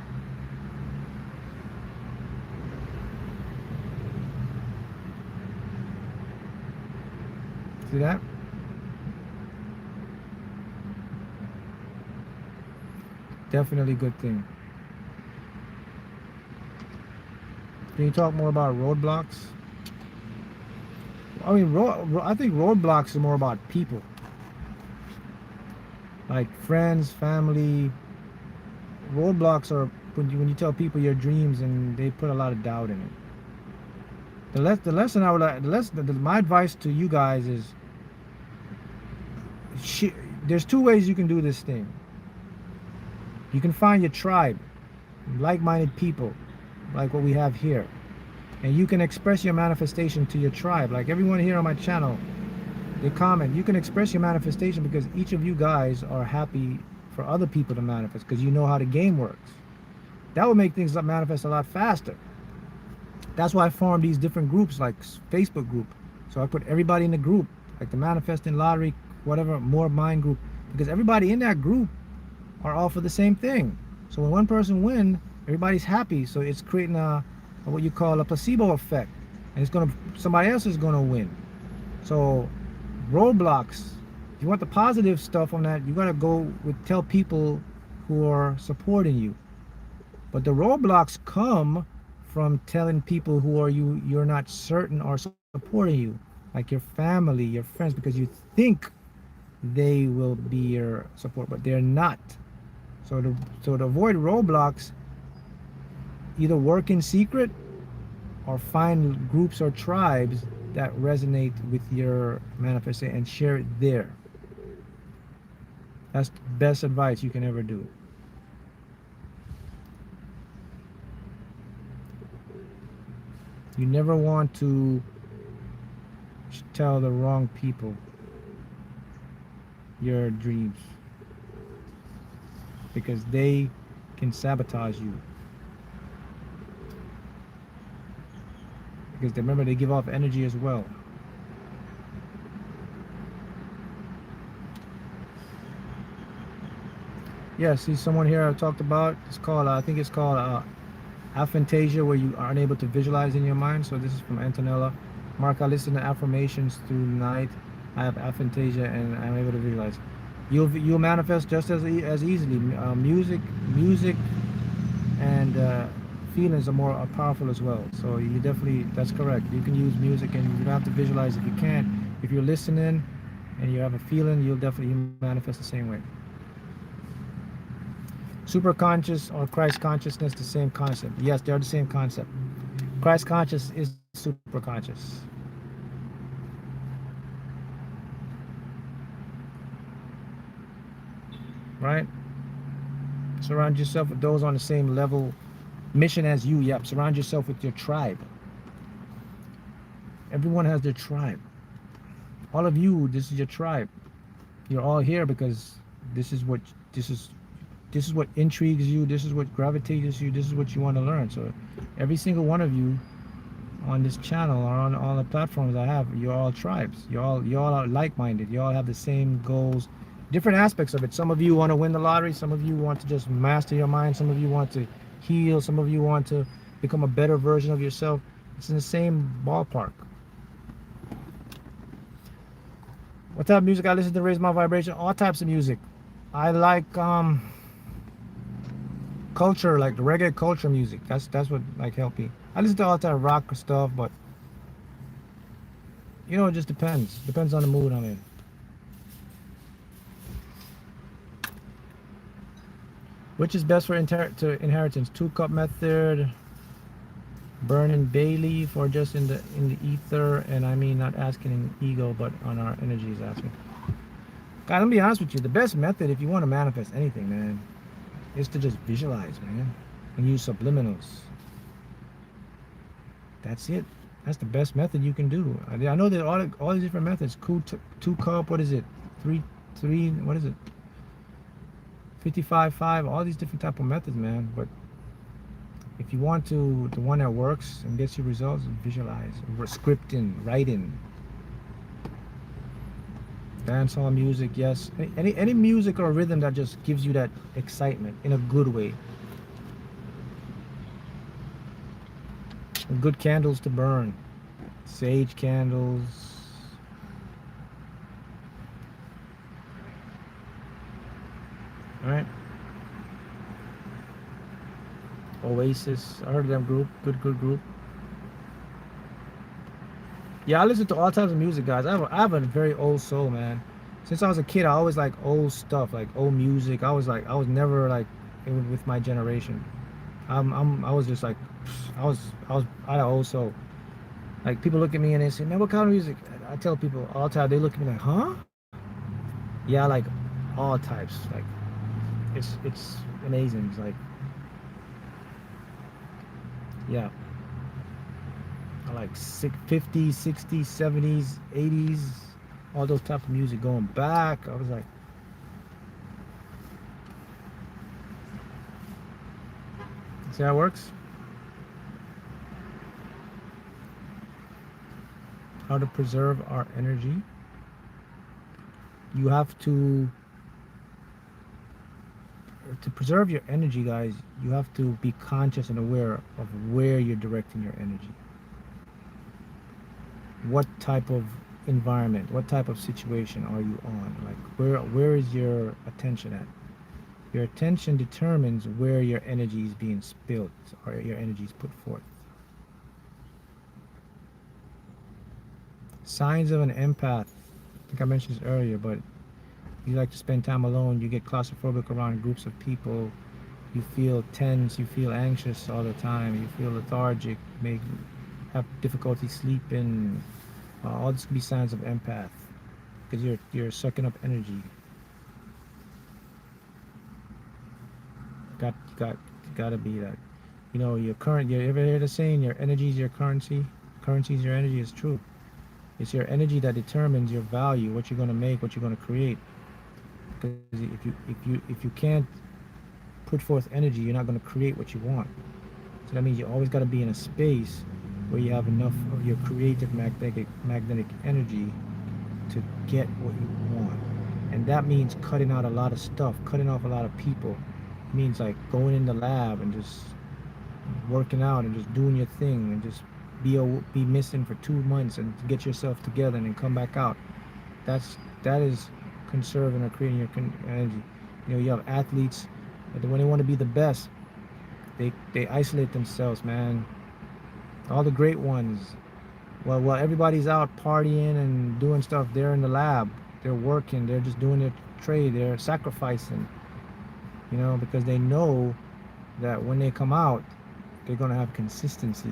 Speaker 1: See that? Definitely a good thing. Can you talk more about roadblocks? I mean, I think roadblocks are more about people, like friends, family. Roadblocks are when you tell people your dreams and they put a lot of doubt in it. The lesson I would like, my advice to you guys is, sh- there's two ways you can do this thing. You can find your tribe, like-minded people, like what we have here, and you can express your manifestation to your tribe. Like everyone here on my channel, they comment. You can express your manifestation because each of you guys are happy for other people to manifest because you know how the game works. That would make things manifest a lot faster. That's why I formed these different groups, like Facebook group. So I put everybody in the group, like the manifesting lottery, whatever, more mind group, because everybody in that group are all for the same thing. So when one person wins, everybody's happy. So it's creating a what you call a placebo effect, and somebody else is gonna win. So roadblocks. If you want the positive stuff on that, you gotta tell people who are supporting you. But the roadblocks come from telling people who are you're not certain are supporting you, like your family, your friends, because you think they will be your support, but they're not. So to avoid roadblocks, either work in secret or find groups or tribes that resonate with your manifestation and share it there. That's the best advice you can ever do. You never want to tell the wrong people your dreams because they can sabotage you. Because remember, they give off energy as well. Yeah, see someone here I talked about. It's called, I think it's called aphantasia, where you aren't able to visualize in your mind. So this is from Antonella. Mark, I listen to affirmations through the night. I have aphantasia and I'm able to visualize. You'll manifest just as easily. Music, and feelings are powerful as well. So you definitely, that's correct. You can use music and you don't have to visualize if you can't. If you're listening and you have a feeling, you'll definitely manifest the same way. Super conscious or Christ consciousness, the same concept. Yes, they're the same concept. Christ conscious is super conscious. Right? Surround yourself with those on the same level, mission as you. Yep. Surround yourself with your tribe. Everyone has their tribe. All of you, this is your tribe. You're all here because this is what this is this is what intrigues you, this is what gravitates you, this is what you want to learn. So every single one of you on this channel or on all the platforms I have, you're all tribes. You all are like-minded. You all have the same goals, different aspects of it. Some of you want to win the lottery, some of you want to just master your mind, some of you want to heal, some of you want to become a better version of yourself. It's in the same ballpark. What type of music I listen to raise my vibration? All types of music. I like culture, like the reggae culture music. That's what like help me. I listen to all type of rock stuff, but it just depends. Depends on the mood I'm in. Which is best for inheritance? 2-cup method, burning bay leaf, or just in the ether? And I mean not asking in ego, but on our energies asking. God, let me be honest with you. The best method, if you want to manifest anything, man, is to just visualize, man, and use subliminals. That's it. That's the best method you can do. I know that all these different methods. 2-cup. What is it? Three. What is it? 55-5. All these different type of methods, man. But if you want the one that works and gets you results, visualize, scripting, writing, dancehall music. Yes, any music or rhythm that just gives you that excitement in a good way. Good candles to burn, sage candles. All right. Oasis, I heard of them group. Good group. Yeah, I listen to all types of music, guys. I have a very old soul, man. Since I was a kid, I always like old stuff, like old music. I was never like with my generation. I was just like, I had an old soul. Like people look at me and they say, man, what kind of music? I tell people all the time. They look at me like, huh? Yeah, like all types. Like it's amazing. It's like, yeah, I like 50s, 60s, 70s, 80s, all those types of music going back. I was like, see how it works? How to preserve our energy. You have to preserve your energy, guys. You have to be conscious and aware of where you're directing your energy. What type of environment, what type of situation are you on? Like where is your attention at? Your attention determines where your energy is being spilt or your energy is put forth. Signs of an empath. I think I mentioned this earlier, but you like to spend time alone, you get claustrophobic around groups of people, you feel tense, you feel anxious all the time, you feel lethargic, have difficulty sleeping. All this can be signs of empath because you're sucking up energy. Got to be that. You know, you ever hear the saying, your energy is your currency? Currency is your energy. Is true. It's your energy that determines your value, what you're going to make, what you're going to create. Because if you can't put forth energy, you're not going to create what you want. So that means you always got to be in a space where you have enough of your creative magnetic energy to get what you want. And that means cutting out a lot of stuff, cutting off a lot of people. It means like going in the lab and just working out and just doing your thing and just be missing for 2 months and get yourself together and then come back out. That is conserving or creating your energy. You know, you have athletes that when they want to be the best, they isolate themselves, man. All the great ones. Well, while everybody's out partying and doing stuff, they're in the lab. They're working. They're just doing their trade. They're sacrificing, you know, because they know that when they come out, they're going to have consistency.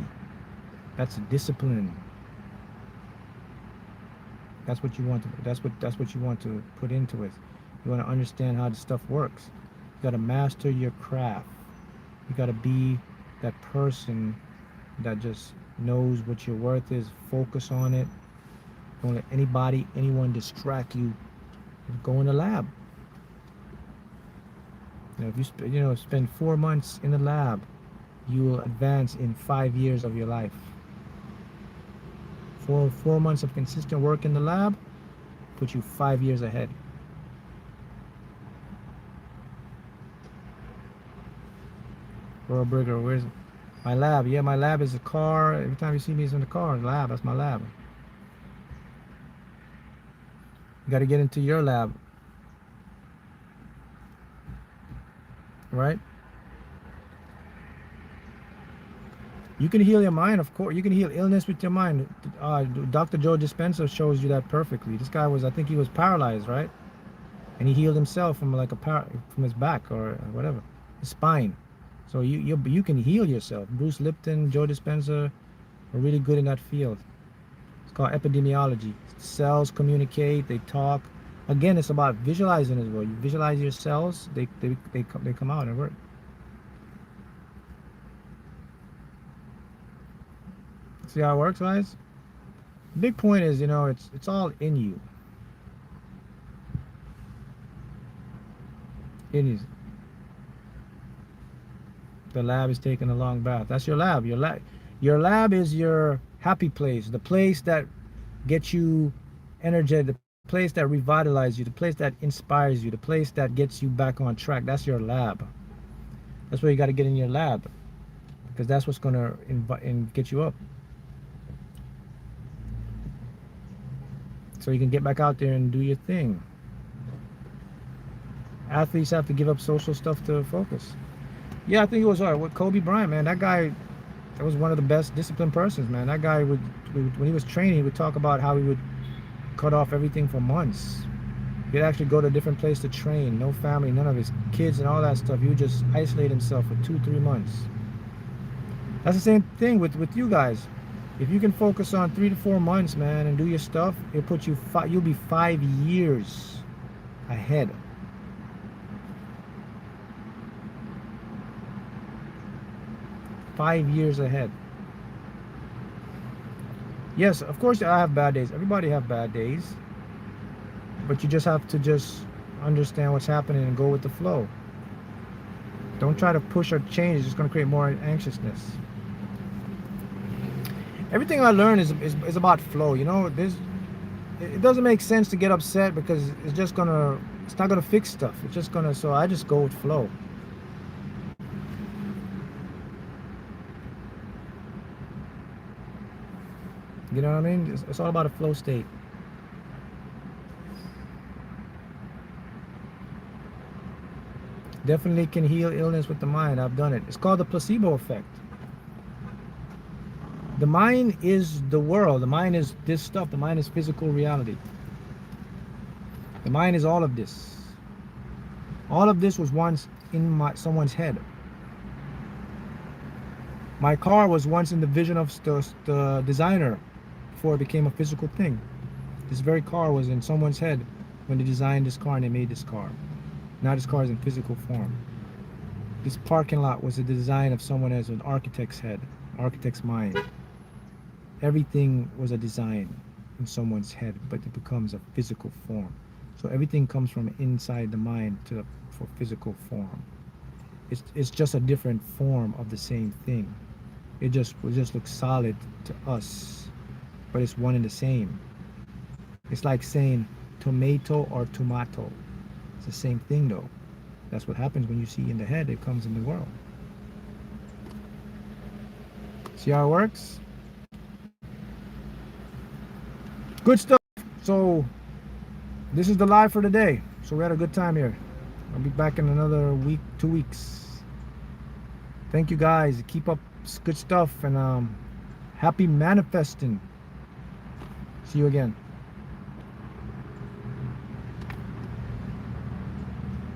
Speaker 1: That's a discipline. That's what you want to. That's what you want to put into it. You want to understand how the stuff works. You got to master your craft. You got to be that person that just knows what your worth is. Focus on it. Don't let anyone distract you. Go in the lab. You know, if you spend 4 months in the lab, you will advance in 5 years of your life. 4 months of consistent work in the lab put you 5 years ahead. Earl Brigger, where's my lab? Yeah, my lab is a car. Every time you see me, it's in the car. Lab, that's my lab. You got to get into your lab, right? You can heal your mind, of course. You can heal illness with your mind. Dr. Joe Dispenza shows you that perfectly. This guy I think he was paralyzed, right? And he healed himself from from his back or whatever, his spine. So you can heal yourself. Bruce Lipton, Joe Dispenza are really good in that field. It's called epidemiology. Cells communicate, they talk. Again, it's about visualizing as well. You visualize your cells, they come out and work. See how it works, guys? The big point is, it's all in you. It is. The lab is taking a long bath. That's your lab. Your lab is your happy place, the place that gets you energetic, the place that revitalizes you, the place that inspires you, the place that gets you back on track. That's your lab. That's where you got to get in your lab, because that's what's going to get you up. So you can get back out there and do your thing. Athletes have to give up social stuff to focus. Yeah, I think it was with Kobe Bryant, man. That guy That was one of the best disciplined persons, man. That guy would, when he was training, he would talk about how he would cut off everything for months. He'd actually go to a different place to train, no family, none of his kids and all that stuff. He would just isolate himself for 2-3 months. That's the same thing with you guys. If you can focus on 3 to 4 months, man, and do your stuff, it puts you, you'll be 5 years ahead. Five years ahead. Yes, of course I have bad days. Everybody have bad days. But you just have to just understand what's happening and go with the flow. Don't try to push or change. It's just going to create more anxiousness. Everything I learn is about flow. You know, it doesn't make sense to get upset because it's just gonna, it's not gonna fix stuff. It's just gonna, so I just go with flow. You know what I mean? It's all about a flow state. Definitely can heal illness with the mind. I've done it. It's called the placebo effect. The mind is the world. The mind is this stuff. The mind is physical reality. The mind is all of this. All of this was once in someone's head. My car was once in the vision of the designer before it became a physical thing. This very car was in someone's head when they designed this car and they made this car. Now this car is in physical form. This parking lot was a design of someone as an architect's head, architect's mind. Everything was a design in someone's head, but it becomes a physical form. So everything comes from inside the mind for physical form. It's just a different form of the same thing. It just looks solid to us, but it's one and the same. It's like saying tomato or tomato. It's the same thing though. That's what happens when you see in the head, it comes in the world. See how it works? Good stuff. So this is the live for today. So we had a good time here. I'll be back in another week, 2 weeks. Thank you guys. Keep up good stuff and happy manifesting. See you again.